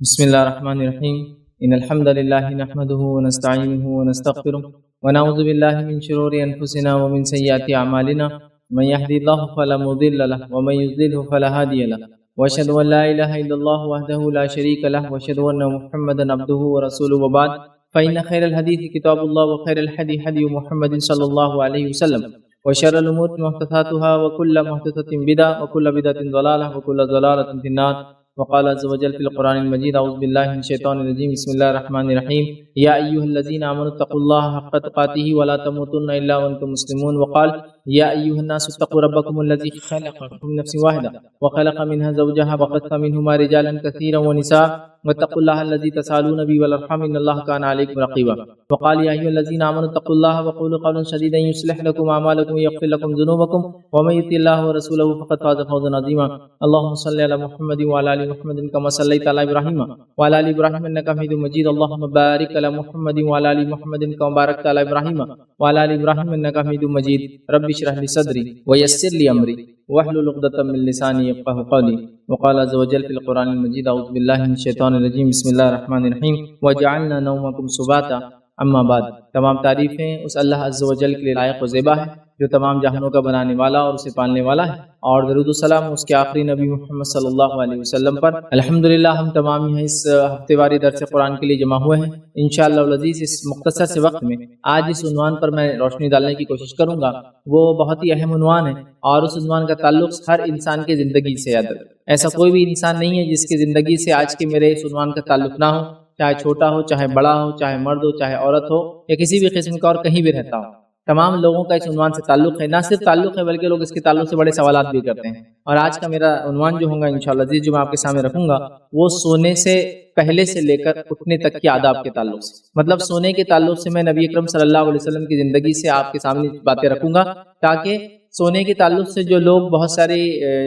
بسم الله الرحمن الرحيم إن الحمد لله نحمده ونستعينه ونستغفره ونعوذ بالله من شرور أنفسنا ومن سيئات أعمالنا من يهدي الله فلا مضل له ومن يضلله فلا هادي له وأشهد أن لا إله إلا الله وحده لا شريك له وأشهد أن محمدا عبده ورسوله وبعد فإن خير الحديث كتاب الله وخير الهدي هدي محمد صلى الله عليه وسلم وشر الأمور محدثاتها وكل محدثة بدعة وكل بدعة ضلالة وكل ضلالة في النار وقال عز وجل في القرآن المجيد أعوذ بالله من الشيطان الرجيم بسم الله الرحمن الرحيم يا أيها الذين آمنوا اتقوا الله حق تقاته ولا تموتن إلا وأنتم مسلمون وقال يا أيها الناس اتقوا ربكم الذي خلقكم من نفس واحدة وخلق منها زوجها وبث منهما رجالا كثيرا ونساء واتقوا الله الذي تسألون به والأرحام إن الله كان عليكم رقيبا وقال يا أيها الذين آمنوا اتقوا الله وقولوا قولا سديدا يصلح لكم أعمالكم ويغفر لكم ذنوبكم ومن يطع الله ورسوله فقد فاز فوزا عظيما اللهم صل على محمد وعلى آل محمد كما صليت على إبراهيم وعلى آل إبراهيم إنك حميد مجيد اللهم بارك على محمد وعلى آل محمد كما باركت على إبراهيم وعلى آل إبراهيم إنك حميد مجيد رب اشرح لي صدري ويسر لي أمري واحلل عقدة من لساني يفقهوا قولي وقال عز وجل في القرآن المجيد أعوذ بالله من الشيطان الرجيم بسم الله الرحمن الرحيم وجعلنا نومكم سباتا اما بعد تمام تعریفیں اس اللہ عز و جل کے لیے لائق و زیبا ہے جو تمام جہانوں کا بنانے والا اور اسے پالنے والا ہے اور درود و سلام اس کے آخری نبی محمد صلی اللہ علیہ وسلم پر الحمدللہ ہم تمام یہاں اس ہفتے واری درس قرآن کے لیے جمع ہوئے ہیں انشاءاللہ العزیز اس مختصر سے وقت میں آج اس عنوان پر میں روشنی ڈالنے کی کوشش کروں گا وہ بہت ہی اہم عنوان ہے اور اس عنوان کا تعلق ہر انسان کی زندگی سے ہے ایسا کوئی بھی انسان نہیں ہے جس کی زندگی سے آج کے میرے اس عنوان کا تعلق نہ ہو چاہے چھوٹا ہو چاہے بڑا ہو چاہے مرد ہو چاہے عورت ہو یا کسی بھی قسم کا اور کہیں بھی رہتا ہو تمام لوگوں کا اس عنوان سے تعلق ہے نہ صرف تعلق ہے بلکہ لوگ اس کے تعلق سے بڑے سوالات بھی کرتے ہیں اور آج کا میرا عنوان جو ہوگا انشاءاللہ عزیز جو میں آپ کے سامنے رکھوں گا وہ سونے سے پہلے سے لے کر اٹھنے تک کے آداب کے تعلق سے مطلب سونے کے تعلق سے میں نبی اکرم صلی اللہ علیہ وسلم کی زندگی سے آپ کے سامنے باتیں رکھوں گا تاکہ سونے کے تعلق سے جو لوگ بہت ساری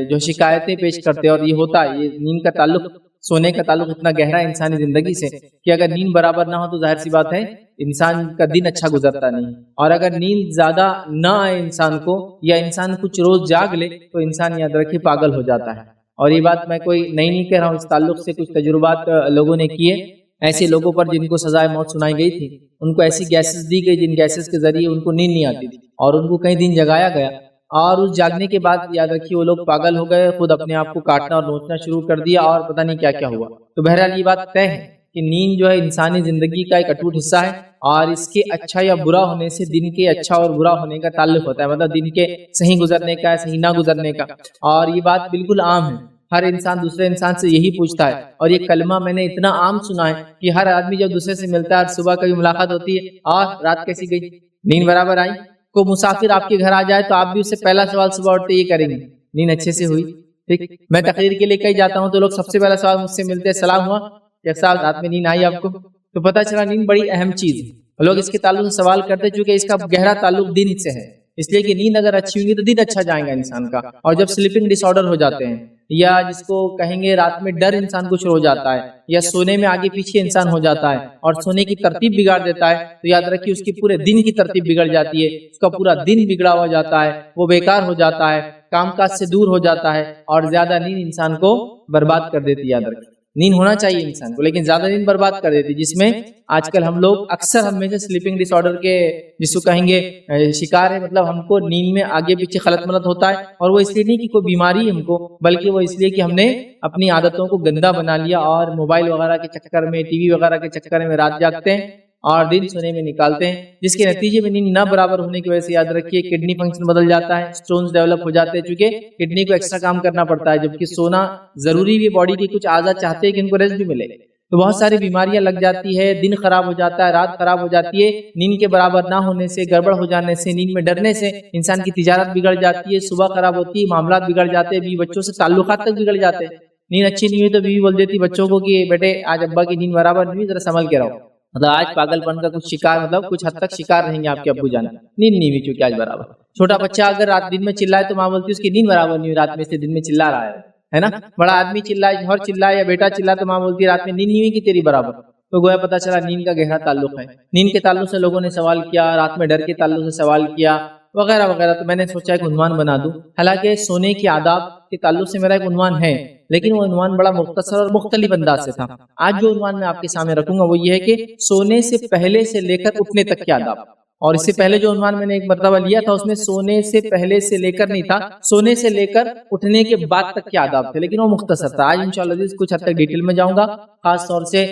جو شکایتیں پیش کرتے ہیں اور یہ ہوتا ہے یہ نیند کا تعلق سونے کا تعلق اتنا گہرا ہے انسانی زندگی سے کہ اگر نیند برابر نہ ہو تو ظاہر سی بات ہے انسان کا دن اچھا گزرتا نہیں اور اگر نیند زیادہ نہ آئے انسان کو یا انسان کچھ روز جاگ لے تو انسان یاد رکھے پاگل ہو جاتا ہے اور یہ بات میں کوئی نہیں کہہ رہا ہوں اس تعلق سے کچھ تجربات لوگوں نے کیے ایسے لوگوں پر جن کو سزائے موت سنائی گئی تھی ان کو ایسی گیسز دی گئی جن گیسز کے ذریعے ان کو نیند نہیں آتی تھی اور ان کو کئی دن جگایا گیا اور اس جاگنے کے بعد یاد رکھیے وہ لوگ پاگل ہو گئے خود اپنے آپ کو کاٹنا اور نوچنا شروع کر دیا اور پتہ نہیں کیا کیا ہوا تو بہرحال یہ بات طے ہے کہ نیند جو ہے انسانی زندگی کا ایک اٹوٹ حصہ ہے اور اس کے اچھا یا برا ہونے سے دن کے اچھا اور برا ہونے کا تعلق ہوتا ہے مطلب دن کے صحیح گزرنے کا صحیح نہ گزرنے کا اور یہ بات بالکل عام ہے ہر انسان دوسرے انسان سے یہی پوچھتا ہے اور یہ کلمہ میں نے اتنا عام سنا ہے کہ ہر آدمی جب دوسرے سے ملتا ہے صبح کبھی ملاقات ہوتی ہے اور رات کیسی گئی نیند برابر آئی کو مسافر آپ کے گھر آ جائے تو آپ بھی اس سے پہلا سوال صبح اٹھتے یہ کریں گے نیند اچھے سے ہوئی ٹھیک میں تقریر کے لیے کہیں جاتا ہوں تو لوگ سب سے پہلا سوال مجھ سے ملتے ہیں سلام ہوا یا صاحب رات میں نیند آئی آپ کو تو پتہ چلا نیند بڑی اہم چیز ہے لوگ اس کے تعلق سے سوال کرتے چونکہ اس کا گہرا تعلق دن سے ہے اس لیے کہ نیند اگر اچھی ہوگی تو دن اچھا جائے گا انسان کا اور جب سلیپنگ ڈس آرڈر ہو جاتے ہیں یا جس کو کہیں گے رات میں ڈر انسان کو شروع ہو جاتا ہے یا سونے میں آگے پیچھے انسان ہو جاتا ہے اور سونے کی ترتیب بگاڑ دیتا ہے تو یاد رکھیے اس کی پورے دن کی ترتیب بگڑ جاتی ہے اس کا پورا دن بگڑا ہو جاتا ہے وہ بیکار ہو جاتا ہے کام کاج سے دور ہو جاتا ہے اور زیادہ نیند انسان کو برباد کر دیتی ہے یاد رکھیے نیند ہونا چاہیے انسان کو لیکن زیادہ نیند برباد کر دیتی جس میں آج کل ہم لوگ اکثر ہم میں سے سلیپنگ ڈس آرڈر کے جس کو کہیں گے شکار ہے مطلب ہم کو نیند میں آگے پیچھے خلط ملط ہوتا ہے اور وہ اس لیے نہیں کہ کوئی بیماری ہے ہم کو بلکہ وہ اس لیے کہ ہم نے اپنی عادتوں کو گندا بنا لیا اور موبائل وغیرہ کے چکر میں ٹی وی وغیرہ کے چکر میں رات جاگتے ہیں اور دن سونے میں نکالتے ہیں جس کے نتیجے میں نیند نہ برابر ہونے کی وجہ سے یاد رکھیے کڈنی فنکشن بدل جاتا ہے سٹونز ڈیولپ ہو جاتے ہیں چونکہ کڈنی کو ایکسٹرا کام کرنا پڑتا ہے جبکہ سونا ضروری بھی باڈی کے کچھ اعضاء چاہتے ہیں کہ ان کو ریسٹ بھی ملے تو بہت ساری بیماریاں لگ جاتی ہے دن خراب ہو جاتا ہے رات خراب ہو جاتی ہے نیند کے برابر نہ ہونے سے گڑبڑ ہو جانے سے نیند میں ڈرنے سے انسان کی تجارت بگڑ جاتی ہے صبح خراب ہوتی ہے معاملات بگڑ جاتے ہیں بیوی بچوں سے تعلقات تک بگڑ جاتے ہیں نیند اچھی نہیں ہوئی تو بیوی بول دیتی بچوں کو کہ بیٹے آج ابا کی نیند برابر نہیں ذرا سنبھل کے رہو مطلب آج پاگل پن کا کچھ شکار مطلب کچھ حد تک شکار رہیں گے آپ کے ابو جان نیند نہیں ہوئی چونکہ آج برابر چھوٹا بچہ اگر رات دن میں چلائے تو ماں بولتی ہے اس کی نیند برابر نہیں ہوئی رات میں سے دن میں چلا رہا ہے نا بڑا آدمی چلائے جوہر چلائے یا بیٹا چلائے تو ماں بولتی ہے رات میں نیند نہیں ہوئی کہ تیری برابر تو گویا پتہ چلا نیند کا گہرا تعلق ہے نیند کے تعلق سے لوگوں نے سوال کیا رات میں ڈر کے تعلق سے سوال کیا وغیرہ وغیرہ تو میں نے سوچا ایک عنوان بنا دوں حالانکہ سونے کے آداب کے تعلق سے میرا ایک عنوان ہے لیکن وہ عنوان بڑا مختصر اور مختلف انداز سے تھا۔ آج جو عنوان میں آپ کے سامنے رکھوں گا وہ یہ ہے کہ سونے سے پہلے سے لے کر اٹھنے تک کے آداب، اور اس سے پہلے جو عنوان میں نے ایک مرتبہ لیا تھا اس میں سونے سے پہلے سے لے کر نہیں تھا، سونے سے لے کر اٹھنے کے بعد تک کے آداب تھے، لیکن وہ مختصر تھا۔ آج انشاءاللہ کچھ حد تک ڈیٹیل میں جاؤں گا، خاص طور سے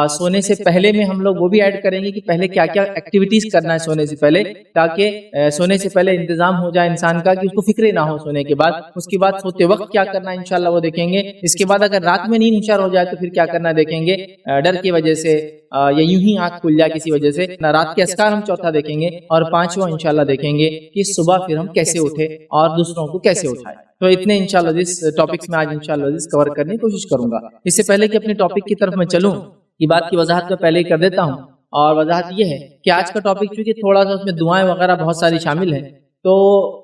سونے سے پہلے میں ہم لوگ وہ بھی ایڈ کریں گے کہ پہلے کیا کیا ایکٹیویٹیز کرنا ہے سونے سے پہلے، تاکہ سونے سے پہلے انتظام ہو جائے انسان کا کہ اس کو فکرے نہ ہو سونے کے بعد۔ اس کے بعد سوتے وقت کیا کرنا ہے انشاءاللہ وہ دیکھیں گے۔ اس کے بعد اگر رات میں نیند ہوشیار ہو جائے تو پھر کیا کرنا دیکھیں گے، ڈر کی وجہ سے یا یوں ہی آنکھ کھل جائے کسی وجہ سے، رات کے اذکار ہم چوتھا دیکھیں گے، اور پانچواں انشاءاللہ دیکھیں گے کہ صبح پھر ہم کیسے اٹھے اور دوسروں کو کیسے اٹھائے۔ تو اتنے انشاءاللہ اس ٹاپکس میں آج انشاءاللہ کور کرنے کی کوشش کروں گا۔ اس سے پہلے کہ اپنے ٹاپک کی طرف میں چلوں، یہ بات کی وضاحت میں پہلے ہی کر دیتا ہوں، اور وضاحت یہ ہے کہ آج کا ٹاپک چونکہ تھوڑا سا اس میں دعائیں وغیرہ بہت ساری شامل ہیں، تو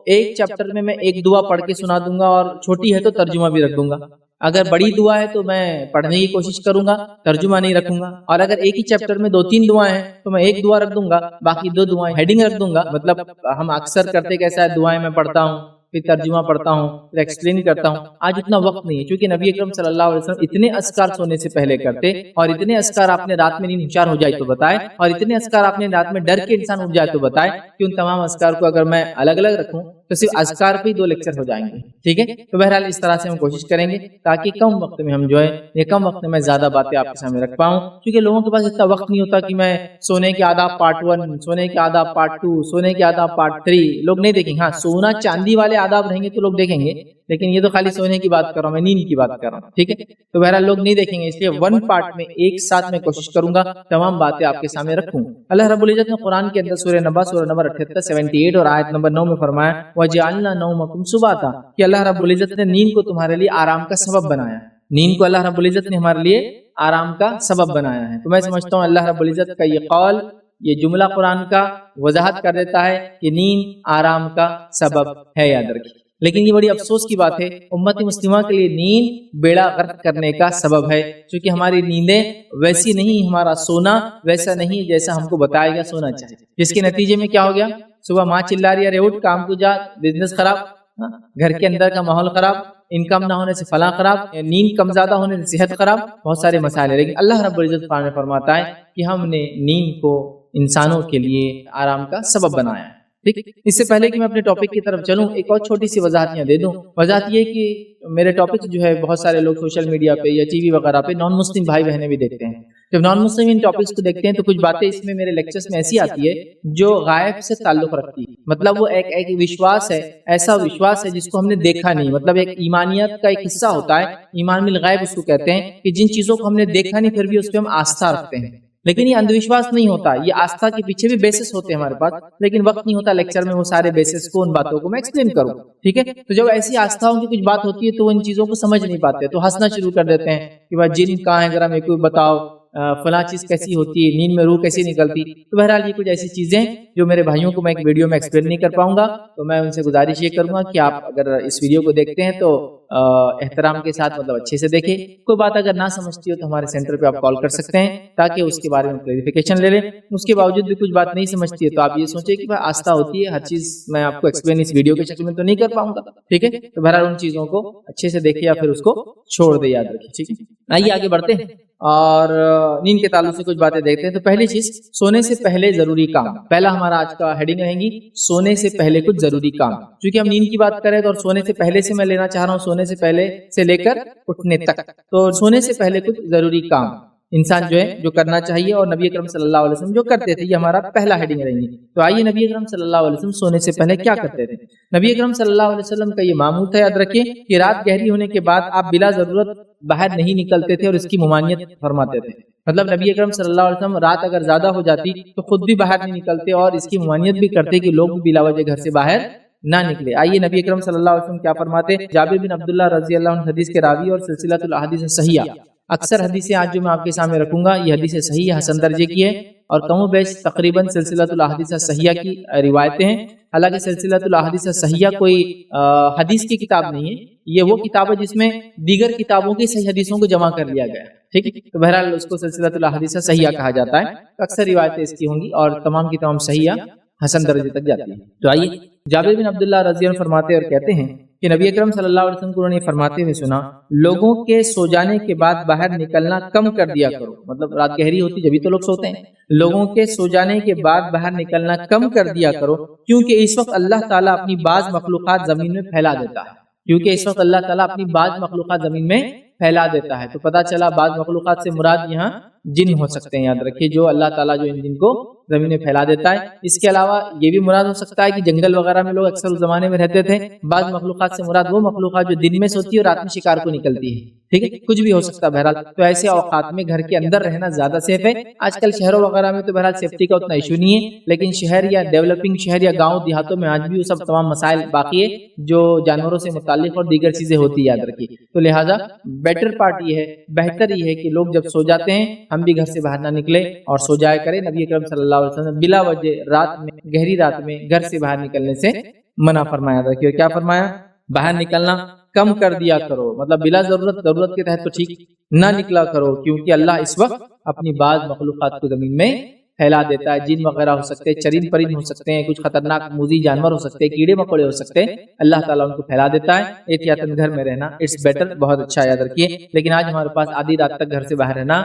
ایک چیپٹر میں ایک دعا پڑھ کے سنا دوں گا، اور چھوٹی ہے تو ترجمہ بھی رکھ دوں گا۔ اگر بڑی دعا ہے تو میں پڑھنے کی کوشش کروں گا، ترجمہ نہیں رکھوں گا، اور اگر ایک ہی چیپٹر میں 2-3 دعائیں ہیں تو میں ایک دعا رکھ دوں گا، باقی 2 دعائیں ہیڈنگ رکھ دوں گا۔ مطلب ہم اکثر کرتے کیسا ہے، دعائیں میں پڑھتا ہوں، پھر ترجمہ پڑھتا ہوں، پھر ایکسپلین کرتا ہوں۔ آج اتنا وقت نہیں ہے، کیونکہ نبی اکرم صلی اللہ علیہ وسلم اتنے اذکار سونے سے پہلے کرتے، اور اتنے اذکار آپ نے رات میں نیند ہوشیار ہو جائے تو بتائے، اور اتنے اذکار آپ نے رات میں ڈر کے انسان اٹھ جائے تو بتائے، کہ ان تمام اذکار کو اگر میں الگ الگ رکھوں تو صرف اذکار پہ ہی 2 لیکچر ہو جائیں گے، ٹھیک ہے؟ تو بہرحال اس طرح سے ہم کوشش کریں گے تاکہ کم وقت میں ہم جو ہے یہ کم وقت میں زیادہ باتیں آپ کے سامنے رکھ پاؤں، کیونکہ لوگوں کے پاس اتنا وقت نہیں ہوتا کہ میں سونے کے آداب پارٹ 1، سونے کے آداب پارٹ 2، سونے کے آداب پارٹ 3 لوگ نہیں دیکھیں گے۔ ہاں سونا چاندی والے آداب رہیں گے تو لوگ دیکھیں گے، لیکن یہ تو خالی سونے کی بات کر رہا ہوں، میں نیند کی بات کر رہا ہوں، ٹھیک ہے؟ تو بہرحال لوگ نہیں دیکھیں گے، اس لیے 1 پارٹ میں ایک ساتھ میں کوشش کروں گا تمام باتیں آپ کے سامنے رکھوں۔ اللہ رب العزت نے قرآن کے اندر سورہ نبا سورہ نمبر 78 78 اور آیت نمبر 9 میں فرمایا وَجَعَلْنَا نَوْمَكُمْ سُبَاتًا، کہ اللہ رب العزت نے نیند کو تمہارے لیے آرام کا سبب بنایا۔ نیند کو اللہ رب العزت نے ہمارے لیے آرام کا سبب بنایا ہے۔ تو میں سمجھتا ہوں اللہ رب العزت کا یہ قول، یہ جملہ قرآن کا وضاحت کر دیتا ہے کہ نیند آرام کا سبب ہے، یاد رکھیے۔ لیکن یہ بڑی افسوس کی بات ہے، امت مسلمہ کے لیے نیند بیڑا غرق کرنے کا سبب ہے، کیونکہ ہماری نیندیں ویسی نہیں، ہمارا سونا ویسا نہیں جیسا ہم کو بتایا گیا سونا چاہیے، جس کے نتیجے میں کیا ہو گیا، صبح ماں چلا رہی ہے، ارے اٹھ کام کو جا، بزنس خراب، گھر کے اندر کا ماحول خراب، انکم نہ ہونے سے فلاں خراب، نیند کم زیادہ ہونے سے صحت خراب، بہت سارے مسائل ہیں۔ لیکن اللہ رب العزت قرآن میں فرماتا ہے کہ ہم نے نیند کو انسانوں کے لیے آرام کا سبب بنایا ہے، ٹھیک۔ اس سے پہلے کہ میں اپنے ٹاپک کی طرف چلوں، ایک اور چھوٹی سی وضاحت یہاں دے دوں۔ وضاحت یہ کہ میرے ٹاپک جو ہے بہت سارے لوگ سوشل میڈیا پہ یا ٹی وی وغیرہ پہ نان مسلم بھائی بہنیں بھی دیکھتے ہیں۔ جب نان مسلم ان ٹاپکس کو دیکھتے ہیں تو کچھ باتیں اس میں میرے لیکچرز میں ایسی آتی ہے جو غائب سے تعلق رکھتی ہے، مطلب وہ ایک وشواس ہے، ایسا وشواس ہے جس کو ہم نے دیکھا نہیں، مطلب ایک ایمانیت کا ایک حصہ ہوتا ہے، ایمان بالغیب اس کو کہتے ہیں، کہ جن چیزوں کو ہم نے دیکھا نہیں پھر بھی اس پہ ہم آستھا رکھتے ہیں۔ لیکن یہ اندھ وشواس نہیں ہوتا، یہ آستھا کے پیچھے بھی بیسس ہوتے ہیں ہمارے پاس، لیکن وقت نہیں ہوتا لیکچر میں وہ سارے بیسس کو، ان باتوں کو میں ایکسپلین کروں، ٹھیک ہے؟ تو جب ایسی آستھاؤں کی کچھ بات ہوتی ہے تو وہ ان چیزوں کو سمجھ نہیں پاتے، تو ہنسنا شروع کر دیتے ہیں کہ بھائی جن کہاں ہے، ذرا میرے کو بتاؤ، فلاں چیز کیسی ہوتی ہے، نیند میں روح کیسی نکلتی۔ تو بہرحال یہ کچھ ایسی چیزیں جو میرے بھائیوں کو میں ایک ویڈیو میں ایکسپلین نہیں کر پاؤں گا، تو میں ان سے گزارش یہ کروں گا کہ آپ اگر اس ویڈیو کو دیکھتے ہیں تو احترام کے ساتھ مطلب اچھے سے دیکھیں۔ کوئی بات اگر نہ سمجھتی ہو تو ہمارے سینٹر پہ آپ کال کر سکتے ہیں تاکہ اس کے بارے میں کلیریفیکیشن لے لیں۔ اس کے باوجود بھی کچھ بات نہیں سمجھتی ہے تو آپ یہ سوچیں کہ آستھا ہوتی ہے، ہر چیز میں آپ کو ایکسپلین اس ویڈیو کے شکل میں تو نہیں کر پاؤں گا، ٹھیک ہے؟ تو بہرحال ان چیزوں کو اچھے سے دیکھیں یا پھر اس کو چھوڑ دے، یاد رکھیں، ٹھیک ہے؟ آئیے آگے بڑھتے ہیں اور نیند کے تعلق سے کچھ باتیں دیکھتے ہیں۔ تو پہلی چیز، سونے سے پہلے ضروری کام۔ پہلا ہمارا آج کا ہیڈنگ رہیں گی سونے سے پہلے کچھ ضروری کام، کیونکہ ہم نیند کی بات کریں تو اور سونے سے پہلے سے میں لینا چاہ رہا ہوں سونے سے پہلے سے لے کر اٹھنے تک، تو سونے سے پہلے کچھ ضروری کام انسان جو ہے جو کرنا چاہیے، اور نبی اکرم صلی اللہ علیہ وسلم جو کرتے تھے، یہ ہمارا پہلا ہیڈنگ رہیں گی۔ تو آئیے نبی اکرم صلی اللہ علیہ وسلم سونے سے پہلے کیا کرتے تھے۔ نبی اکرم صلی اللہ علیہ وسلم کا یہ معمول تھا، یاد رکھیں، کہ رات گہری ہونے کے بعد آپ بلا ضرورت باہر نہیں نکلتے تھے اور اس کی ممانعت فرماتے تھے۔ مطلب نبی اکرم صلی اللہ علیہ وسلم رات اگر زیادہ ہو جاتی تو خود بھی باہر نہیں نکلتے اور اس کی ممانعت بھی کرتے کہ لوگ بھی بلا وجہ گھر سے باہر نہ نکلے۔ آئیے نبی اکرم صلی اللہ علیہ وسلم کیا فرماتے، جابر بن عبداللہ رضی اللہ عنہ حدیث کے راوی اور سلسلۃ الاحادیث صحیحہ، اکثر حدیثیں آج جو میں آپ کے سامنے رکھوں گا یہ حدیث صحیح حسن درجے کی ہے، اور کم و بیش تقریباً سلسلۃ الاحادیث صحیحہ کی روایتیں ہیں۔ حالانکہ سلسلۃ الاحادیث صحیحہ کوئی حدیث کی کتاب نہیں ہے، یہ وہ کتاب ہے جس میں دیگر کتابوں کی صحیح حدیثوں کو جمع کر لیا گیا ہے، ٹھیک ہے؟ تو بہرحال اس کو سلسلۃ الاحادیث صحیحہ کہا جاتا ہے، اکثر روایتیں اس کی ہوں گی اور تمام کی تمام صحیحہ حسن درجے تک جاتی ہے۔ تو آئیے جابر بن عبداللہ رضی اللہ عنہ فرماتے اور کہتے ہیں کہ نبی اکرم صلی اللہ علیہ وسلم کو انہوں نے فرماتے ہوئے سنا، لوگوں کے سو جانے کے بعد باہر نکلنا کم کر دیا کرو، مطلب رات گہری ہوتی جبھی تو لوگ سوتے ہیں، لوگوں کے سو جانے کے بعد باہر نکلنا کم کر دیا کرو، کیونکہ اس وقت اللہ تعالیٰ اپنی بعض مخلوقات زمین میں پھیلا دیتا ہے، کیونکہ اس وقت اللہ تعالیٰ اپنی بعض مخلوقات زمین میں پھیلا دیتا ہے۔ تو پتہ چلا بعض مخلوقات سے مراد یہاں جن ہو سکتے ہیں، یاد رکھیے جو اللہ تعالیٰ جو ان جن کو زمین میں پھیلا دیتا ہے۔ اس کے علاوہ یہ بھی مراد ہو سکتا ہے کہ جنگل وغیرہ میں لوگ اکثر اس زمانے میں رہتے تھے، بعض مخلوقات سے مراد وہ مخلوقات جو دن میں سوتی ہے اور رات میں شکار کو نکلتی ہے، ٹھیک ہے، کچھ بھی ہو سکتا ہے۔ بہرحال تو ایسے اوقات میں گھر کے اندر رہنا زیادہ سیف ہے۔ آج کل شہروں وغیرہ میں تو بہرحال سیفٹی کا اتنا ایشو نہیں ہے، لیکن شہر یا ڈیولپنگ شہر یا گاؤں دیہاتوں میں آج بھی وہ سب تمام مسائل باقی ہے جو جانوروں سے متعلق اور دیگر چیزیں ہوتی یاد رکھیے۔ تو لہٰذا بیٹر پارٹ یہ ہے، بہتر یہ ہے کہ لوگ جب سو جاتے ہیں ہم بھی گھر سے باہر نہ نکلے اور سو جایا کریں۔ نبی اکرم صلی اللہ علیہ وسلم بلا وجہ رات میں، گہری رات میں گھر سے باہر نکلنے سے منع فرمایا تھا کہ کیا فرمایا؟ باہر نکلنا کم کر دیا کرو، مطلب بلا ضرورت کے تحت تو ٹھیک نہ نکلا کرو، کیونکہ اللہ اس وقت اپنی بعض مخلوقات کو زمین میں پھیلا دیتا ہے۔ جن وغیرہ ہو سکتے ہیں، چرند پرند ہو سکتے ہیں، کچھ خطرناک موذی جانور ہو سکتے ہیں، کیڑے مکوڑے ہو سکتے ہیں، اللہ تعالیٰ ان کو پھیلا دیتا ہے۔ احتیاطاً گھر میں رہنا اٹس بیٹر، بہت اچھا یاد رکھیے۔ لیکن آج ہمارے پاس آدھی رات تک گھر سے باہر رہنا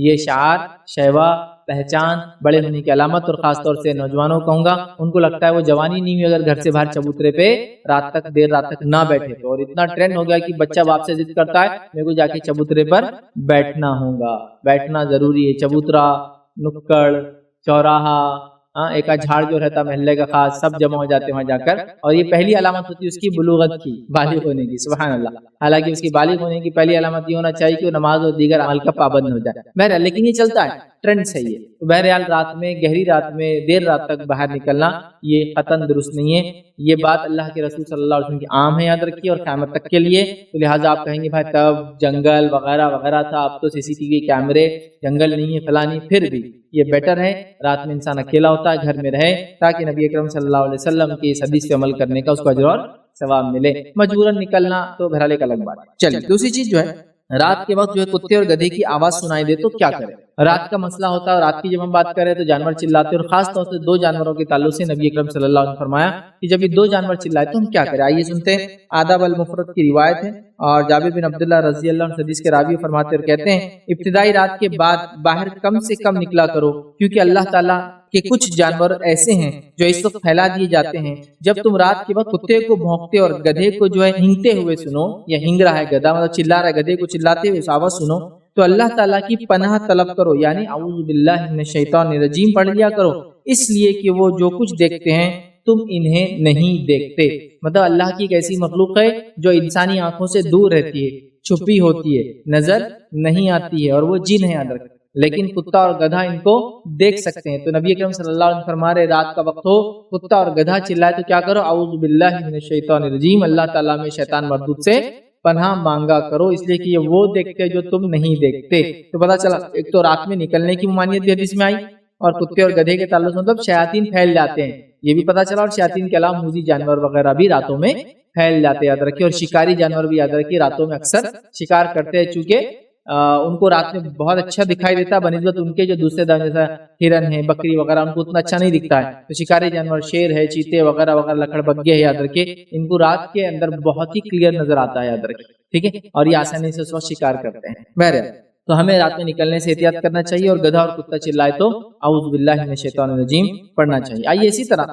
یہ شعار، شیوا، پہچان، بڑے ہونے کی علامت، اور خاص طور سے نوجوانوں کہوں گا، ان کو لگتا ہے وہ جوانی نہیں ہوئی اگر گھر سے باہر چبوترے پہ رات تک دیر رات تک نہ بیٹھے تو، اور اتنا ٹرینڈ ہو گیا کہ بچہ باپ سے ضد کرتا ہے میرے کو جا کے چبوترے پر بیٹھنا ہوگا۔ بیٹھنا ضروری ہے، چبوترا، نکڑ، چوراہا، ایک جھاڑ جو رہتا محلے کا خاص، سب جمع ہو جاتے وہاں جا کر، اور یہ پہلی علامت ہوتی ہے اس کی بلوغت کی، بالغ ہونے کی، سبحان اللہ۔ حالانکہ اس کی بالغ ہونے کی پہلی علامت یہ ہونا چاہیے کہ وہ نماز اور دیگر عمل کا پابند ہو جائے۔ بہرحال لیکن یہ چلتا ہے، ٹرینڈ صحیح ہے۔ تو بہرحال رات میں، گہری رات میں دیر رات تک باہر نکلنا یہ قطعاً درست نہیں ہے۔ یہ بات اللہ کے رسول صلی اللہ علیہ وسلم کی عام ہے، یاد رکھیے، اور قیامت تک کے لیے۔ تو لہٰذا آپ کہیں گے بھائی تب جنگل وغیرہ وغیرہ تھا، اب تو CCTV کیمرے، جنگل نہیں ہے، فلاں نہیں، پھر بھی یہ بیٹر ہے رات میں انسان اکیلا ہوتا ہے، گھر میں رہے، تاکہ نبی اکرم صلی اللہ علیہ وسلم کی اس حدیث پہ عمل کرنے کا اس کو اجر اور ثواب ملے۔ مجبوراً نکلنا تو بہرحال ایک الگ بات ہے۔ چلیے دوسری چیز جو ہے، رات کے وقت جو ہے کتے اور گدھے کی آواز سنائی دے تو کیا کرے؟ رات کا مسئلہ ہوتا ہے، اور رات کی جب ہم بات کریں تو جانور چلاتے ہیں، اور خاص طور سے دو جانوروں کے تعلق سے نبی اکرم صلی اللہ علیہ وسلم نے فرمایا کہ جب یہ دو جانور چلائے تو ہم کیا کریں؟ آئیے سنتے ہیں۔ آداب المفرد کی روایت ہے، اور جابر بن عبداللہ رضی اللہ عنہ حدیث کے راوی فرماتے اور کہتے ہیں ابتدائی رات کے بعد باہر کم سے کم نکلا کرو، کیونکہ اللہ تعالیٰ کہ کچھ جانور ایسے ہیں جو اس وقت پھیلا دیے جاتے ہیں۔ جب تم رات کے وقت کتے کو بھونکتے اور گدھے کو جو ہے ہینگتے ہوئے سنو، یا ہینگ رہا ہے گدھا مطلب چلا رہا ہے، گدھے کو چلاتے ہوئے اس آواز سنو، تو اللہ تعالیٰ کی پناہ طلب کرو، یعنی اعوذ باللہ من الشیطان الرجیم پڑھ لیا کرو، اس لیے کہ وہ جو کچھ دیکھتے ہیں تم انہیں نہیں دیکھتے۔ مطلب اللہ کی ایک ایسی مخلوق ہے جو انسانی آنکھوں سے دور رہتی ہے، چھپی ہوتی ہے، نظر نہیں آتی ہے، اور وہ جن ہے یاد رکھیں، لیکن کتا اور گدھا ان کو دیکھ سکتے ہیں۔ تو نبی اکرم صلی اللہ علیہ وسلم فرما رہے رات کا وقت ہو، کتا اور گدھا چلائے تو کیا کرو؟ اعوذ باللہ من الشیطان الرجیم، اللہ تعالیٰ میں شیطان مردود سے پناہ مانگا کرو، اس لیے کہ یہ وہ دیکھتے جو تم نہیں دیکھتے۔ تو پتہ چلا ایک تو رات میں نکلنے کی ممانعت بھی حدیث میں آئی، اور کتے اور گدھے کے تعلق سے مطلب شیاطین پھیل جاتے ہیں، یہ بھی پتہ چلا، اور شیاطین کے علاوہ موذی جانور وغیرہ بھی راتوں میں پھیل جاتے ہیں، یاد رکھیے، اور شکاری جانور بھی یاد رکھیے راتوں میں اکثر شکار کرتے ہیں، چونکہ ان کو رات میں بہت اچھا دکھائی دیتا ہے بنسبت ان کے جو دوسرے دن جیسا ہرن ہے، بکری وغیرہ، ان کو اتنا اچھا نہیں دکھتا ہے۔ تو شکاری جانور شیر ہے، چیتے وغیرہ وغیرہ، لکڑ بگے ہے، یاد رکھیے ان کو رات کے اندر بہت ہی کلیئر نظر آتا ہے، یاد رکھیے، ٹھیک ہے، اور یہ آسانی سے اس وقت شکار کرتے ہیں۔ بہرحال تو ہمیں رات میں نکلنے سے احتیاط کرنا چاہیے، اور گدھا اور کتا چلائے تو اعوذ باللہ من الشیطان الرجیم پڑھنا چاہیے۔ آئیے اسی طرح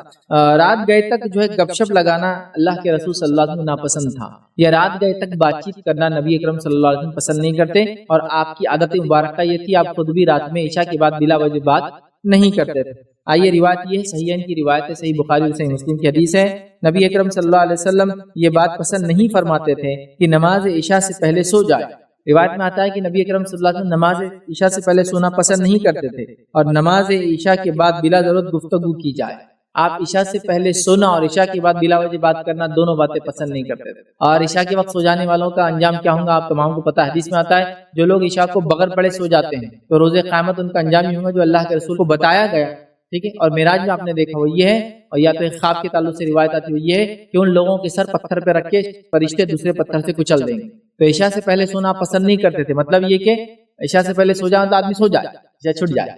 رات گئے تک جو ہے گپ شپ لگانا اللہ کے رسول صلی اللہ علیہ وسلم ناپسند تھا، یا رات گئے تک بات چیت کرنا نبی اکرم صلی اللہ علیہ وسلم پسند نہیں کرتے، اور آپ کی عادت مبارکہ یہ تھی آپ خود بھی رات میں عشاء کے بعد بلا وجہ بات نہیں کرتے تھے۔ آئیے روایت یہ ہے، صحیحین کی روایت ہے، صحیح بخاری اور صحیح مسلم کی حدیث ہے، نبی اکرم صلی اللہ علیہ وسلم یہ بات پسند نہیں فرماتے تھے کہ نماز عشاء سے پہلے سو جائے۔ روایت میں آتا ہے کہ نبی اکرم صلی اللہ علیہ وسلم نماز عشاء سے پہلے سونا پسند نہیں کرتے تھے، اور نماز عشاء کے بعد بلا ضرورت گفتگو کی جائے۔ آپ عشاء سے پہلے سونا اور عشاء کے بعد بلا وجہ بات کرنا دونوں باتیں پسند نہیں کرتے تھے۔ اور عشاء کے وقت سو جانے والوں کا انجام کیا ہوگا آپ تمام کو پتہ ہے، حدیث میں آتا ہے جو لوگ عشاء کو بغیر پڑھے سو جاتے ہیں تو روز قیامت ان کا انجام ہی ہوگا جو اللہ کے رسول کو بتایا گیا، ٹھیک ہے۔ اور معراج میں آپ نے دیکھا وہ یہ ہے، اور یا تو ایک خواب کے تعلق سے روایت آتی ہے وہ یہ ہے کہ ان لوگوں کے سر پتھر پہ رکھ کے فرشتے دوسرے پتھر سے کچل دیں گے۔ تو عشاء سے پہلے سونا پسند نہیں کرتے تھے، مطلب یہ کہ عشاء سے پہلے سو جائے تو آدمی سو جائے یا چھٹ جائے،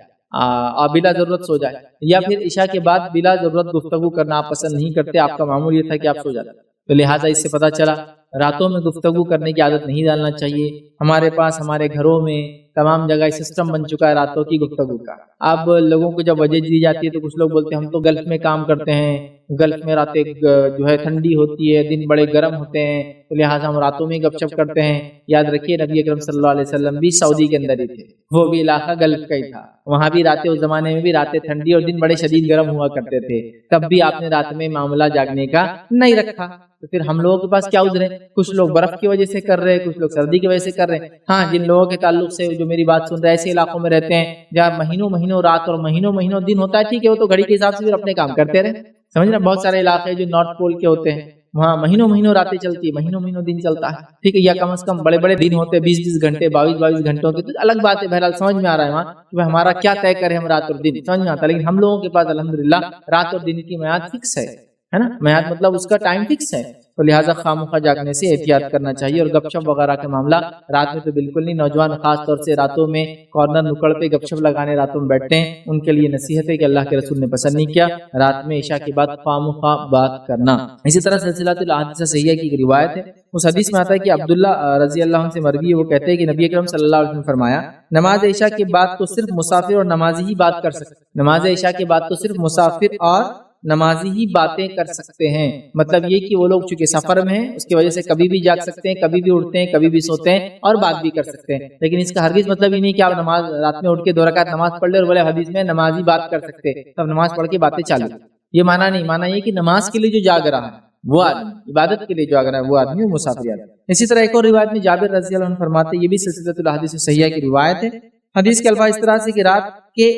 بلا ضرورت سو جائے، یا پھر عشاء کے بعد بلا ضرورت گفتگو کرنا آپ پسند نہیں کرتے، آپ کا معمول یہ تھا کہ آپ سو جاتے، تو لہٰذا اس سے پتہ چلا راتوں میں گفتگو کرنے کی عادت نہیں ڈالنا چاہیے۔ ہمارے پاس ہمارے گھروں میں تمام جگہ سسٹم بن چکا ہے راتوں کی گفتگو کا۔ اب لوگوں کو جب وجہ دی جاتی ہے تو کچھ لوگ بولتے ہیں ہم تو گلف میں کام کرتے ہیں، گلف میں راتیں جو ہے ٹھنڈی ہوتی ہے، دن بڑے گرم ہوتے ہیں، تو لہٰذا ہم راتوں میں گپ شپ کرتے ہیں۔ یاد رکھیے نبی اکرم صلی اللہ علیہ وسلم بھی سعودی کے اندر ہی تھے، وہ بھی علاقہ گلف کا ہی تھا، وہاں بھی راتیں اس زمانے میں بھی راتیں ٹھنڈی اور دن بڑے شدید گرم ہوا کرتے تھے، تب بھی آپ نے رات میں معاملہ جاگنے کا نہیں رکھا۔ تو پھر ہم لوگوں کے پاس کیا عذر ہے؟ کچھ لوگ برف کی وجہ سے کر رہے ہیں، کچھ لوگ سردی کی وجہ سے کر رہے ہیں۔ ہاں، جن لوگوں کے تعلق سے جو میری بات سن رہے ہیں ایسے علاقوں میں رہتے ہیں جہاں مہینوں مہینوں رات اور مہینوں مہینوں دن ہوتا ہے، ٹھیک ہے، وہ تو گھڑی کے حساب سے پھر اپنے کام کرتے رہے، سمجھ رہے ہیں۔ بہت سارے علاقے جو نارتھ پول کے ہوتے ہیں وہاں مہینوں مہینوں راتیں چلتی ہے، مہینوں مہینوں دن چلتا ہے، ٹھیک ہے، یا کم از کم بڑے بڑے دن ہوتے ہیں 20-20 گھنٹے 22-22 گھنٹوں کے، تو الگ بات ہے، بہرحال سمجھ میں آ رہا ہے وہاں کہ ہمارا کیا طے کرے ہم رات اور دن، سمجھ میں آتا ہے۔ لیکن ہم لوگوں کے پاس الحمدللہ رات اور دن کی میعاد فکس ہے نا، میعاد مطلب اس کا ٹائم فکس ہے، تو لہٰذا خامخواہ جاگنے سے احتیاط کرنا چاہیے۔ اور گپ شپ وغیرہ کا معاملہ رات میں تو بالکل نہیں، نوجوان خاص طور سے راتوں میں کارنر نکڑ پہ گپ شپ لگانے راتوں میں بیٹھتے ہیں، ان کے لیے نصیحت ہے کہ اللہ کے رسول نے پسند نہیں کیا رات میں عشاء کے بعد خامخواہ بات کرنا۔ اسی طرح سلسلۃ الاحادیث صحیحہ کی ایک روایت ہے، اس حدیث میں آتا ہے کہ عبداللہ رضی اللہ عنہ سے مروی ہے، وہ کہتے ہیں کہ نبی اکرم صلی اللہ علیہ وسلم نے فرمایا نماز عشاء کے بعد تو صرف مسافر اور نمازی ہی بات کر سکتے، نماز عشاء کے بعد تو صرف مسافر اور نمازی ہی باتیں کر سکتے ہیں، مطلب یہ کہ وہ لوگ چونکہ سفر میں ہیں اس کی وجہ سے کبھی بھی جاگ سکتے ہیں، کبھی بھی اٹھتے ہیں، کبھی بھی سوتے ہیں اور بات بھی کر سکتے ہیں، لیکن اس کا ہرگز مطلب یہ نہیں کہ آپ نماز رات میں اٹھ کے 2 رکعت نماز پڑھ لے اور بولے حدیث میں نمازی بات کر سکتے، تب نماز پڑھ کے باتیں چالو، یہ معنی نہیں، معنی یہ کہ نماز کے لیے جو جاگ رہا ہے وہ آدمی، عبادت کے لیے جو جاگ رہا ہے وہ آدمی، وہ مسافر آدمی۔ اسی طرح ایک اور روایت میں جابر رضی اللہ عنہ فرماتے ہیں، یہ بھی سلسلۃ الاحادیث صحیحہ کی روایت ہے، حدیث کے الفاظ اس طرح سے کہ رات کے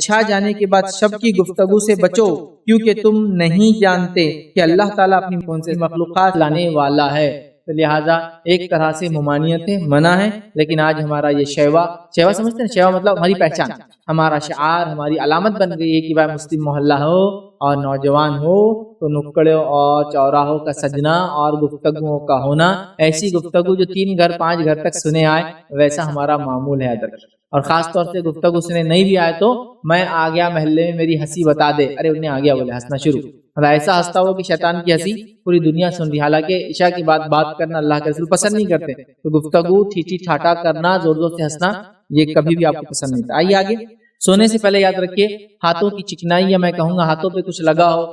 چھا جانے کے بعد شب کی گفتگو سے بچو، کیونکہ تم نہیں جانتے کہ اللہ تعالیٰ اپنی کون سے مخلوقات لانے والا ہے، تو لہٰذا ایک طرح سے ممانعت ہے، منع ہے، لیکن آج ہمارا یہ شیوا سمجھتے ہیں، شیوا مطلب ہماری پہچان، ہمارا شعار، ہماری علامت بن گئی ہے کہ بھائی مسلم محلہ ہو اور نوجوان ہو تو نکڑوں اور چوراہوں کا سجنا اور گفتگوؤں کا ہونا، ایسی گفتگو جو 3 گھر 5 گھر تک سنے آئے، ویسا ہمارا معمول ہے ادب، اور خاص طور سے گفتگو سنے نہیں بھی آئے تو میں آ گیا محلے میں میری ہنسی بتا دے، ارے انہیں آ گیا بولے ہنسنا شروع، مطلب ایسا ہنستا ہو کہ شیطان کی ہنسی پوری دنیا سن رہی، حالانکہ عشاء کی بات کرنا اللہ کے رسول پسند نہیں کرتے، تو گفتگو ٹھیٹھی ٹھاٹا کرنا، زور زور سے ہنسنا، یہ کبھی بھی آپ کو پسند نہیں تھا۔ آئیے آگے، سونے سے پہلے یاد رکھیے ہاتھوں کی چکنائی، یا میں کہوں گا ہاتھوں پہ کچھ لگا ہو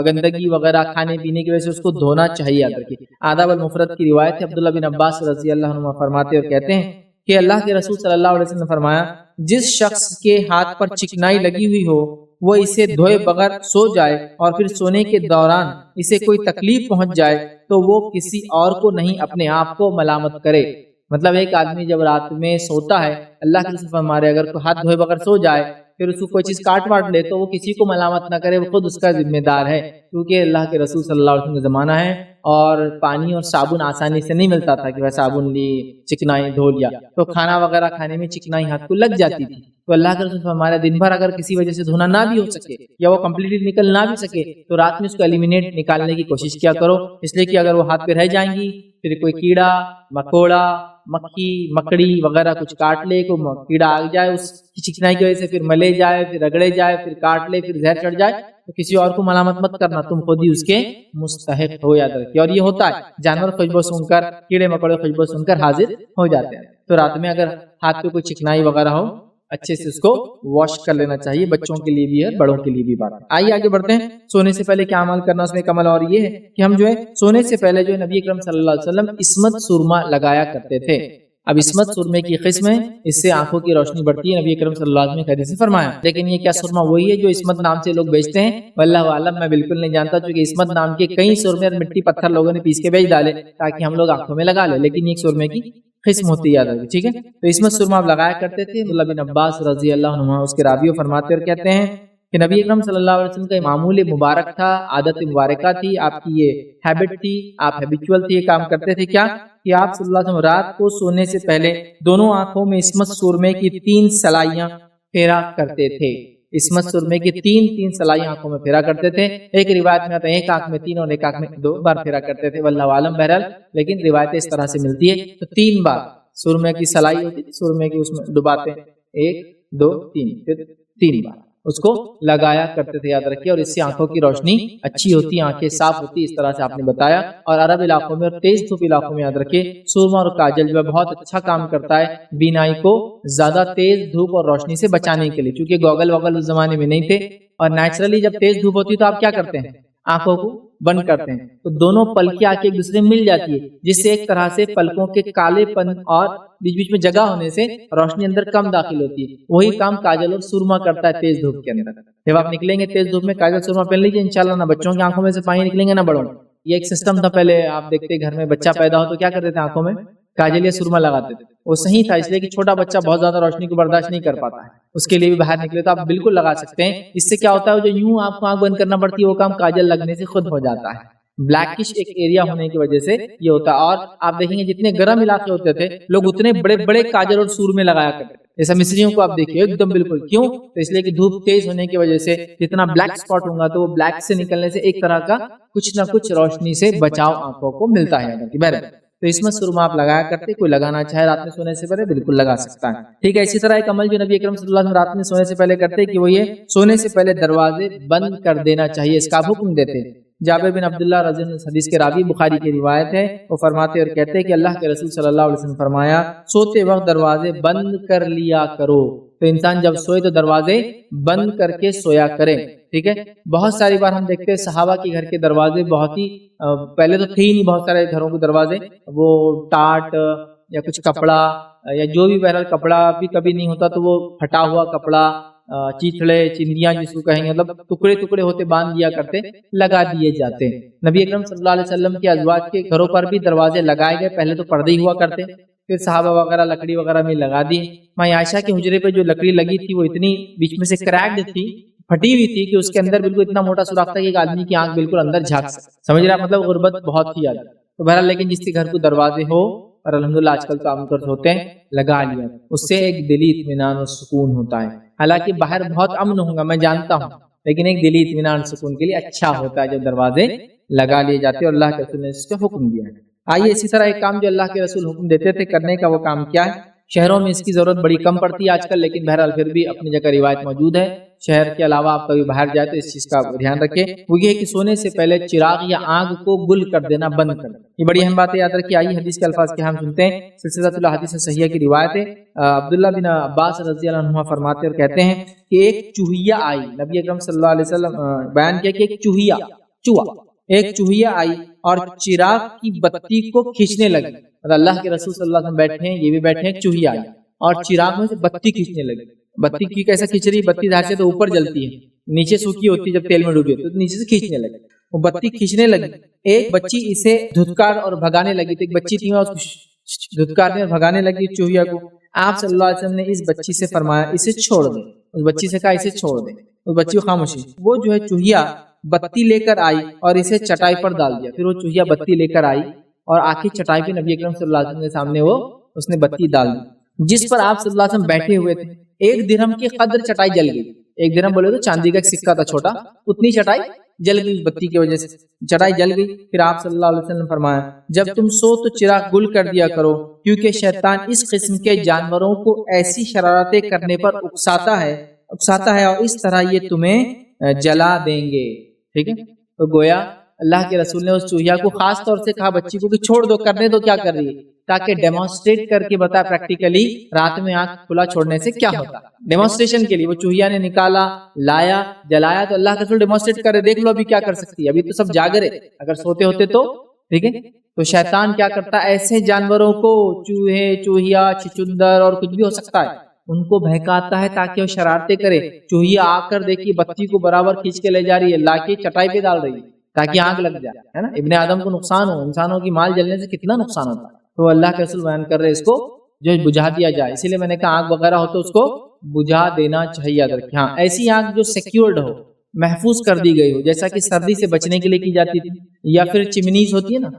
گندگی وغیرہ کھانے پینے کی وجہ سے اس کو دھونا چاہیے، یاد رکھیے۔ آداب المفرد کی روایت ہے، عبداللہ بن عباس رضی اللہ عنہ فرماتے اور کہتے ہیں کہ اللہ کے رسول صلی اللہ علیہ وسلم نے فرمایا جس شخص کے ہاتھ پر چکنائی لگی ہوئی ہو وہ اسے دھوئے بغیر سو جائے اور پھر سونے کے دوران اسے کوئی تکلیف پہنچ جائے تو وہ کسی اور کو نہیں اپنے آپ کو ملامت کرے، مطلب ایک آدمی جب رات میں سوتا ہے، اللہ کے رسول فرمارے اگر کوئی ہاتھ دھوئے بغیر سو جائے پھر اس کو کوئی چیز کاٹ واٹ لے تو وہ کسی کو ملامت نہ کرے، وہ خود اس کا ذمہ دار ہے، کیونکہ اللہ کے رسول صلی اللہ علیہ وسلم کا زمانہ ہے اور پانی اور صابن آسانی سے نہیں ملتا تھا کہ وہ صابن لی چکنائی دھو لیا، تو کھانا وغیرہ کھانے میں چکنائی ہاتھ کو لگ جاتی تھی، تو اللہ کے رسول ہمارے دن بھر اگر کسی وجہ سے دھونا نہ بھی ہو سکے یا وہ کمپلیٹلی نکل نہ بھی سکے تو رات میں اس کو ایلیمینیٹ نکالنے کی کوشش کیا کرو، اس لیے کہ اگر وہ ہاتھ پہ رہ جائیں گی پھر کوئی کیڑا مکوڑا مکھی مکڑی وغیرہ کچھ کاٹ لے، کوئی کیڑا آ جائے اس کی چکنائی کی وجہ سے، پھر ملے جائے، پھر رگڑے جائے، پھر کاٹ لے، پھر زہر چڑھ جائے، تو کسی اور کو ملامت مت کرنا، تم خود ہی اس کے مستحق ہو، یاد رکھیے۔ اور یہ ہوتا ہے، جانور خوشبو سن کر، کیڑے مکوڑے خوشبو سن کر حاضر ہو جاتے ہیں، تو رات میں اگر ہاتھ پہ کوئی چکنائی وغیرہ ہو اچھے سے اس کو واش کر لینا چاہیے، بچوں کے لیے بھی ہے بڑوں کے لیے بھی بات ہے۔ آئیے آگے بڑھتے ہیں، سونے سے پہلے کیا عمل کرنا، اس میں ایک عمل اور یہ ہے کہ ہم جو ہے سونے سے پہلے جو ہے نبی اکرم صلی اللہ علیہ وسلم عصمت سرما لگایا کرتے تھے۔ اب عصمت سرمے کی قسم ہے، اس سے آنکھوں کی روشنی بڑھتی ہے، نبی اکرم صلی اللہ علیہ وسلم نے حدیث سے فرمایا، لیکن یہ کیا سرما وہی ہے جو عصمت نام سے لوگ بیچتے ہیں؟ واللہ عالم، میں بالکل نہیں جانتا، چونکہ عصمت نام کے کئی سرمے اور مٹی پتھر لوگوں نے پیس کے بیچ ڈالے تاکہ ہم لوگ آنکھوں میں لگا لیں، لیکن یہ ایک سرمے کی قسم ہوتی ہے، یاد رکھیے، ٹھیک ہے۔ تو عصمت سرما آپ لگایا کرتے تھے، عبداللہ بن عباس رضی اللہ عنہ اس کے راوی فرماتے اور کہتے ہیں کہ نبی اکرم صلی اللہ علیہ وسلم کا معمول مبارک تھا، عادت مبارکہ تھی، آپ کی یہ ہیبٹ تھی، آپ ہیبیچول تھی، یہ کام کرتے تھے کیا کہ آپ صلی اللہ علیہ وسلم رات کو سونے سے پہلے دونوں آنکھوں میں عصمت سرمے کی 3 سلائیاں پھیرا کرتے تھے، عصمت سرمے کی 3 سلائیاں آنکھوں میں پھیرا کرتے تھے، ایک روایت میں آتا ہے ایک آنکھ میں 3 اور ایک آنکھ میں 2 بار پھیرا کرتے تھے، واللہ عالم، بہرحال لیکن روایتیں اس طرح سے ملتی ہے، تو 3 بار سرمے کی سلائی ہوتی ہے، سرمے کی اس میں ڈباتے ہیں 1 2 3، پھر 3 بار اس کو لگایا کرتے تھے، یاد رکھیے، اور اس سے آنکھوں کی روشنی اچھی ہوتی، آنکھیں صاف ہوتی، اس طرح سے آپ نے بتایا۔ اور عرب علاقوں میں اور تیز دھوپ علاقوں میں یاد رکھیے سرما اور کاجل جو ہے بہت اچھا کام کرتا ہے بینائی کو زیادہ تیز دھوپ اور روشنی سے بچانے کے لیے، کیونکہ گوگل ووگل اس زمانے میں نہیں تھے، اور نیچرلی جب تیز دھوپ ہوتی ہے تو آپ کیا کرتے ہیں؟ آنکھوں کو بند کرتے ہیں، تو دونوں پلکیں آ کے ایک دوسرے میں مل جاتی ہے، جس سے ایک طرح سے پلکوں کے کالے پن اور بیچ بیچ میں جگہ ہونے سے روشنی اندر کم داخل ہوتی ہے۔ وہی کام کاجل اور سرما کرتا ہے تیز دھوپ کے اندر۔ جب آپ نکلیں گے تیز دھوپ میں کاجل سرما پہن لیجیے، انشاءاللہ نہ بچوں کی آنکھوں میں سے پانی نکلیں گے نہ بڑوں۔ یہ ایک سسٹم تھا پہلے، آپ دیکھتے گھر میں بچہ پیدا ہو تو کیا کرتے تھے؟ آنکھوں میں کاجل یا سرما لگاتے تھے۔ وہ صحیح تھا، اس لیے کہ چھوٹا بچہ بہت زیادہ روشنی کو برداشت نہیں کر پاتا ہے، اس کے لیے بھی باہر نکلے تو آپ بالکل لگا سکتے ہیں۔ اس سے کیا ہوتا ہے، جو یوں آپ کو آنکھ بند کرنا پڑتی ہے وہ کام کاجل لگنے سے خود ہو جاتا ہے۔ بلیکش ایک ایریا ہونے کی وجہ سے یہ ہوتا ہے، اور آپ دیکھیں گے جتنے گرم علاقے ہوتے تھے لوگ اتنے بڑے بڑے کاجل اور سرمے لگایا کرتے تھے، جیسا مصریوں کو آپ دیکھیے ایک دم بالکل، کیوں؟ تو اس لیے کہ دھوپ تیز ہونے کی وجہ سے جتنا بلیک اسپاٹ ہوگا تو وہ بلیک سے نکلنے سے ایک طرح کا کچھ نہ کچھ روشنی سے بچاؤ آنکھوں کو ملتا ہے۔ تو اس میں سرما آپ لگایا کرتے، کوئی لگانا چاہے رات میں سونے سے پہلے بالکل لگا سکتا ہے، ٹھیک ہے۔ اسی طرح ایک عمل جو نبی اکرم صلی اللہ علیہ وسلم رات میں سونے سے پہلے کرتے کہ وہ یہ سونے سے پہلے دروازے بند کر دینا چاہیے، اس کا حکم دیتے۔ جابر بن عبداللہ رضی اللہ عنہ حدیث کے راوی، بخاری کی روایت ہے، وہ فرماتے اور کہتے ہیں کہ اللہ کے رسول صلی اللہ علیہ وسلم فرمایا سوتے وقت دروازے بند کر لیا کرو۔ تو انسان جب سوئے تو دروازے بند کر کے سویا کرے، ٹھیک ہے۔ بہت ساری بار ہم دیکھتے ہیں صحابہ کے گھر کے دروازے بہت ہی پہلے تو تھے ہی نہیں، بہت سارے گھروں کے دروازے وہ ٹاٹ یا کچھ کپڑا یا جو بھی بہرحال کپڑا بھی کبھی نہیں ہوتا تو وہ پھٹا ہوا کپڑا، چیتڑے چندیاں جس کو کہیں گے، مطلب ٹکڑے ٹکڑے ہوتے باندھ دیا کرتے، لگا دیے جاتے۔ نبی اکرم صلی اللہ علیہ وسلم کے ازواج کے گھروں پر بھی دروازے لگائے گئے، پہلے تو پردے ہی ہوا کرتے، پھر صحابہ وغیرہ لکڑی وغیرہ میں لگا دی۔ ماں عائشہ کے حجرے پہ جو لکڑی لگی تھی وہ اتنی بیچ میں سے کریکڈ تھی، پھٹی ہوئی تھی، کہ اس کے اندر بالکل اتنا موٹا سوراخ تھا کہ ایک آدمی کی آنکھ بالکل اندر جھانک سکتی، سمجھ رہا، مطلب غربت بہت تھی آدمی۔ تو بہرحال لیکن جس کے گھر کو دروازے ہو، اور الحمدللہ آج کل تو عام طور سے ہوتے ہیں، لگا لیا، اس سے ایک دلی اطمینان اور سکون ہوتا ہے۔ حالانکہ باہر بہت امن ہوگا میں جانتا ہوں، لیکن ایک دلی اطمینان سکون کے لیے اچھا ہوتا ہے جب دروازے لگا لیے جاتے ہیں، اور اللہ کے رسول نے اس کا حکم دیا ہے۔ آئیے اسی طرح ایک کام جو اللہ کے رسول حکم دیتے تھے کرنے کا، وہ کام کیا ہے؟ شہروں میں اس کی ضرورت بڑی کم پڑتی ہے آج کل، لیکن بہرحال پھر بھی اپنی جگہ روایت موجود ہے۔ شہر کے علاوہ آپ کبھی باہر جائے تو اس چیز کا دھیان رکھیں، وہ یہ ہے کہ سونے سے پہلے چراغ یا آگ کو گل کر دینا بند کر دیں، یہ بڑی اہم بات ہے، یاد رکھیے۔ آئیے حدیث کے الفاظ کے ہم سنتے ہیں، سلسلہ الحدیث صحیحہ کی روایت ہے، عبداللہ بن عباس رضی اللہ عنہ فرماتے اور کہتے ہیں کہ ایک چوہیا آئی، نبی اکرم صلی اللہ علیہ وسلم بیان کیا کہ ایک چوہیا آئی اور چراغ کی بتی کو کھینچنے لگی، اللہ کے رسول صلی اللہ علیہ وسلم بیٹھے ہیں، یہ بھی بیٹھے ہیں، ایک چوہیا آئی اور چراغ میں سے بتی کھینچنے لگی۔ بتی کی کیسے کھینچ رہی؟ بتی ظاہر سے تو اوپر جلتی ہے، نیچے سوکھی ہوتی ہے جب تیل میں ڈوبی ہوتی ہے، تو نیچے سے کھینچنے لگی، وہ بتی کھینچنے لگی۔ ایک بچی اسے دھتکار اور بھگانے لگی، تو ایک بچی تھی اس کو دھتکارنے اور بھگانے لگی چوہیا کو۔ آپ صلی اللہ علیہ وسلم نے اس بچی سے فرمایا اسے چھوڑ دے، اس بچی سے کہا اسے چھوڑ دے، اس بچی کو خاموشی۔ وہ جو ہے چوہیا بتی لے کر آئی اور اسے چٹائی پر ڈال دیا، پھر وہ چوہیا بتی لے کر آئی اور آخری چٹائی پہ نبی اکرم صلی اللہ علیہ وسلم کے سامنے اس نے بتی ڈال دی، جس پر آپ صلی اللہ علیہ وسلم بیٹھے ہوئے تھے۔ ایک درہم کی قدر چٹائی جل گئی، ایک درہم بولے تو چاندی کا ایک سکہ تھا چھوٹا، اتنی چٹائی جل گئی، بتی کی وجہ سے چٹائی جل گئی۔ پھر آپ صلی اللہ علیہ وسلم فرمایا جب تم سو تو چراغ گل کر دیا کرو، کیونکہ شیطان اس قسم کے جانوروں کو ایسی شرارتیں کرنے پر اکساتا ہے اور اس طرح یہ تمہیں جلا دیں گے، ٹھیک ہے۔ تو گویا اللہ کے رسول نے اس چوہیا کو خاص طور سے کہا بچی کو کہ چھوڑ دو، کرنے دو، کیا کر رہی ہے، تاکہ ڈیمونسٹریٹ کر کے بتا پریکٹیکلی رات میں آنکھ کھلا چھوڑنے سے کیا ہوتا، ڈیمونسٹریشن کے لیے۔ وہ چوہیا نے نکالا، لایا، جلایا، تو اللہ کے رسول ڈیمونسٹریٹ کر رہے، دیکھ لو ابھی کیا کر سکتی ہے، ابھی تو سب جاگ رہے، اگر سوتے ہوتے تو ٹھیک ہے۔ تو شیطان کیا کرتا ہے، ایسے جانوروں کو، چوہے، چوہیا، چچندر اور کچھ بھی ہو سکتا ہے، ان کو بہکاتا ہے تاکہ وہ شرارتیں کرے۔ چوہیا آ کر دیکھیے بتی کو برابر کھینچ کے لے جا رہی ہے، لا کے چٹائی پہ ڈال رہی ہے تاکہ آگ لگ جائے، ہے نا، ابن آدم کو نقصان ہو، انسانوں کی مال جلنے سے کتنا نقصان ہوتا ہے۔ تو اللہ کے رسول بیان کر رہے اس کو جو بجھا دیا جائے، اسی لیے میں نے کہا آگ وغیرہ ہو تو اس کو بجھا دینا چاہیے، یاد رکھیں۔ ہاں، ایسی آگ جو سیکیورڈ ہو، محفوظ کر دی گئی ہو، جیسا کہ سردی سے بچنے کے لیے کی جاتی تھی، یا پھر چمنیز ہوتی ہے نا،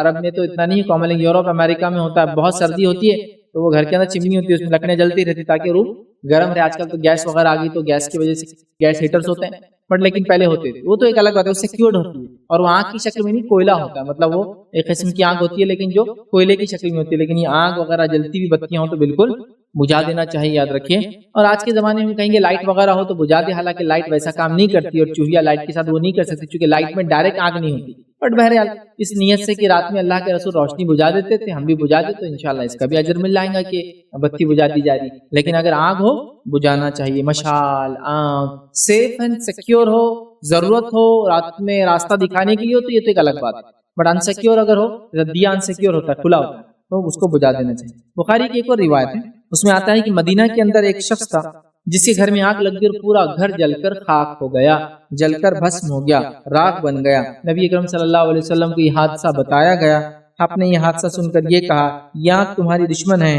عرب میں تو اتنا نہیں کامن، یورپ امریکہ میں ہوتا ہے، بہت سردی ہوتی ہے تو وہ گھر کے اندر چمنی ہوتی ہے، اس میں لکڑیاں جلتی رہتی تاکہ روم گرم رہے۔ آج کل تو گیس وغیرہ آ گئی تو گیس کی وجہ سے گیس ہیٹرز ہوتے ہیں، بٹ لیکن پہلے ہوتے تھے، وہ تو ایک الگ بات ہے، وہ سیکیورڈ ہوتی ہے، اور وہ آگ کی شکل میں نہیں، کوئلہ ہوتا ہے، مطلب وہ ایک قسم کی آگ ہوتی ہے لیکن جو کوئلے کی شکل میں ہوتی ہے، لیکن یہ آگ وغیرہ جلتی ہوئی بتیاں ہوں تو بالکل بجھا دینا چاہیے، یاد رکھیے۔ اور آج کے زمانے میں کہیں گے لائٹ وغیرہ ہو تو بجھا دے، حالانکہ لائٹ ویسا کام نہیں کرتی اور چوہیا لائٹ کے ساتھ وہ نہیں کر سکتی، چونکہ لائٹ میں ڈائریکٹ آگ نہیں ہوتی۔ بٹ بہرحال اس نیت سے کہ رات میں اللہ کے رسول روشنی بجھا دیتے تھے، ہم بھی بجھا دیں تو انشاءاللہ اس کا بھی اجر مل جائے گا کہ بتی بجھا دی جا رہی۔ لیکن اگر آگ ہو بجھانا چاہیے، مشال آگ سیف اینڈ سیکیور ہو، ضرورت ہو رات میں راستہ دکھانے کے لیے ہو تو یہ تو ایک الگ بات ہے، بٹ انسیکیور اگر ہو، دیا انسیکیور ہوتا ہے، کھلا ہوتا ہے، تو اس کو بجھا دینا چاہیے۔ بخاری کی ایک اور روایت ہے، اس میں آتا ہے کہ مدینہ کے اندر ایک شخص تھا جس کے گھر میں آگ لگ گئی اور پورا گھر جل کر خاک ہو گیا، جل کر بھسم ہو گیا، راکھ بن گیا۔ نبی اکرم صلی اللہ علیہ وسلم کو یہ حادثہ بتایا گیا، آپ نے یہ حادثہ سن کر یہ کہا، یہ آگ تمہاری دشمن ہے،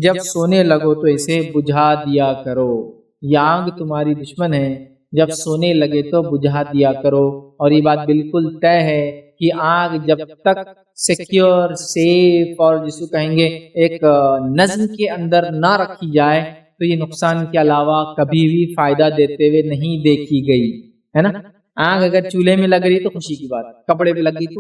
جب سونے لگو تو اسے بجھا دیا کرو۔ یہ آگ تمہاری دشمن ہے، جب سونے لگے تو بجھا دیا کرو۔ اور یہ بات بالکل طے ہے کہ آگ جب تک سیکیور، سیف اور جس کو کہیں گے ایک نظم کے اندر نہ رکھی جائے تو یہ نقصان کے علاوہ کبھی بھی فائدہ دیتے ہوئے نہیں دیکھی گئی ہے نا۔ آگ اگر چولہے میں لگ رہی تو خوشی کی بات، کپڑے پہ لگ گئی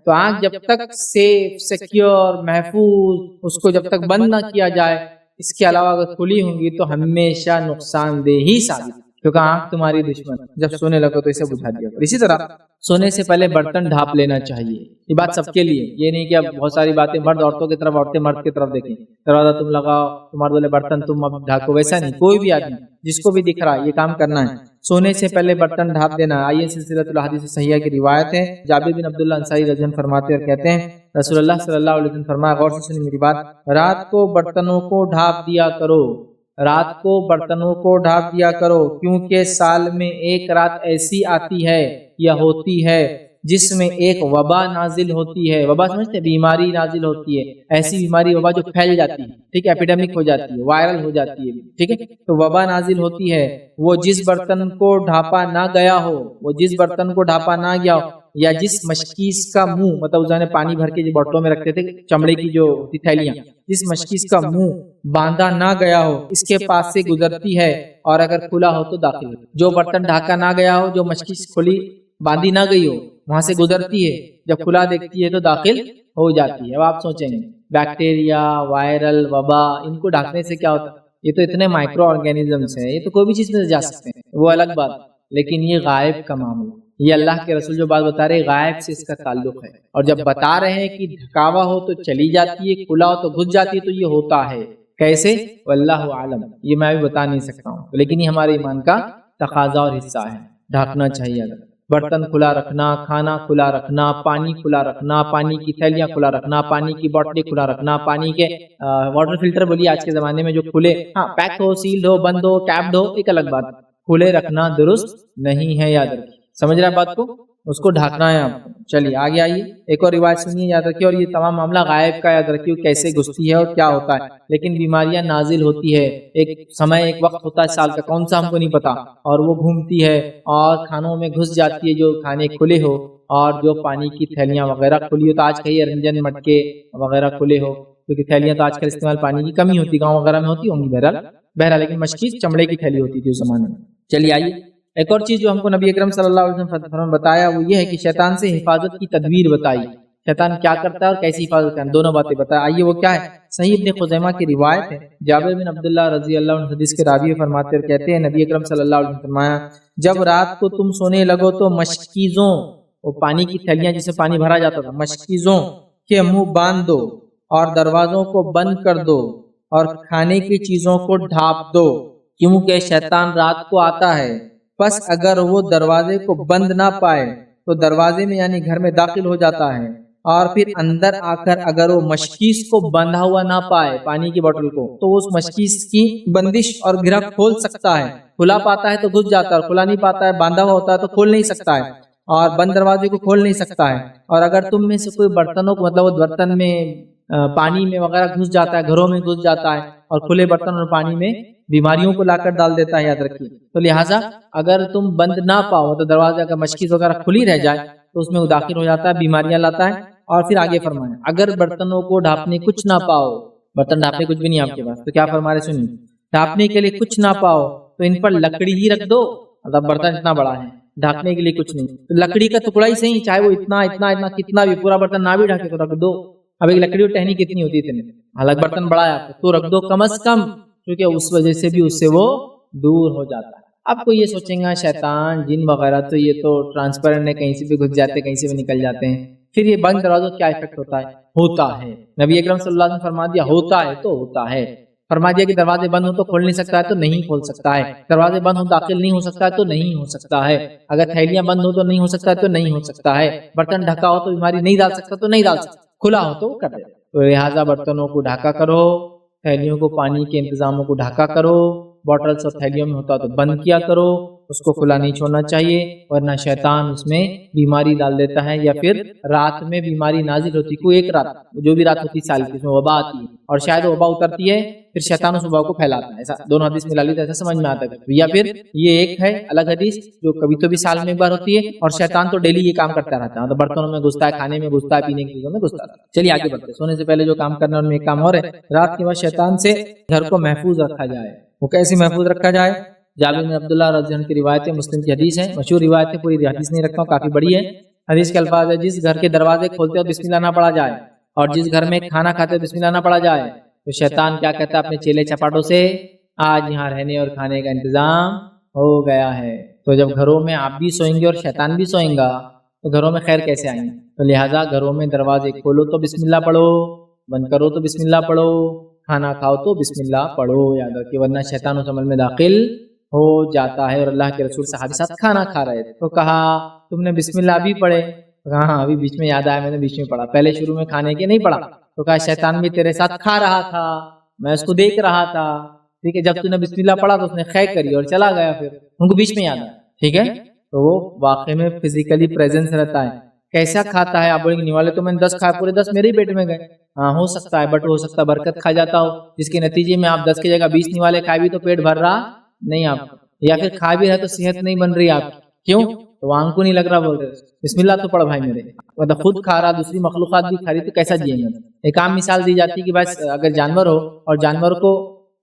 تو آگ جب تک سیف، سیکیور، محفوظ، اس کو جب تک بند نہ کیا جائے، اس کے علاوہ اگر کھلی ہوں گی تو ہمیشہ نقصان دہ ہی ثابت، کیونکہ آنکھ تمہاری دشمن، جب سونے لگو تو اسے بجھا دیا۔ اور اسی طرح سونے سے پہلے برتن ڈھانپ لینا چاہیے، یہ بات سب کے لیے، یہ نہیں کہ اب بہت ساری باتیں مرد عورتوں کی طرف، عورتیں مرد کی طرف دیکھیں، دروازہ تم لگاؤ، تمہارے والے برتن تم اب ڈھانکو، ویسا نہیں، کوئی بھی آدمی جس کو بھی دکھ رہا ہے یہ کام کرنا ہے، سونے سے پہلے برتن ڈھانپ دینا۔ آئیے سلسلۃ الحدیث صحیحہ کی روایت ہے، جابر بن عبداللہ انصاری رضی اللہ عنہ فرماتے اور کہتے ہیں رسول اللہ صلی اللہ علیہ وسلم فرمایا، غور سے سنیں میری بات، رات کو برتنوں کو ڈھانپ دیا کرو، رات کو برتنوں کو ڈھانپ دیا کرو، کیونکہ سال میں ایک رات ایسی آتی ہے یا ہوتی ہے جس میں ایک وبا نازل ہوتی ہے۔ وبا سمجھتے ہیں، بیماری نازل ہوتی ہے، ایسی بیماری وبا جو پھیل جاتی ہے، ٹھیک ہے، ایپیڈیمک ہو جاتی ہے، وائرل ہو جاتی ہے، ٹھیک ہے، تو وبا نازل ہوتی ہے۔ وہ جس برتن کو ڈھانپا نہ گیا ہو، وہ جس برتن کو ڈھانپا نہ گیا ہو، یا جس مشکیز کا منہ، مطلب اس نے پانی بھر کے جو بوتلوں میں رکھتے تھے چمڑے کی جو تھیلیاں، جس مشکیز کا منہ باندھا نہ گیا ہو، اس کے پاس سے گزرتی ہے، اور اگر کھلا ہو تو داخل ہو۔ جو برتن ڈھاکا نہ گیا ہو، جو مشکیز کھلی باندھی نہ گئی ہو، وہاں سے گزرتی ہے، جب کھلا دیکھتی ہے تو داخل ہو جاتی ہے۔ اب آپ سوچیں گے بیکٹیریا، وائرل، وبا، ان کو ڈھانکنے سے کیا ہوتا ہے؟ یہ تو اتنے مائکرو آرگینزمس ہیں، یہ تو کوئی بھی چیز میں جا سکتے ہیں، وہ الگ بات، لیکن یہ غائب کا معاملہ، یہ اللہ کے رسول جو بات بتا رہے غائب سے اس کا تعلق ہے، اور جب بتا رہے ہیں کہ ڈھکاوا ہو تو چلی جاتی ہے، کھلا ہو تو گھس جاتی ہے، تو یہ ہوتا ہے کیسے؟ واللہ عالم، یہ میں بھی بتا نہیں سکتا ہوں، لیکن یہ ہمارے ایمان کا تقاضا اور حصہ ہے، ڈھانکنا چاہیے۔ اگر برتن کھلا رکھنا، کھانا کھلا رکھنا، پانی کھلا رکھنا، پانی کی تھیلیاں کھلا رکھنا، پانی کی بوتلیں کھلا رکھنا، پانی کے واٹر فلٹر بولیے آج کے زمانے میں جو کھلے، ہاں پیک ہو، سیلڈ ہو، بند ہو، کیپڈ ہو، ایک الگ بات، کھلے رکھنا درست نہیں ہے، یاد رکھیے، سمجھ رہے بات کو، اس کو ڈھانکنا ہے آپ کو۔ چلیے آگے آئیے، ایک اور روایت سنیے، یاد رکھیے، اور یہ تمام معاملہ غائب کا، یاد رکھیے کیسے گھستی ہے اور کیا ہوتا ہے، لیکن بیماریاں نازل ہوتی ہے، ایک سمے، ایک وقت ہوتا ہے سال کا، کون سا ہم کو نہیں پتا، اور وہ گھومتی ہے اور کھانوں میں گھس جاتی ہے، جو کھانے کھلے ہو، اور جو پانی کی تھیلیاں وغیرہ کھلی ہو، تو آج کہیں رنجن مٹکے وغیرہ کھلے ہو، کیونکہ تھیلیاں تو آج کل استعمال پانی کی کمی ہوتی، گاؤں وغیرہ میں ہوتی ہوں گی بہرحال، لیکن مشکیز چمڑے کی تھیلی ہوتی تھی اس زمانے میں۔ چلیے آئیے، ایک اور چیز جو ہم کو نبی اکرم صلی اللہ علیہ وسلم نے بتایا وہ یہ ہے کہ شیطان سے حفاظت کی تدبیر بتائی، شیطان کیا کرتا ہے اور کیسی حفاظت کرنا، دونوں باتیں بتایا۔ آئیے وہ کیا ہے، صحیح ابن خزیمہ کی روایت ہے، جابر بن عبداللہ رضی اللہ عنہ حدیث کے راوی فرماتے اور کہتے ہیں نبی اکرم صلی اللہ علیہ وسلم فرمایا، جب رات کو تم سونے لگو تو مشکیزوں، وہ پانی کی تھیلیاں جسے پانی بھرا جاتا تھا، مشکیزوں کے منہ باندھ دو اور دروازوں کو بند کر دو اور کھانے کی چیزوں کو ڈھانپ دو، کیونکہ شیطان رات کو آتا ہے، پس اگر وہ دروازے کو بند نہ پائے تو دروازے میں یعنی گھر میں داخل ہو جاتا ہے، اور پھر اندر آ کر اگر وہ مشکیز کو بندھا ہوا نہ پائے، پانی کی بوتل کو، تو اس مشکیز کی بندش اور گرہ کھول سکتا ہے، کھلا پاتا ہے تو گھس جاتا ہے، اور کھلا نہیں پاتا ہے، باندھا ہوا ہوتا ہے تو کھول نہیں سکتا ہے، اور بند دروازے کو کھول نہیں سکتا ہے۔ اور اگر تم میں سے کوئی برتنوں کو، مطلب وہ برتن میں پانی میں وغیرہ گھس جاتا ہے، گھروں میں گھس جاتا ہے، اور کھلے برتن اور پانی میں بیماریوں کو لا کر ڈال دیتا ہے، یاد رکھیے، تو لہٰذا اگر تم بند نہ پاؤ تو دروازہ کا مشکیز وغیرہ کھلی رہ جائے تو اس میں وہ داخل ہو جاتا ہے، بیماریاں لاتا ہے۔ اور پھر آگے فرمایا اگر برتنوں کو ڈھانپنے کچھ نہ پاؤ، برتن ڈھانپنے کچھ بھی نہیں آپ کے پاس، تو کیا فرما رہے سنیے، ڈھانپنے کے لیے کچھ نہ پاؤ تو ان پر لکڑی ہی رکھ دو، مطلب برتن اتنا بڑا ہے، ڈھانپنے کے لیے کچھ نہیں، تو لکڑی کا ٹکڑا ہی صحیح، چاہے وہ اتنا اتنا اتنا کتنا بھی، پورا برتن نہ بھی ڈھانکے تو رکھ دو، اب ایک لکڑی اور ٹہنی کتنی ہوتی ہے؟ حالانکہ برتن بڑا ہے آپ تو رکھ دو کم از کم، کیونکہ اس وجہ سے بھی اس سے وہ دور ہو جاتا ہے۔ اب کوئی یہ سوچیں گا شیطان جن وغیرہ تو یہ تو ٹرانسپیرنٹ ہے، کہیں سے بھی گھس جاتے کہیں سے بھی نکل جاتے ہیں، پھر یہ بند دروازوں کیا افیکٹ ہوتا ہے؟ ہوتا ہے، نبی اکرم صلی اللہ علیہ وسلم فرما دیا ہوتا ہے تو ہوتا ہے، فرما دیا کہ دروازے بند ہو تو کھول نہیں سکتا ہے تو نہیں کھول سکتا ہے، دروازے بند ہو داخل نہیں ہو سکتا ہے تو نہیں ہو سکتا ہے، اگر تھیلیاں بند ہو تو نہیں ہو سکتا ہے تو نہیں ہو سکتا ہے، برتن ڈھکا ہو تو بیماری نہیں ڈال سکتا تو نہیں ڈال سکتا، کھلا ہو تو کر دے۔ تو لہٰذا برتنوں کو ڈھکا کرو، تھیلیوں کو پانی کے انتظاموں کو ڈھکا کرو، بوٹلز اور تھیلیوں میں ہوتا تو بند کیا کرو، اس کو کھلا نہیں چھوڑنا چاہیے، ورنہ شیطان اس میں بیماری ڈال دیتا ہے، یا پھر رات میں بیماری نازل ہوتی، کوئی ایک رات جو بھی رات ہوتی سال کی اس میں وبا آتی ہے، اور شاید وبا اترتی ہے پھر شیطان اس وبا کو پھیلاتا ہے، ایسا دونوں حدیث ملا لی تو ایسا سمجھ میں آتا ہے، یا پھر یہ ایک ہے الگ حدیث جو کبھی تو بھی سال میں ایک بار ہوتی ہے، اور شیطان تو ڈیلی یہ کام کرتا رہتا ہے، تو برتنوں میں گھستا ہے، کھانے میں گھستا ہے، پینے کی چیزوں میں گھستا ہے۔ چلیے آگے بڑھتے ہیں، سونے سے پہلے جو کام کرنا ہے ان میں ایک کام اور ہے، رات کے وقت شیطان سے گھر کو محفوظ رکھا جائے۔ وہ کیسے محفوظ رکھا جائے؟ جابر بن عبداللہ رضی اللہ عنہ کی روایت ہے، مسلم کی حدیث ہے، مشہور روایت ہے، پوری حدیث نہیں رکھتا ہوں، کافی بڑی ہے۔ حدیث کے الفاظ ہے جس گھر کے دروازے کھولتے اور بسم اللہ نہ پڑھا جائے، اور جس گھر میں کھانا کھاتے اور بسم اللہ نہ پڑھا جائے، تو شیطان کیا کہتا ہے اپنے چیلے چپاٹوں سے، آج یہاں رہنے اور کھانے کا انتظام ہو گیا ہے۔ تو جب گھروں میں آپ بھی سوئیں گے اور شیطان بھی سوئیں گا تو گھروں میں خیر کیسے آئیں گے؟ تو لہٰذا گھروں میں دروازے کھولو تو بسم اللہ پڑھو، بند کرو تو بسم اللہ پڑھو، کھانا کھاؤ تو بسم اللہ پڑھو، یاد رکھیے، ورنہ شیطان اس عمل میں داخل ہو جاتا ہے۔ اور اللہ کے رسول صحابی ساتھ کھانا کھا رہے تھے تو کہا تم نے بسم اللہ بھی پڑھے؟ کہا ہاں ابھی بیچ میں یاد آیا میں نے بیچ میں پڑھا، پہلے شروع میں کھانے کے نہیں پڑھا۔ تو کہا شیطان بھی تیرے ساتھ کھا رہا تھا، میں اس کو دیکھ رہا تھا، ٹھیک ہے، جب تو نے بسم اللہ پڑھا تو اس نے خے کری اور چلا گیا، پھر ان کو بیچ میں یاد آیا، ٹھیک ہے۔ تو وہ واقعے میں فزیکلی پریزنس رہتا ہے۔ کیسا کھاتا ہے؟ آپ بولیں گے نہیں والے تو میں نے 10 کھائے، پورے 10 میرے ہی پیٹ میں گئے۔ ہاں ہو سکتا ہے، بٹ ہو سکتا ہے برکت کھا جاتا ہو جس کے نتیجے میں آپ 10 کی جگہ 20 نیوالے کھائے بھی تو پیٹ بھر رہا نہیں آپ کو، یا پھر کھا بھی رہے تو صحت نہیں بن رہی آپ کی، کیوں؟ تو آنکھ کو نہیں لگ رہا، بول رہے بسم اللہ تو پڑھ بھائی میرے، مطلب خود کھا رہا دوسری مخلوقات بھی کھا رہی تو کیسا جیئیں گے؟ ایک عام مثال دی جاتی ہے کہ بس اگر جانور ہو اور جانور کو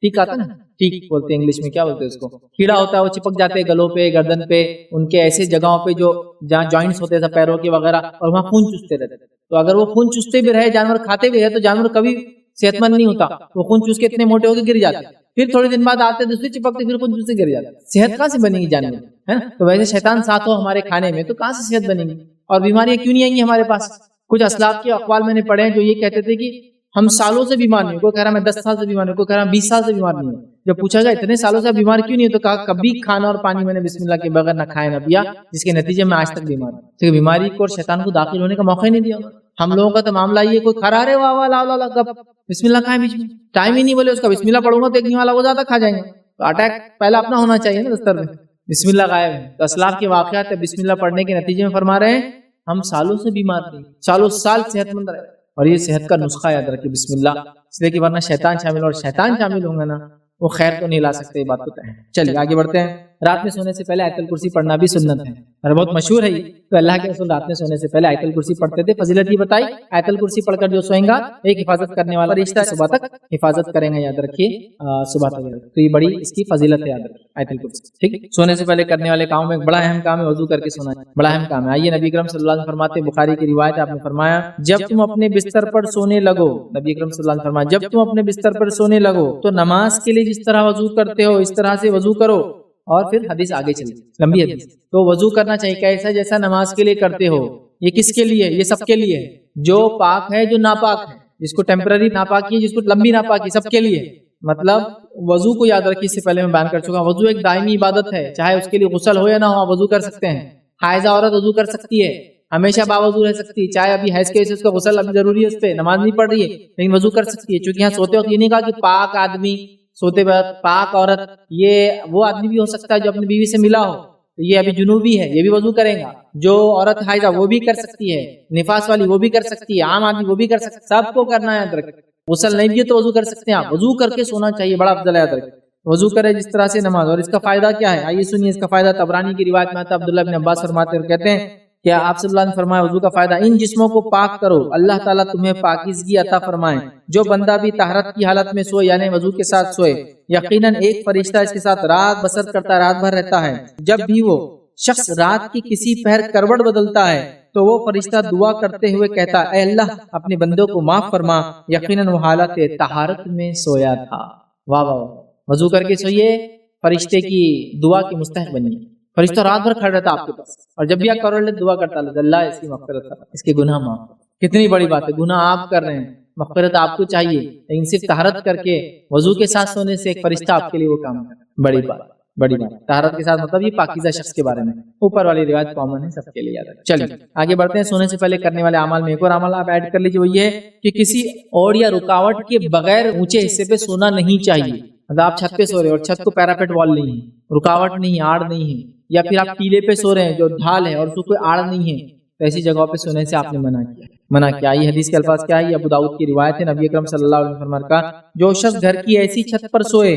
ٹیک آتا نا، ٹیک بولتے ہیں انگلش میں، کیا بولتے ہیں اس کو، کیڑا ہوتا ہے، وہ چپک جاتے ہیں گلوں پہ، گردن پہ، ان کے ایسے جگہوں پہ جو جہاں جوائنٹس ہوتے ہیں پیروں کے وغیرہ، اور وہاں خون چوستے رہتے، تو اگر وہ خون چوستے بھی رہے جانور کھاتے بھی رہے تو جانور کبھی صحت مند نہیں ہوتا، وہ خون چوس کے اتنے موٹے ہو کے گر جاتے، پھر تھوڑے دن بعد آتے دوسری چپکتے پھر خون چوس سے گر جاتے، صحت کہاں سے بنے گی جانور، ہے نا؟ تو ویسے شیطان ساتھ ہو ہمارے کھانے میں تو کہاں سے صحت بنے گی، اور بیماریاں کیوں نہیں آئیں گی ہمارے پاس؟ کچھ اسلاف کے اقوال میں نے پڑھے ہیں جو یہ کہتے تھے کہ ہم سالوں سے بیمار نہیں ہوں، کوئی کہہ رہا میں 10 سال سے بیمار ہوں، کوئی کہہ رہا 20 سال سے بیمار نہیں ہوں۔ جب پوچھا گیا اتنے سالوں سے بیمار کیوں نہیں ہے تو کہا کبھی کھانا اور پانی میں نے بسم اللہ کے بغیر نہ کھایا نہ پیا، جس کے نتیجے میں آج تک بیمار ہوں، کیونکہ بیماری کو اور شیطان کو داخل ہونے کا موقع ہی نہیں دیا۔ ہم لوگوں کا تو معاملہ یہ کوئی کھا رہے واہ واہ لا لا لا کب بسم اللہ کھائیں، بیچ میں ٹائم ہی نہیں بولے اس کا بسم اللہ پڑھوں گا تو ایک نیوالا وہ زیادہ کھا جائیں گے، تو اٹیک پہلا اپنا ہونا چاہیے نا دستر میں، بسم اللہ غائب ہے۔ تو اسلاف کے واقعات ہے بسم اللہ پڑھنے کے نتیجے میں فرما رہے ہیں ہم سالوں سے بیمار تھے، سالوں سال صحت مند رہے، اور یہ صحت کا نسخہ یاد رکھیں بسم اللہ، اس لیے کہ ورنہ شیطان شامل، اور شیطان شامل ہوں گے نا وہ خیر تو نہیں لا سکتے، یہ بات تو ہے۔ چلیے آگے بڑھتے ہیں۔ رات میں سونے سے پہلے آیت الکرسی پڑھنا بھی سنت ہے اور بہت مشہور ہے یہ، تو اللہ کے رسول رات میں سونے سے پہلے آیت الکرسی پڑھتے تھے، فضیلت یہ بتائی آیت الکرسی پڑھ کر جو سوئیں گا ایک حفاظت کرنے والا رشتہ صبح تک حفاظت کریں گے، یاد رکھیے صبح تک، تو یہ بڑی اس کی فضیلت ہے، یاد رکھیے آیت الکرسی، ٹھیک ہے۔ سونے سے پہلے کرنے والے کاموں میں ایک بڑا اہم کام ہے وضو کر کے سونا، بڑا اہم کام ہے۔ آئیے نبی اکرم صلی اللہ علیہ وسلم فرماتے ہیں، بخاری کی روایت، آپ نے فرمایا جب تم اپنے بستر پر سونے لگو، نبی اکرم صلی اللہ علیہ وسلم فرمایا جب تم اپنے بستر پر سونے لگو تو نماز کے لیے جس طرح وضو کرتے ہو اس طرح سے وضو کرو، اور پھر حدیث آگے چلی، لمبی حدیث، تو وضو کرنا چاہیے کیسا؟ جیسا نماز کے لیے کرتے ہو۔ یہ کس کے لیے؟ یہ سب کے لیے، جو پاک ہے جو ناپاک ہے، جس کو ٹیمپرری ناپاکی ہے، جس کو لمبی ناپاکی، سب کے لیے۔ مطلب وضو کو یاد رکھیے، اس سے پہلے میں بیان کر چکا ہوں، وضو ایک دائمی عبادت ہے، چاہے اس کے لیے غسل ہو یا نہ ہو، وضو کر سکتے ہیں۔ حائضہ عورت وضو کر سکتی ہے، ہمیشہ باوضو رہ سکتی ہے، چاہے ابھی حیض کے وجہ سے اس کا غسل ابھی ضروری ہے، اس پہ نماز نہیں پڑھ رہی ہے لیکن وضو کر سکتی ہے، چونکہ یہاں سوتے وقت یہ نہیں کہا کہ پاک آدمی، سوتے وقت پاک عورت، یہ وہ آدمی بھی ہو سکتا ہے جو اپنی بیوی سے ملا ہو، تو یہ ابھی جنوبی ہے، یہ بھی وضو کرے گا۔ جو عورت حائضہ وہ بھی کر سکتی ہے، نفاس والی وہ بھی کر سکتی ہے، عام آدمی وہ بھی کر سکتا ہے، سب کو کرنا ہے، یاد رکھ۔ غسل نہیں بھی ہے تو وضو کر سکتے ہیں آپ، وضو کر کے سونا چاہیے، بڑا افضل ہے، یاد رکھ، وضو کرے جس طرح سے نماز۔ اور اس کا فائدہ کیا ہے؟ آئیے سنیے اس کا فائدہ، طبرانی کی روایت میں آتا ہے، عبداللہ بن عباس فرماتے ہیں، کہتے ہیں کہ آپ صلی اللہ علیہ وسلم فرمایا وضو کا فائدہ، ان جسموں کو پاک کرو، اللہ تعالیٰ تمہیں پاکیزگی عطا فرمائے۔ جو بندہ بھی طہارت کی حالت میں سوئے، یعنی وضو کے ساتھ سوئے، یقیناً ایک فرشتہ اس کے ساتھ رات بسر کرتا ہے، رات بھر رہتا ہے۔ جب بھی وہ شخص رات کی کسی پہر کروٹ بدلتا ہے تو وہ فرشتہ دعا کرتے ہوئے کہتا اے اللہ اپنے بندوں کو معاف فرما، یقیناً وہ حالت طہارت میں سویا تھا۔ واہ واہ واہ، وضو کر کے سوئیے، فرشتے کی دعا کی مستحق بنیے۔ فرشتہ رات بھر کھڑا رہتا آپ کے پاس، اور جب بھی آپ کرو دعا کرتا اللہ اس کی مغفرت کر، اس کے گناہ معاف کر۔ کتنی بڑی بات ہے، گناہ آپ کر رہے ہیں، مغفرت آپ کو چاہیے، لیکن صرف طہارت کر کے وضو کے ساتھ سونے سے ایک فرشتہ آپ کے لیے وہ کام کرے، بڑی بات، بڑی بات۔ طہارت کے ساتھ مطلب یہ پاکیزہ شخص کے بارے میں، اوپر والی روایت کامن ہے سب کے لیے یاد ہے۔ چلیے آگے بڑھتے ہیں۔ سونے سے پہلے کرنے والے اعمال میں ایک اور عمل آپ ایڈ کر لیجیے، وہ یہ ہے کہ کسی اور یا رکاوٹ کے بغیر اونچے حصے پہ سونا نہیں چاہیے۔ مطلب آپ چھت پہ سو رہے ہیں اور چھت کو پیراپیٹ وال نہیں ہے، رکاوٹ نہیں ہے، آڑ نہیں ہے، یا پھر آپ ٹیلے پہ سو رہے ہیں جو ڈھال ہے اور اس کو کوئی آڑ نہیں ہے، تو ایسی جگہوں پہ سونے سے آپ نے منع کیا۔ یہ حدیث کے الفاظ کیا ہے؟ یہ ابو داؤد کی روایت ہے، نبی اکرم صلی اللہ علیہ وسلم نے کہا جو شخص گھر کی ایسی چھت پر سوئے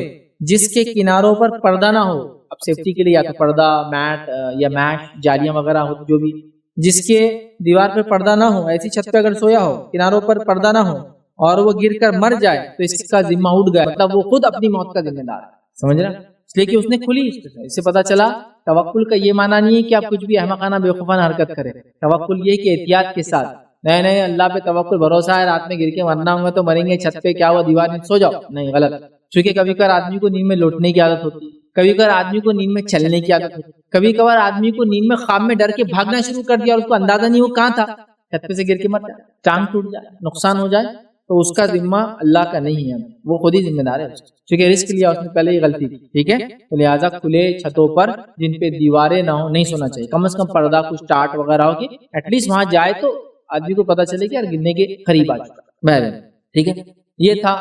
جس کے کناروں پر پردہ نہ ہو، اب سیفٹی کے لیے یا تو پردہ، میٹ یا میش، جالیاں وغیرہ ہو، جو بھی، جس کے دیوار پر پردہ نہ ہو، ایسی چھت پہ اگر سویا ہو کناروں پر پردہ نہ ہو اور وہ گر کر مر جائے تو اس کا ذمہ اٹھ گیا، مطلب وہ خود اپنی موت کا ذمہ دار ہے، سمجھ رہے؟ اس لیے کہ اس نے کھلی، اس سے پتہ چلا توکل کا یہ معنی نہیں ہے کہ آپ کچھ بھی احمقانہ بیوقوفانہ حرکت کریں۔ توکل یہ کہ احتیاط کے ساتھ، نہیں اللہ پہ توکل، بھروسہ ہے رات میں گر کے مرنا ہوں گا تو مریں گے، چھت پہ کیا ہوا دیوار میں سو جاؤ، نہیں، غلط۔ چونکہ کبھی کبھار آدمی کو نیند میں لوٹنے کی عادت ہوتی ہے، کبھی کبھار آدمی کو نیند میں چلنے کی عادت ہوتی ہے، کبھی کبھار آدمی کو نیند میں خواب میں ڈر کے بھاگنا شروع کر دیا اور اس کو اندازہ نہیں وہ کہاں تھا، چھت پہ سے گر کے مر جائے، ٹانگ ٹوٹ جائے، نقصان ہو جائے، تو اس کا ذمہ اللہ کا نہیں ہے، وہ خود ہی ذمہ دار ہے، چونکہ رسک لیا اس نے پہلے ہی غلطی کی، ٹھیک ہے؟ تو لہٰذا کھلے چھتوں پر جن پہ دیواریں نہ ہو نہیں سونا چاہیے، کم از کم پردہ کچھ ٹاٹ وغیرہ ہو کہ ایٹ لیسٹ وہاں جائے تو آدمی کو پتہ چلے کہ یار گرنے کے قریب آ چکا، بہرحال ٹھیک ہے۔ یہ تھا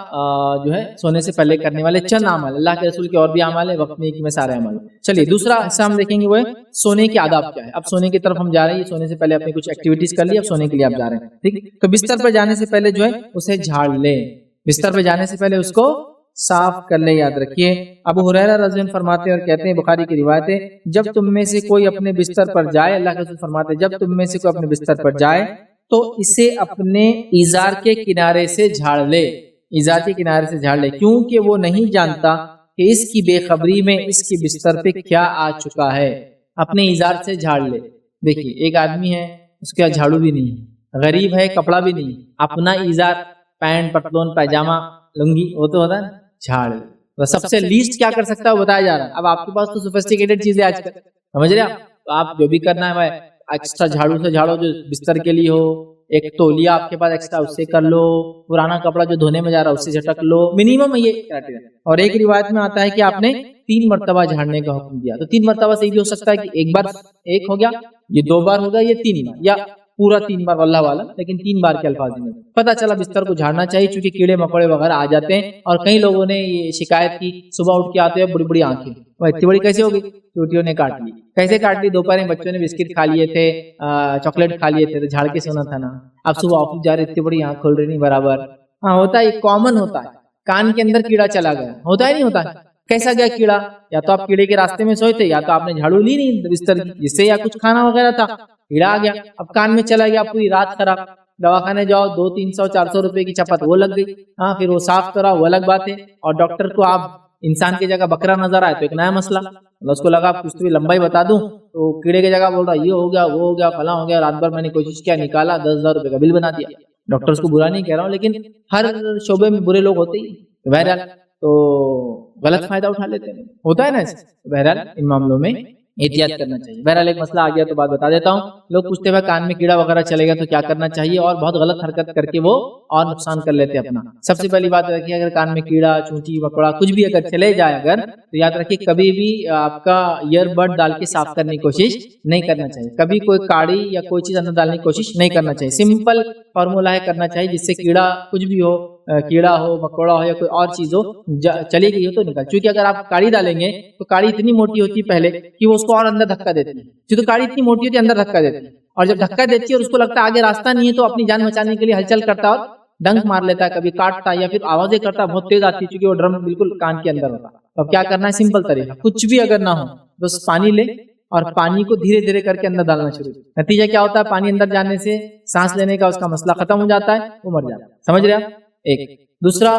جو ہے سونے سے پہلے کرنے والے چند اعمال، اللہ کے رسول کے اور بھی اعمال ہیں، وقت نہیں کہ میں سارے اعمال۔ چلیے دوسرا حصہ ہم دیکھیں گے وہ ہے سونے کے آداب کیا ہے۔ اب سونے کی طرف ہم جا رہے ہیں، سونے سے پہلے اپنے کچھ ایکٹیویٹیز کر لی، اب سونے کے لیے آپ جا رہے ہیں، ٹھیک؟ تو بستر پر جانے سے پہلے جو ہے اسے جھاڑ لیں، بستر پہ جانے سے پہلے اس کو صاف کر لیں، یاد رکھیے۔ ابو ہریرہ رضی اللہ عنہ فرماتے ہیں اور کہتے ہیں، بخاری کی روایت ہے، جب تم میں سے کوئی اپنے بستر پر جائے، اللہ کے رسول فرماتے ہیں جب تم میں سے کوئی اپنے بستر پر جائے تو اسے اپنے ازار کے کنارے سے جھاڑ لے، ازار کے کنارے سے جھاڑ لے، کیونکہ وہ نہیں جانتا کہ اس کی بے خبری میں اس کے بستر پہ کیا آ چکا ہے، اپنے ازار سے جھاڑ لے۔ دیکھیے ایک آدمی ہے اس کے جھاڑو بھی نہیں ہے، غریب ہے، کپڑا بھی نہیں، اپنا ازار، پینٹ، پتلون، پائجامہ، لنگی، وہ تو ہوتا ہے جھاڑ لے۔ سب سے لیسٹ کیا کر سکتا ہے وہ بتایا جا رہا ہے۔ اب آپ کے پاس تو سوفسٹیکیٹڈ چیزیں آج کل، سمجھ رہے آپ، آپ جو بھی کرنا ہے ایکسٹرا جھاڑو سے جھاڑو جو بستر کے لیے ہو، ایک تولیہ آپ کے پاس ایکسٹرا اس سے کر لو، پرانا کپڑا جو دھونے میں جا رہا ہے اس سے جھٹک لو، منیمم یہ کرائٹیریا۔ اور ایک روایت میں آتا ہے کہ آپ نے 3 مرتبہ جھاڑنے کا حکم دیا، تو 3 مرتبہ سے یہ بھی ہو سکتا ہے کہ ایک بار ایک ہو گیا، یہ 2 بار ہوگا، یہ 3 بار، یا پورا 3 بار، واللہ والا، لیکن 3 بار کے الفاظ میں پتہ چلا بستر کو جھاڑنا چاہیے، چونکہ کیڑے مکوڑے وغیرہ آ جاتے ہیں۔ اور کئی لوگوں نے یہ شکایت کی، صبح اٹھ کے آتے ہیں بڑی بڑی آنکھیں، وہ اتنی بڑی کیسے ہوگی؟ چوٹیوں نے کاٹ لی، کیسے کاٹ لی؟ دوپہر میں بچوں نے بسکٹ کھا لیے تھے، چاکلیٹ کھا لیے تھے، تو جھاڑ کے سونا تھا نا، اب صبح آفس جا رہے اتنی بڑی آنکھ کھول رہی نہیں برابر، ہاں ہوتا ہے، کامن ہوتا ہے، کان کے اندر کیڑا چلا گیا، ہوتا ہے نہیں ہوتا ہے؟ کیسا گیا کیڑا؟ یا تو آپ کیڑے کے راستے میں سوئے تھے، یا تو آپ نے جھاڑو لی نہیں بستر کی جس سے، یا کچھ کھانا وغیرہ تھا، کیڑا آ گیا، اب کان میں چلا گیا، پوری رات خراب، دواخانے جاؤ 200-300-400 روپے کی چپت وہ لگ گئی، ہاں پھر وہ صاف کرا وہ الگ بات ہے، اور ڈاکٹر کو آپ انسان کی جگہ بکرا نظر آئے تو ایک نیا مسئلہ، اس کو لگا کچھ بھی لمبائی بتا دوں تو کیڑے کی جگہ بول رہا یہ ہو گیا وہ ہو گیا فلاں ہو گیا، رات بھر میں نے کوشش کیا، نکالا 10,000 روپے کا بل بنا دیا۔ ڈاکٹرز کو برا نہیں کہہ رہا ہوں، لیکن ہر شعبے میں برے لوگ ہوتے ہی، بہرحال تو غلط فائدہ اٹھا لیتے ہیں، ہوتا ہے نا، بہرحال ان معاملوں میں احتیاط کرنا چاہیے۔ بہرحال ایک مسئلہ آ گیا تو بات بتا دیتا ہوں، لوگ پوچھتے ہیں کان میں کیڑا وغیرہ چلے گا تو کیا کرنا چاہیے، اور بہت غلط حرکت کر کے وہ اور نقصان کر لیتے اپنا۔ سب سے پہلی بات رکھیے، اگر کان میں کیڑا، چونٹی، مکوڑا کچھ بھی اگر چلے جائے اگر، تو یاد رکھیے کبھی بھی آپ کا ایئر بڈ ڈال کے صاف کرنے کی کوشش نہیں کرنا چاہیے، کبھی کوئی کاڑی یا کوئی چیز اندر ڈالنے کی کوشش نہیں کرنا چاہیے، سمپل فارمولا ہے کرنا چاہیے، جس سے کیڑا کچھ بھی ہو، کیڑا ہو، مکوڑا ہو یا کوئی اور چیز ہو چلی گئی ہو تو نکال، چونکہ اگر آپ کاڑی ڈالیں گے تو کاڑی اتنی موٹی ہوتی ہے پہلے کہ وہ اس کو اور اندر دھکا دیتی ہے، تو کاڑی اتنی موٹی ہوتی ہے اندر دھکا دیتی ہے، اور جب دھکا دیتی ہے اور اس کو لگتا ہے آگے راستہ نہیں ہے تو اپنی جان بچانے کے لیے ہلچل کرتا ہے اور ڈنک مار لیتا ہے، کبھی کاٹتا ہے یا پھر آوازیں کرتا ہے، بہت تیز آتی ہے کیونکہ وہ ڈرم بالکل کان کے اندر ہوتا ہے۔ اب کیا کرنا ہے، سمپل طریقہ، کچھ بھی اگر نہ ہو بس پانی لے اور پانی کو دھیرے دھیرے کر کے اندر ڈالنا شروع، نتیجہ کیا ہوتا ہے، پانی اندر جانے سے سانس لینے کا اس کا مسئلہ ختم ہو جاتا ہے، وہ مر جاتا ہے، سمجھ رہے آپ؟ ایک دوسرا،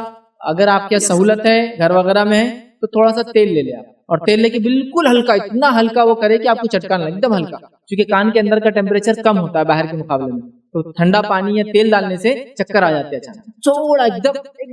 اگر آپ کیا سہولت ہے گھر وغیرہ میں ہے تو تھوڑا سا تیل لے لیں آپ، اور تیل لے کے بالکل ہلکا، اتنا ہلکا وہ کرے کہ آپ کو چٹکا نہ لگے، ایک دم ہلکا، کیونکہ کان کے اندر کا ٹیمپریچر کم ہوتا ہے باہر کے مقابلے میں، تو ٹھنڈا پانی یا تیل ڈالنے سے چکر آ جاتے ہیں اچانک، تھوڑا ایک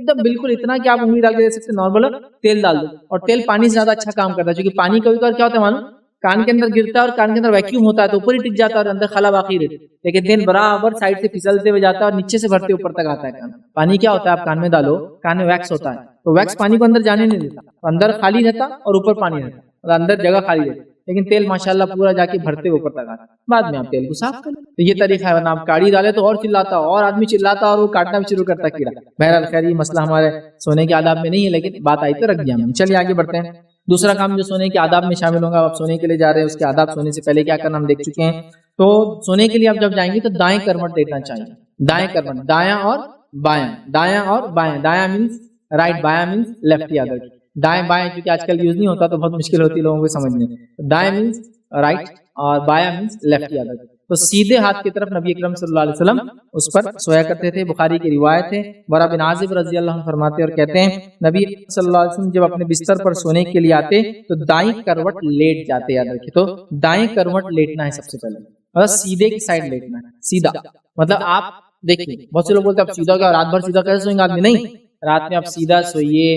دم بالکل اتنا کہ آپ انگلی ڈال کے دے سکتے، نارمل تیل ڈال دو، اور تیل پانی سے زیادہ اچھا کام کرتا ہے، کیونکہ پانی کبھی کبھار کیا ہوتا ہے معلوم، کان کے اندر گرتا ہے اور کان کے اندر ویکیوم ہوتا ہے تو اوپر ہی ٹک جاتا ہے اور اندر خلا باقی رہتی ہے، لیکن دن برابر سائڈ سے پھسلتے ہوئے جاتا ہے اور نیچے سے بھرتے اوپر تک آتا ہے کان۔ پانی کیا ہوتا ہے، آپ کان میں ڈالو، کان میں ویکس ہوتا ہے، تو ویکس پانی کو اندر جانے نہیں دیتا، اندر خالی رہتا اور اوپر پانی رہتا، اور اندر جگہ خالی رہتی، لیکن تیل ماشاءاللہ پورا جا کے بھرتے اوپر تک آتا، بعد میں آپ تیل کو صاف کر لیں۔ تو یہ طریقہ ہے، ورنہ آپ کاڑی ڈالے تو اور چلاتا اور آدمی چلاتا اور وہ کاٹنا بھی شروع کرتا کیڑا۔ بہرحال خیر، یہ مسئلہ ہمارے سونے کے آداب میں نہیں ہے، لیکن بات آئی تو رکھ دیا ہم نے۔ چلیے آگے بڑھتے ہیں۔ دوسرا کام جو سونے کے آداب میں شامل ہوگا، آپ سونے کے لیے جا رہے ہیں، اس کے آداب سونے سے پہلے کیا کرنا ہم دیکھ چکے ہیں۔ تو سونے کے لیے آپ جب جائیں گے تو دائیں کروٹ دینا چاہیے، دائیں کروٹ، دایاں اور بایاں، دایاں اور بایاں، دایاں مینس رائٹ، بایاں مینس لیفٹ، یاد رکھیے۔ دائیں بائیں کیونکہ آج کل یوز نہیں ہوتا تو بہت مشکل ہوتی ہے لوگوں کو سمجھنے، دائیں مینس رائٹ اور بایاں مینس لیفٹ، یاد رکھیے۔ تو سیدھے ہاتھ کی طرف نبی اکرم صلی اللہ علیہ وسلم اس پر سویا کرتے تھے، بخاری کی روایت ہے، برا بن عازب رضی اللہ عنہ فرماتے اور کہتے ہیں نبی صلی اللہ علیہ وسلم جب اپنے بستر پر سونے کے لیے آتے تو دائیں کروٹ لیٹ جاتے، یاد رکھیے۔ تو دائیں کروٹ لیٹنا ہے سب سے پہلے، مطلب سیدھے کی سائڈ لیٹنا ہے، سیدھا، مطلب آپ دیکھیے بہت سے لوگ بولتے ہیں اب سیدھا کیا، رات بھر سیدھا کیسے سوئیں گے آدمی؟ نہیں، رات میں آپ سیدھا سوئیے،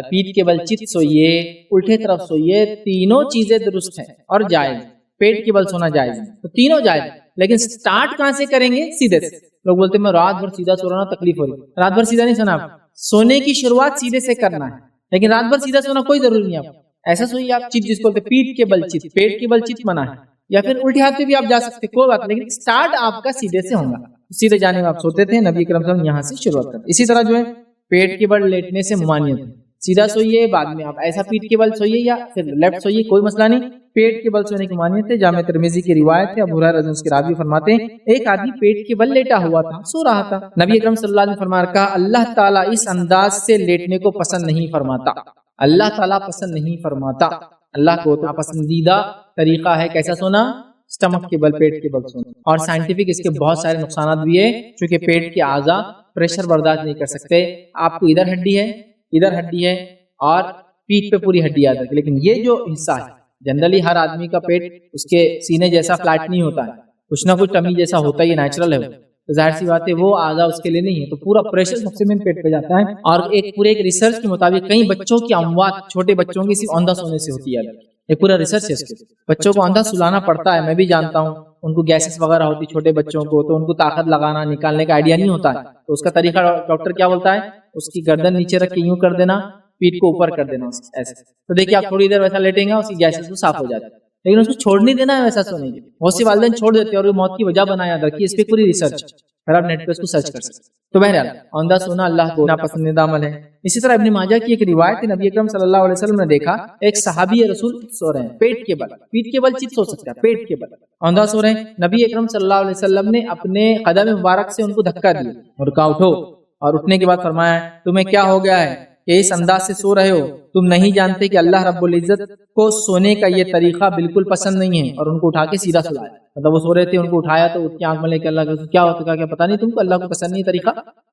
پیٹھ کے بل چت سوئیے، الٹے طرف سوئیے، تینوں چیزیں درست ہیں اور جائز۔ پیٹ کے بل سونا جائز ہے تو تینوں جائز، لیکن سٹارٹ کہاں سے کریں گے؟ سیدھے سے۔ لوگ بولتے ہیں میں رات بھر سیدھا سو رہا ہوں، تکلیف ہو رہی، رات بھر سیدھا نہیں سونا، آپ سونے کی شروعات سیدھے سے کرنا ہے، لیکن رات بھر سیدھا سونا کوئی ضروری نہیں، آپ ایسا سوئیے، آپ چت جس کو بولتے ہیں پیٹ کے بل چت، پیٹ کے بل چت منع ہے، یا پھر الٹے ہاتھ پہ بھی آپ جا سکتے کوئی بات، لیکن سٹارٹ آپ کا سیدھے سے ہوگا، سیدھے جانے میں آپ سوتے تھے، نبی اکرم صلی اللہ علیہ وسلم یہاں سے شروعات کرتے۔ اسی طرح جو ہے پیٹ کے بل لیٹنے سے ممانعت ہے، سیدھا سوئیے، بعد میں آپ ایسا پیٹ کے بل سوئیے یا پھر لیفٹ سوئیے، کوئی مسئلہ نہیں، پیٹ کے بل سونے کی ممانعت ہے۔ جامع ترمذی کی روایت ہے، ابو ہریرہ رضی اللہ عنہ اس کے راوی فرماتے ہیں ایک آدمی پیٹ کے بل لیٹا ہوا تھا، سو رہا تھا، نبی اکرم صلی اللہ علیہ وسلم فرمایا کہا اللہ تعالیٰ اس انداز سے لیٹنے کو پسند نہیں فرماتا، اللہ تعالیٰ پسند نہیں فرماتا، اللہ کو تو پسندیدہ طریقہ ہے کیسا سونا؟ سٹمک کے بل، پیٹ کے بل سونا۔ اور سائنٹیفک اس کے بہت سارے نقصانات بھی ہے، چونکہ پیٹ کے اعضاء پریشر برداشت نہیں کر سکتے، آپ کو ادھر ہڈی ہے، ادھر ہڈی ہے اور پیٹھ پہ پوری ہڈی آ جاتی، لیکن یہ جو حصہ ہے جنرلی ہر آدمی کا پیٹ اس کے سینے جیسا فلیٹ نہیں ہوتا ہے، کچھ نہ کچھ ٹمی جیسا ہوتا ہے، یہ نیچرل ہے، تو ظاہر سی بات ہے وہ اعضاء اس کے لیے نہیں ہے، تو پورا پریشر میکسیمم پیٹ پہ جاتا ہے۔ اور ایک ریسرچ کے مطابق کئی بچوں کی اموات چھوٹے بچوں کی صرف اندھا سونے سے ہوتی ہے، ایک پورا ریسرچ ہے اس کے، بچوں کو اندھا سلانا پڑتا ہے، میں بھی جانتا ہوں، ان کو گیسز وغیرہ ہوتی چھوٹے بچوں کو، تو ان کو طاقت لگانا نکالنے کا آئیڈیا نہیں ہوتا ہے، تو اس کا طریقہ ڈاکٹر کیا بولتا ہے، اس کی گردن نیچے رکھ کے یوں کر دینا، پیٹ کو اوپر کر دینا ایسے، تو دیکھیے آپ تھوڑی دیر ویسا لیٹیں گے، اس کی گیسز تو صاف ہو جاتی ہے، لیکن اس کو چھوڑ نہیں دینا ہے ویسا سونے کی، بہت سے والدین چھوڑ دیتے ہیں اور وہ موت کی وجہ بنا یاد رکھیے، اس پہ پوری ریسرچ پھر آپ نیٹ پہ اس کو سرچ کر سکتے۔ تو بہرحال اندھا سونا اللہ کو ناپسندیدہ عمل ہے۔ اسی طرح ابن ماجہ کی ایک روایت ہے، نبی اکرم صلی اللہ علیہ وسلم نے دیکھا ایک صحابی رسول سو رہے ہیں پیٹ کے بل، پیٹ کے بل چت سو سکتا ہے، پیٹ کے بل اندھا سو رہے ہیں، نبی اکرم صلی اللہ علیہ وسلم نے اپنے قدم مبارک سے ان کو دھکا دیا اور کہا اٹھو، اور اٹھنے کے بعد فرمایا تمہیں کیا ہو گیا ہے کہ اس انداز سے سو رہے ہو، تم نہیں جانتے کہ اللہ رب العزت کو سونے کا یہ طریقہ بالکل پسند نہیں ہے، اور ان کو اٹھا کے سیدھا سلایا، مطلب وہ سو رہے تھے، ان کو اٹھایا تو اٹھ کے آنکھ میں لے کے اللہ کا کیا ہوتا ہے، کیا پتا نہیں تم کو اللہ کو پسند نہیں طریقہ،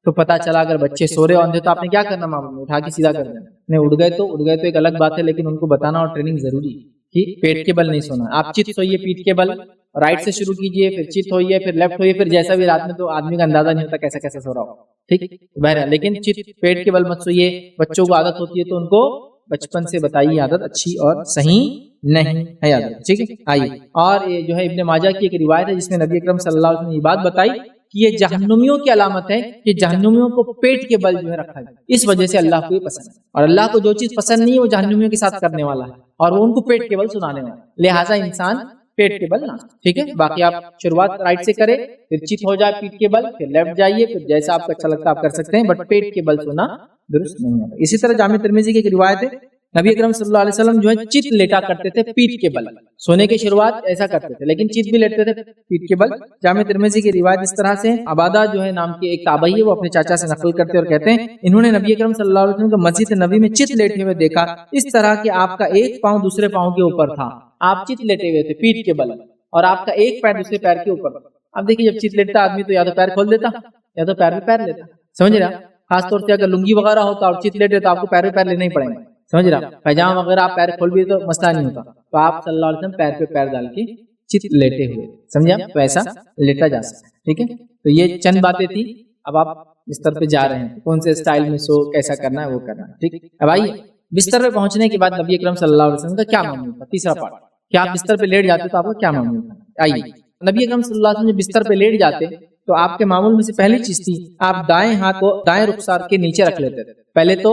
تو پتا چلا اگر بچے سو رہے اندھے تو آپ نے کیا کرنا، معمول میں اٹھا کے سیدھا کر دینا، نہیں اٹھ گئے تو ایک الگ بات ہے، لیکن ان کو بتانا اور ٹریننگ ضروری ہے کہ پیٹ کے بل نہیں سونا، آپ چت سوئیے، پیٹ کے بل رائٹ سے شروع کیجئے، پھر چت ہوئیے، پھر لیفٹ ہوئیے، پھر جیسا بھی رات میں تو آدمی کا اندازہ نہیں ہوتا کیسا کیسا سو رہا ہو، ٹھیک، بہرحال لیکن چت پیٹ کے بل مت سوئیے، بچوں کو عادت ہوتی ہے تو ان کو بچپن سے بتائیے عادت اچھی اور صحیح نہیں ہے عادت، ٹھیک ہے۔ آئیے، اور یہ جو ہے ابن ماجہ کی ایک روایت ہے جس میں نبی اکرم صلی اللہ علیہ وسلم نے یہ بات بتائی کہ یہ جہنمیوں کی علامت ہے کہ جہنمیوں کو پیٹ کے بل جو ہے رکھا ہے، اس وجہ سے اللہ کو یہ پسند ہے، اور اللہ کو جو چیز پسند نہیں ہے وہ جہنمیوں کے ساتھ کرنے والا ہے، اور وہ ان کو پیٹ کے بل سنانے والا ہے، لہٰذا انسان پیٹ کے بل نہ، ٹھیک ہے۔ باقی آپ شروعات رائٹ سے کریں، پھر چت ہو جائے پیٹ کے بل، پھر لیفٹ جائیے، پھر جیسا آپ کو اچھا لگتا ہے آپ کر سکتے ہیں، بٹ پیٹ کے بل سونا درست نہیں ہے۔ اسی طرح جامع ترمذی کی ایک روایت ہے، نبی اکرم صلی اللہ علیہ وسلم جو ہے چت لیٹا کرتے تھے پیٹ کے بل، سونے کی شروعات ایسا کرتے تھے لیکن چت بھی لیٹتے تھے پیٹ کے بل۔ جامع ترمذی کی روایت اس طرح سے، عبادہ جو ہے نام کے ایک تابعی ہے، وہ اپنے چاچا سے نقل کرتے اور کہتے ہیں انہوں نے نبی اکرم صلی اللہ علیہ وسلم کو مسجد نبی میں چت لیٹے ہوئے دیکھا، اس طرح کہ آپ کا ایک پاؤں دوسرے پاؤں کے اوپر تھا، آپ چت لیٹے ہوئے تھے پیٹ کے بل، اور آپ کا ایک پیر دوسرے پیر کے اوپر تھا۔ اب دیکھیے جب چت لیٹتا آدمی تو یا تو پیر کھول دیتا یا تو پیر پہ پیر لیتا، سمجھ رہا، خاص طور سے اگر لنگی وغیرہ ہوتا اور چت لیٹے تو آپ کو پیر پہ پیر لینا ہی پڑیں گے، سمجھ رہا؟ پیجامہ وغیرہ آپ پیر کھول بھی تو مسئلہ نہیں ہوتا، تو آپ صلی اللہ علیہ وسلم پیر پہ پیر ڈال کے چت لیٹے ہوئے، سمجھا؟ تو ایسا لیٹا جا سکتا ہے، ٹھیک ہے؟ تو یہ چند باتیں تھی. اب آپ بستر پہ جا رہے ہیں، کون سے اسٹائل میں سو، کیسا کرنا ہے وہ کرنا ہے، ٹھیک. اب آئیے بستر پہ پہنچنے کے بعد نبی اکرم صلی اللہ علیہ وسلم کا کیا معمول تھا. تیسرا پارٹ کہ آپ بستر پہ لیٹ جاتے تو آپ کا کیا معمول تھا. آئیے نبی اکرم صلی اللہ علیہ وسلم جب بستر پہ لیٹ جاتے تو آپ کے معمول میں سے پہلی چیز تھی آپ دائیں ہاتھ کو دائیں رخسار کے نیچے رکھ لیتے تھے. پہلے تو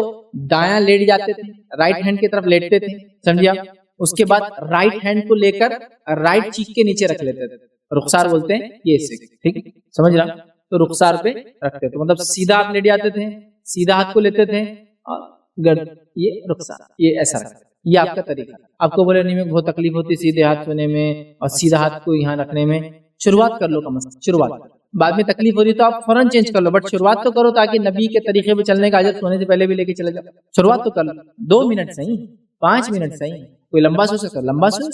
دایاں لیٹ جاتے تھے، رائٹ ہینڈ کی طرف لیٹتے تھے، سمجھیا؟ اس کے بعد رائٹ ہینڈ کو لے کر رائٹ چیک کے نیچے رکھ لیتے تھے. رخسار بولتے ہیں یہ اسے، ٹھیک، سمجھ رہا؟ تو رخسار پہ رکھتے تھے، مطلب سیدھا آپ لیٹ جاتے تھے، سیدھا ہاتھ کو لیتے تھے اور گرد یہ رخسار یہ ایسا رکھتے. یہ آپ کا طریقہ. آپ کو بولے نہیں میں بہت تکلیف ہوتی سیدھے ہاتھ سونے میں اور سیدھا ہاتھ کو یہاں رکھنے میں، شروعات کر لو کم از کم، شروعات. بعد میں تکلیف ہو رہی تو آپ فوراً چینج کر لو، بٹ شروعات تو کرو تاکہ نبی کے طریقے پہ چلنے کا اجر سونے سے پہلے بھی لے کے چلے جاؤ. شروعات تو کر لو، 2 منٹ صحیح، 5 منٹ صحیح، کوئی لمبا سو سکتا لمبا سو،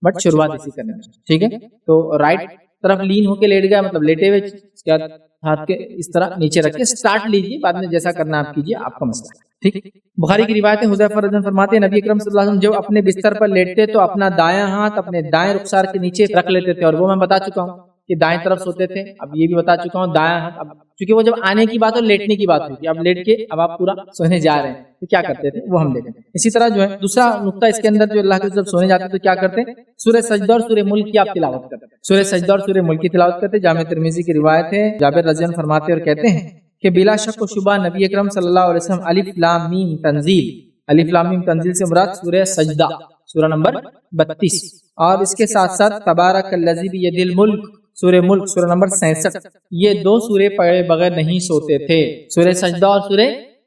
بٹ شروعات اسی کرنے میں، ٹھیک ہے. تو رائٹ طرف لین ہو کے لیٹ گیا، مطلب لیٹے ہوئے، اس کے بعد ہاتھ کے اس طرح نیچے رکھ کے سٹارٹ لیجیے، بعد میں جیسا کرنا آپ کیجیے، آپ کا مسئلہ، ٹھیک. بخاری کی روایت ہے، حذیفہ رضی اللہ عنہ فرماتے ہیں نبی اکرم صلی اللہ علیہ وسلم جب اپنے بستر پر لیٹتے تو اپنا دایاں ہاتھ اپنے دائیں رخسار کے نیچے رکھ لیتے تھے، اور وہ میں بتا چکا ہوں کہ دائیں طرف سوتے تھے. اب یہ بھی بتا چکا ہوں دایاں ہاتھ، اب چونکہ وہ جب آنے کی بات اور لیٹنے کی بات ہوئی تھی، اب لیٹ کے اب آپ پورا سونے جا رہے ہیں تو کیا کرتے تھے وہ ہم دیکھیں. اسی طرح جو ہے دوسرا نقطہ اس کے اندر جو اللہ کے جب سونے جاتے تو کیا کرتے، سورہ سجدہ اور سورہ ملک کی آپ تلاوت کرتے. سورہ سجدہ اور سورہ ملک کی تلاوت کرتے. جامع ترمذی کی روایت ہے، جابر رضی اللہ عنہ فرماتے اور کہتے ہیں کہ بلا شک و شبہ نبی اکرم صلی اللہ علیہ وسلم الف لام میم تنزیل، الف لام میم تنزیل سے مراد سورہ سجدہ سورہ نمبر 32، اور اس کے ساتھ ساتھ تبارک الذی بیدہ الملک سورہ ملک سورہ نمبر 66، یہ 2 سورے پڑھے بغیر نہیں سوتے تھے. سورہ سجدہ اور سورہ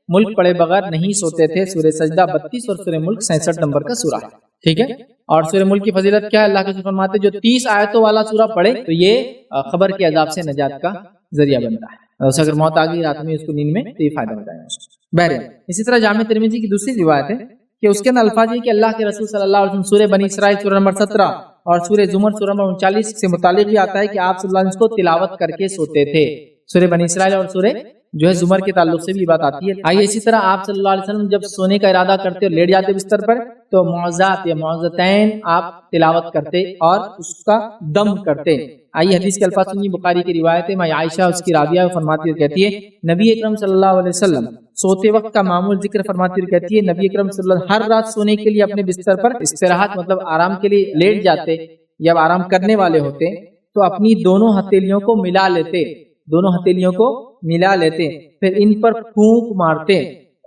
ملک پڑھے بغیر نہیں سوتے تھے. سورہ سجدہ 32 اور سورہ ملک 66 نمبر کا سورہ ہے، ٹھیک ہے. اور سورہ ملک کی فضیلت کیا ہے؟ اللہ کے فرماتے جو 30 آیتوں والا سورہ پڑھے تو یہ خبر کے عذاب سے نجات کا ذریعہ بنتا ہے. اسے اگر موت آ گئی رات میں اس کو نیند میں تو یہ فائدہ ہوتا ہے. بہرحال اسی طرح جامع ترمذی کی دوسری روایت ہے کہ اس کے اندر الفاظ یہ کہ اللہ کے رسول صلی اللہ علیہ وسلم سورہ بنی اسرائیل سورہ نمبر 17 اور سورہ زمر سورہ نمبر 39 سے متعلق بھی آتا ہے کہ آپ صلی اللہ علیہ وسلم کو تلاوت کر کے سوتے تھے. سورہ بنی اسرائیل اور سورہ جو ہے زمر کے تعلق سے بھی بات آتی ہے. آئیے اسی طرح آپ صلی اللہ علیہ وسلم جب سونے کا ارادہ کرتے اور لیٹ جاتے بستر پر تو معوذات یا معوذتین آپ تلاوت کرتے اور اس کا دم کرتے. آئیے حدیث کے الفاظ سنیے. بخاری کی روایت ہے، میں عائشہ اس کی راویہ فرماتی اور کہتی ہے نبی اکرم صلی اللہ علیہ وسلم سوتے وقت کا معمول ذکر فرماتی اور کہتی ہے نبی اکرم صلی اللہ علیہ وسلم ہر رات سونے کے لیے اپنے بستر پر استراحت مطلب آرام کے لیے لیٹ جاتے یا آرام کرنے والے ہوتے تو اپنی دونوں ہتھیلیوں کو ملا لیتے، دونوں ہتھیلیوں کو ملا لیتے، پھر ان پر پھونک مارتے،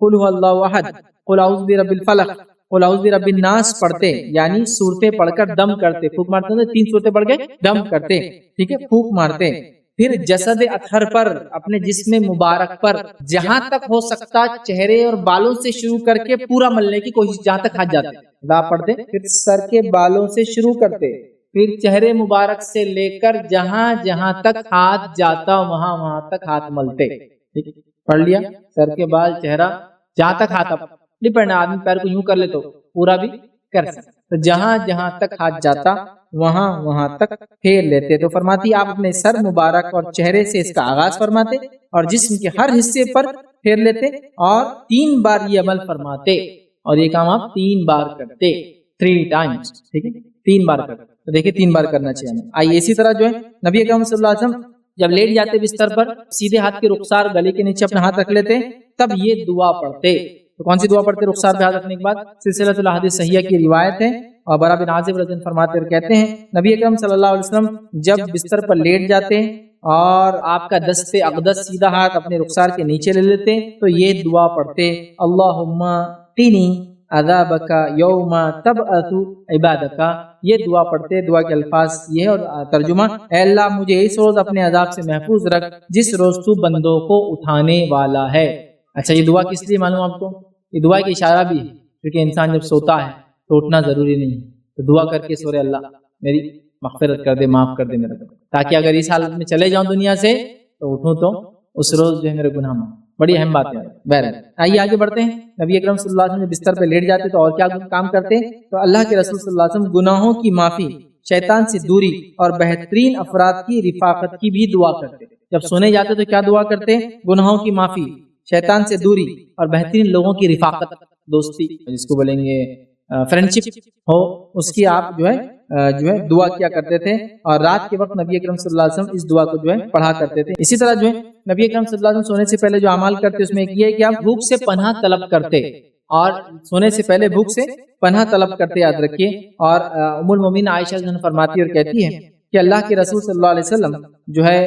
قل هو اللہ احد، قل اعوذ برب الفلق، قل اعوذ برب الناس پڑھتے، یعنی صورتیں پڑھ کر دم کرتے. پھونک مارتے ہیں 3 صورتیں پڑھ کے دم کرتے، ٹھیک ہے، پھونک مارتے. پھر جسد اطہر پر اپنے جسم مبارک پر جہاں تک ہو سکتا چہرے اور بالوں سے شروع کر کے پورا ملنے کی کوشش، جہاں تک ہاتھ جاتے دا پڑھتے، پھر سر کے بالوں سے شروع کرتے، پھر چہرے مبارک سے لے کر جہاں جہاں تک ہاتھ جاتا وہاں وہاں تک ہاتھ ملتے. پڑھ لیا، سر کے بال چہرہ جہاں تک ہاتھ، ڈیپینڈ آدمی پیر کو یوں کر لے تو پورا بھی کر سکتے، تو جہاں جہاں تک ہاتھ جاتا وہاں وہاں تک پھیر لیتے. تو فرماتی آپ اپنے سر مبارک اور چہرے سے اس کا آغاز فرماتے اور جسم کے ہر حصے پر پھیر لیتے اور 3 بار یہ عمل فرماتے، اور یہ کام آپ 3 بار کرتے، 3 ٹائمز، ٹھیک ہے، 3 بار کرتے. تو دیکھیں 3 بار کرنا چاہیے. آئیے اسی طرح جو ہے نبی اکرم صلی اللہ علیہ وسلم جب لیٹ جاتے بستر پر سیدھے ہاتھ کے رخسار گلے کے نیچے اپنا ہاتھ رکھ لیتے، تب یہ دعا پڑھتے. تو کون سی دعا پڑھتے؟ رخسار پہ ہاتھ رکھنے کے بعد سلسلۃ الاحادیث صحیحہ کی روایت ہے، اور برا بن عازب رضی اللہ عنہ فرماتے اور کہتے ہیں نبی اکرم صلی اللہ علیہ وسلم جب بستر پر لیٹ جاتے اور آپ کا دست اقدس سیدھا ہاتھ اپنے رخسار کے نیچے لے لیتے تو یہ دعا پڑھتے، اللہم قنی عذابک یوم تبعث عبادک. یہ دعا پڑھتے. دعا کے الفاظ یہ ہے اور ترجمہ، اے اللہ مجھے اس روز اپنے عذاب سے محفوظ رکھ جس روز تو بندوں کو اٹھانے والا ہے. اچھا یہ دعا کس لیے معلوم آپ کو؟ یہ دعا کی اشارہ بھی ہے کیونکہ انسان جب سوتا ہے تو اٹھنا ضروری نہیں ہے، تو دعا کر کے سورے اللہ میری مغفرت کر دے، معاف کر دے میرا، تاکہ اگر اس حالت میں چلے جاؤں دنیا سے تو اٹھوں تو اس روز جو ہے میرے گناہ معاف. بڑی اہم بات ہے. بہرحال آئیے آگے بڑھتے ہیں. نبی اکرم صلی اللہ علیہ وسلم بستر پہ لیٹ جاتے تو اور کیا کام کرتے؟ تو اللہ کے رسول صلی اللہ علیہ وسلم گناہوں کی معافی، شیطان سے دوری اور بہترین افراد کی رفاقت کی بھی دعا کرتے. جب سونے جاتے تو کیا دعا کرتے؟ گناہوں کی معافی، شیطان سے دوری اور بہترین لوگوں کی رفاقت. دوستی جس کو بولیں گے فرینڈشپ ہو، اس کی آپ جو ہے دعا کیا کرتے تھے، اور رات کے وقت نبی اکرم صلی اللہ علیہ وسلم اس دعا کو جو ہے پڑھا کرتے تھے۔ اسی طرح جو ہے نبی اکرم صلی اللہ علیہ وسلم سونے سے پہلے جو اعمال کرتے اس میں ایک یہ ہے کہ آپ بھوک سے پناہ طلب کرتے، اور سونے سے پہلے بھوک سے پناہ طلب کرتے، یاد رکھیے۔ اور ام المومنین عائشہ فرماتی اور کہتی ہے کہ اللہ کے رسول صلی اللہ علیہ وسلم جو ہے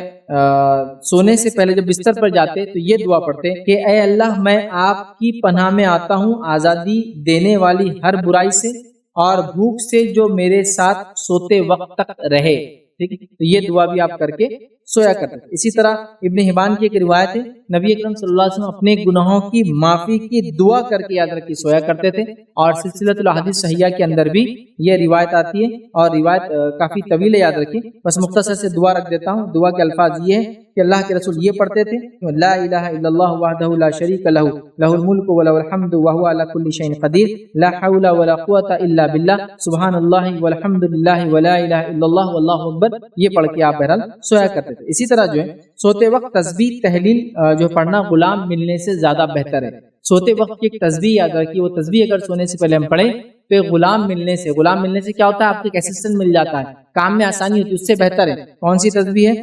سونے سے پہلے جب بستر پر جاتے تو یہ دعا پڑھتے کہ اے اللہ، میں آپ کی پناہ میں آتا ہوں آزادی دینے والی ہر برائی سے اور بھوک سے جو میرے ساتھ سوتے وقت تک رہے۔ ٹھیک ہے، تو یہ دعا بھی آپ کر کے سویا کرتے تھے۔ اسی طرح ابن حبان کی ایک روایت ہے، نبی اکرم صلی اللہ علیہ وسلم اپنے گناہوں کی معافی کی دعا کر کے یاد رکھی سویا کرتے تھے، اور سلسلۃ الاحادیث صحیحہ کے اندر بھی یہ روایت آتی ہے، اور روایت کافی طویل ہے، یاد رکھیں۔ بس مختصر سے دعا رکھ دیتا ہوں۔ دعا کے الفاظ یہ ہے کہ اللہ کے رسول یہ پڑھتے تھے، لا الہ الا اللہ وحدہ لا شریک لہ لہ الملک ولہ الحمد وہو علی کل شیء قدیر لا حول ولا قوۃ الا باللہ سبحان اللہ والحمد للہ ولا الہ الا اللہ واللہ اکبر، یہ پڑھ کے آپ بہرحال سویا کرتے تھے۔ اسی طرح جو ہے سوتے وقت تسبیح تحلیل جو پڑھنا غلام ملنے سے زیادہ بہتر ہے۔ سوتے وقت کی ایک تسبیح یاد رکھیے، وہ تسبیح اگر سونے سے پہلے ہم پڑھیں تو غلام ملنے سے کیا ہوتا ہے؟ آپ کو ایک اسسٹنٹ مل جاتا ہے، کام میں آسانی ہوتی ہے، اس سے بہتر ہے۔ کون سی تسبیح ہے؟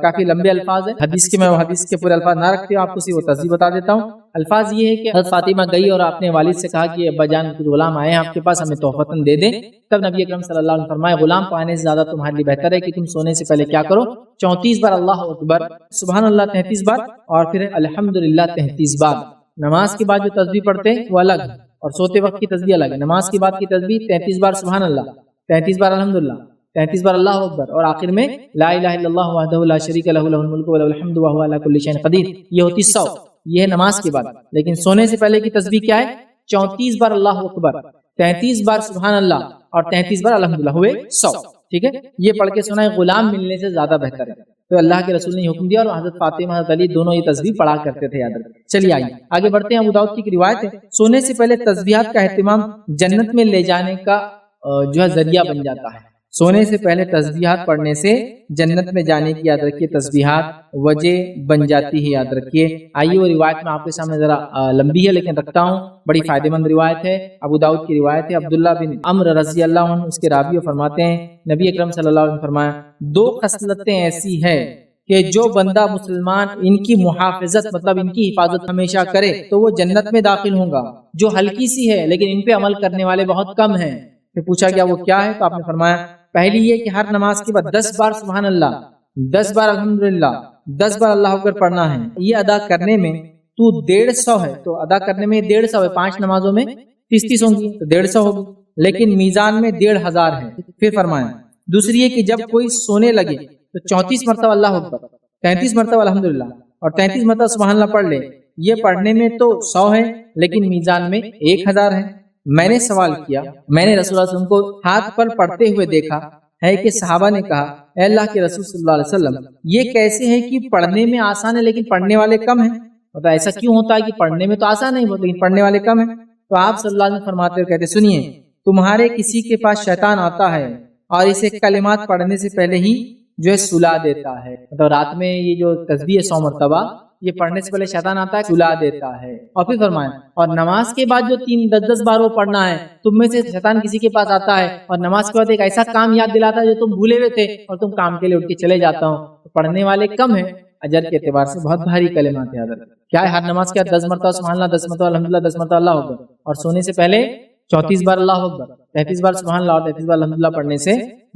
کافی لمبے الفاظ ہیں، میں حدیث کے پورے الفاظ نہ رکھتے ہوں، آپ کو صرف وہ تسبیح بتا دیتا ہوں۔ الفاظ یہ ہے کہ حضرت فاطمہ گئی اور اپنے والد سے کہا کہ ابا جان کچھ غلام آئے ہیں آپ کے پاس، ہمیں تحفتاً دے دیں۔ تب نبی اکرم صلی اللہ علیہ وسلم فرمائے غلام پانے سے زیادہ تمہارے لیے بہتر ہے کہ تم سونے سے پہلے کیا کرو؟ 34 بار اللہ اکبر، سبحان اللہ 33 بار، اور پھر الحمدللہ 33 بار۔ نماز کے بعد جو تسبیح پڑھتے ہیں وہ الگ، اور سوتے وقت کی تسبیح الگ ہے۔ نماز کے بعد کی تسبیح 33 بار سبحان اللہ، 33 بار الحمدللہ، 33 بار اللہ اکبر، اور آخر میں لا الہ الا اللہ وحدہ لا شریک لہ لہ الملک ولہ الحمد وہو علی کل شیء قدیر، یہ ہوتی 100۔ یہ ہے نماز کے بعد۔ لیکن سونے سے پہلے کی تسبیح کیا ہے؟ 34 بار اللہ اکبر، 33 بار سبحان اللہ، اور 33 بار الحمدللہ، ہوئے 100۔ ٹھیک ہے، یہ پڑھ کے سنا ہے غلام ملنے سے زیادہ بہتر ہے۔ تو اللہ کے رسول نے حکم دیا، اور حضرت فاطمہ حضرت علی دونوں یہ تسبیح پڑھا کرتے تھے، یاد رکھیں۔ چلیے آئیے آگے بڑھتے ہیں۔ ابو داؤد کی ایک روایت ہے، سونے سے پہلے تسبیحات کا اہتمام جنت میں لے جانے کا جو ہے ذریعہ بن جاتا ہے۔ سونے سے پہلے تسبیحات پڑھنے سے جنت میں جانے کی یاد رکھیے تسبیحات وجہ بن جاتی ہے، یاد رکھیے۔ آئیے وہ روایت میں آپ کے سامنے ذرا لمبی ہے لیکن رکھتا ہوں، بڑی فائدہ مند روایت ہے، ابو داؤد کی روایت ہے۔ عبداللہ بن عمرو رضی اللہ عنہ اس کے راوی فرماتے ہیں نبی اکرم صلی اللہ علیہ وسلم فرمایا 2 خصلتیں ایسی ہیں کہ جو بندہ مسلمان ان کی محافظت مطلب ان کی حفاظت ہمیشہ کرے تو وہ جنت میں داخل ہوں گا، جو ہلکی سی ہے لیکن ان پہ عمل کرنے والے بہت کم ہیں۔ پھر پوچھا گیا وہ کیا ہے؟ تو آپ نے فرمایا پہلی یہ کہ ہر نماز کے بعد 10 بار سبحان اللہ، 10 بار الحمدللہ، 10 بار اللہ اکبر پڑھنا ہے۔ یہ ادا کرنے میں تو 150 ہے، تو ادا کرنے میں 150 ہے، 5 نمازوں میں 30 ہوں گی تو 150 ہوگی، لیکن میزان میں 1500 ہے۔ پھر فرمایا دوسری یہ کہ جب کوئی سونے لگے تو 34 مرتبہ اللہ اکبر، 33 مرتبہ الحمدللہ، اور 33 مرتبہ سبحان اللہ پڑھ لے۔ یہ پڑھنے میں تو 100 ہے لیکن میزان میں 1000 ہے۔ میں نے سوال کیا، میں نے رسول اللہ صلی اللہ علیہ وسلم کو ہاتھ پر پڑھتے ہوئے دیکھا ہے کہ صحابہ نے کہا اے اللہ کے رسول صلی اللہ علیہ وسلم یہ کیسے ہے کہ پڑھنے میں آسان ہے لیکن پڑھنے والے کم ہیں؟ مطلب ایسا کیوں ہوتا ہے کہ پڑھنے میں تو آسان ہے لیکن پڑھنے والے کم ہیں؟ تو آپ صلی اللہ علیہ وسلم فرماتے ہوئے کہتے سنیے، تمہارے کسی کے پاس شیطان آتا ہے اور اسے کلمات پڑھنے سے پہلے ہی جو ہے سلا دیتا ہے، مطلب رات میں یہ جو تسبیح ہے 100 مرتبہ یہ پڑھنے سے پہلے شیطان آتا ہے، سلا دیتا ہے۔ اور پھر فرمایا اور نماز کے بعد جو 10 بار وہ پڑھنا ہے، تم میں سے شیطان کسی کے پاس آتا ہے اور نماز کے بعد ایک ایسا کام یاد دلاتا ہے جو تم بھولے ہوئے تھے اور تم کام کے لیے اٹھ کے چلے جاتا ہوں۔ تو پڑھنے والے کم ہیں، اجر کے اعتبار سے بہت بھاری کلمات ہیں۔ کیا ہے؟ ہر نماز کے بعد 10 مرتبہ سبحان اللہ، 10 مرتبہ الحمدللہ، 10 مرتبہ اللہ اکبر، اور سونے سے پہلے 34 بار اللہ اکبر، 33 بار سبحان اللہ اور 33 بار الحمدللہ پڑھنے سے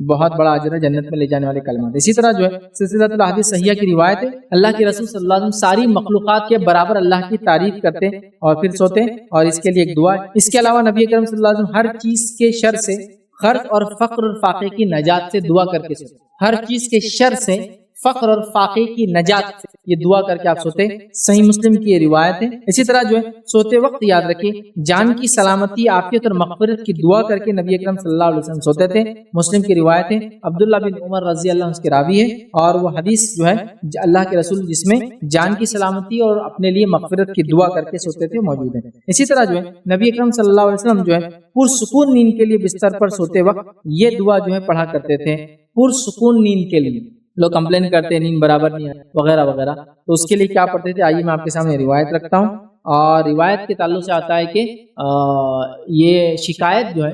بہت بڑا اجر ہے، جنت میں لے جانے والے کلمات۔ اسی طرح جو ہے سلسلۃ الاحادیث صحیحہ کی روایت ہے، اللہ کے رسول صلی اللہ علیہ وسلم ساری مخلوقات کے برابر اللہ کی تعریف کرتے اور پھر سوتے، اور اس کے لیے ایک دعا ہے۔ اس کے علاوہ نبی کریم صلی اللہ علیہ وسلم ہر چیز کے شر سے، خرچ اور فقر اور فاقے کی نجات سے دعا کر کے سوتے، ہر چیز کے شر سے، فقر اور فاقے کی نجات سے یہ دعا کر کے آپ سوتے۔ صحیح مسلم کی یہ روایت ہے۔ اسی طرح جو ہے سوتے وقت یاد رکھیں جان کی سلامتی، عافیت اور مغفرت کی دعا کر کے نبی اکرم صلی اللہ علیہ وسلم سوتے تھے۔ مسلم کی روایت ہے، عبداللہ بن عمر رضی اللہ عنہ اس کے راوی ہے، اور وہ حدیث جو ہے اللہ کے رسول جس میں جان کی سلامتی اور اپنے لیے مغفرت کی دعا کر کے سوتے تھے موجود ہے۔ اسی طرح جو ہے نبی اکرم صلی اللہ علیہ وسلم جو ہے پرسکون نیند کے لیے بستر پر سوتے وقت یہ دعا جو ہے پڑھا کرتے تھے، پرسکون نیند کے لیے۔ لوگ کمپلین کرتے ہیں نیند برابر نہیں ہے وغیرہ وغیرہ، تو اس کے لیے کیا پڑھتے تھے؟ آئیے میں آپ کے سامنے روایت رکھتا ہوں۔ اور روایت کے تعلق سے آتا ہے کہ یہ شکایت جو ہے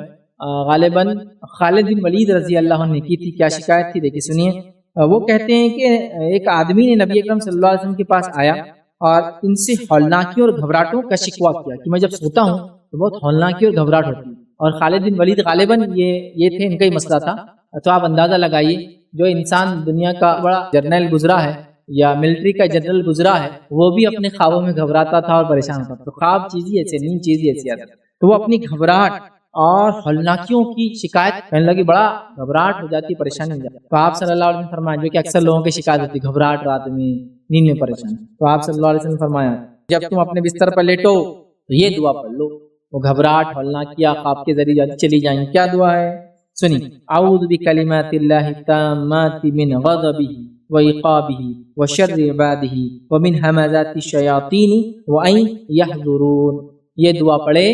غالباً خالد بن ولید رضی اللہ عنہ نے کی تھی۔ کیا شکایت تھی دیکھیے سنیے۔ وہ کہتے ہیں کہ ایک آدمی نے نبی اکرم صلی اللہ علیہ وسلم کے پاس آیا اور ان سے ہولناکی اور گھبراہٹوں کا شکوہ کیا کہ میں جب سوتا ہوں تو بہت ہولناکی اور گھبراہٹ ہوتی ہے، اور خالد بن ولید غالباً یہ تھے، ان کا ہی مسئلہ تھا۔ تو آپ اندازہ لگائیے جو انسان دنیا کا بڑا جرنیل گزرا ہے یا ملٹری کا جنرل گزرا ہے، وہ بھی اپنے خوابوں میں گھبراتا تھا اور پریشان ہوتا تھا۔ تو خواب چیز ہی ایسے، نیند چیز ہی ایسی آتی، تو وہ اپنی گھبراہٹ اور ہولناکیوں کی شکایت کرنے لگی، بڑا گھبراہٹ ہو جاتی، پریشانی ہو جاتی۔ تو آپ صلی اللہ علیہ وسلم فرمایا، جو کہ اکثر لوگوں کی شکایت ہوتی ہے گھبراہٹ رات میں، نیند میں پریشان، تو آپ صلی اللہ علیہ وسلم فرمایا جب تم اپنے بستر پر لیٹو تو یہ دعا پڑھ لو، وہ گھبراہٹ ہولناکیاں خواب کے ذریعے چلی جائیں۔ کیا دعا ہے سنی؟ اعوذ بکلمات اللہ التامات من غضبہ وعقابہ وشر عبادہ ومن ہمزات الشیاطین وان یحضرون۔ یہ دعا پڑھے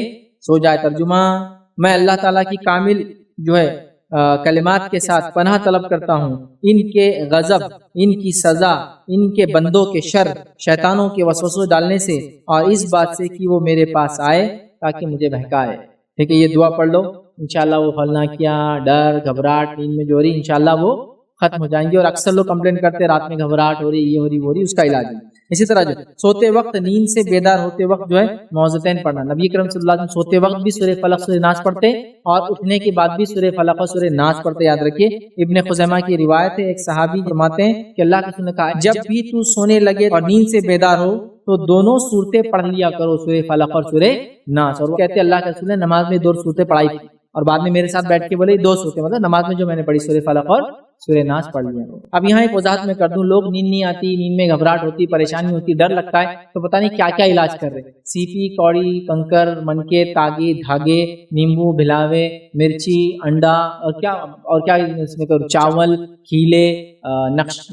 سو جائے۔ ترجمہ، میں اللہ تعالیٰ کی کامل جو ہے کلمات کے ساتھ پناہ طلب کرتا ہوں ان کے غضب، ان کی سزا، ان کے بندوں کے شر، شیطانوں کے وسوسوں ڈالنے سے، اور اس بات سے کہ وہ میرے پاس آئے تاکہ مجھے بہکائے۔ ٹھیک ہے، یہ دعا پڑھ لو، انشاءاللہ وہ ہولناکیاں، ڈر، گھبراہٹ نیند میں جو ہو رہی انشاءاللہ وہ ختم ہو جائیں گی۔ اور اکثر لوگ کمپلین کرتے ہیں رات میں گھبراہٹ ہو رہی، یہ ہو رہی، وہ ہو رہی، اس کا علاج ہے۔ اسی طرح جو سوتے وقت، نیند سے بیدار ہوتے وقت جو ہے معوذتین پڑھنا۔ نبی کریم صلی اللہ علیہ وسلم سوتے وقت بھی سورہ فلق، سورہ ناس پڑھتے، اور اٹھنے کے بعد بھی سورہ فلق اور سورہ ناس پڑھتے، یاد رکھیے۔ ابن خزیمہ کی روایت ہے، ایک صحابی فرماتے ہیں کہ اللہ کے رسول نے کہا جب بھی تو سونے لگے اور نیند سے بیدار ہو تو دونوں صورتیں پڑھ لیا کرو، سورہ فلق اور سورہ ناس۔ اور وہ کہتے ہیں اللہ کے رسول نے نماز میں 2 صورتیں پڑھائی تھی، اور بعد میں میرے ساتھ بیٹھ کے بولے 2 صورتیں، مطلب نماز میں جو میں نے پڑھی سورہ فلق اور سورہ ناس پڑھ لیا۔ اب یہاں ایک وضاحت میں کر دوں، لوگ نیند نہیں آتی، نیند میں گھبراہٹ ہوتی، پریشانی ہوتی، ڈر لگتا ہے، تو پتہ نہیں کیا کیا علاج کر رہے، سیپی، کوڑی، کنکر، منکے، تاگے، دھاگے، نیمبو، بھلاوے، مرچی، انڈا، اور کیا اس میں کرو، چاول، کھیلے،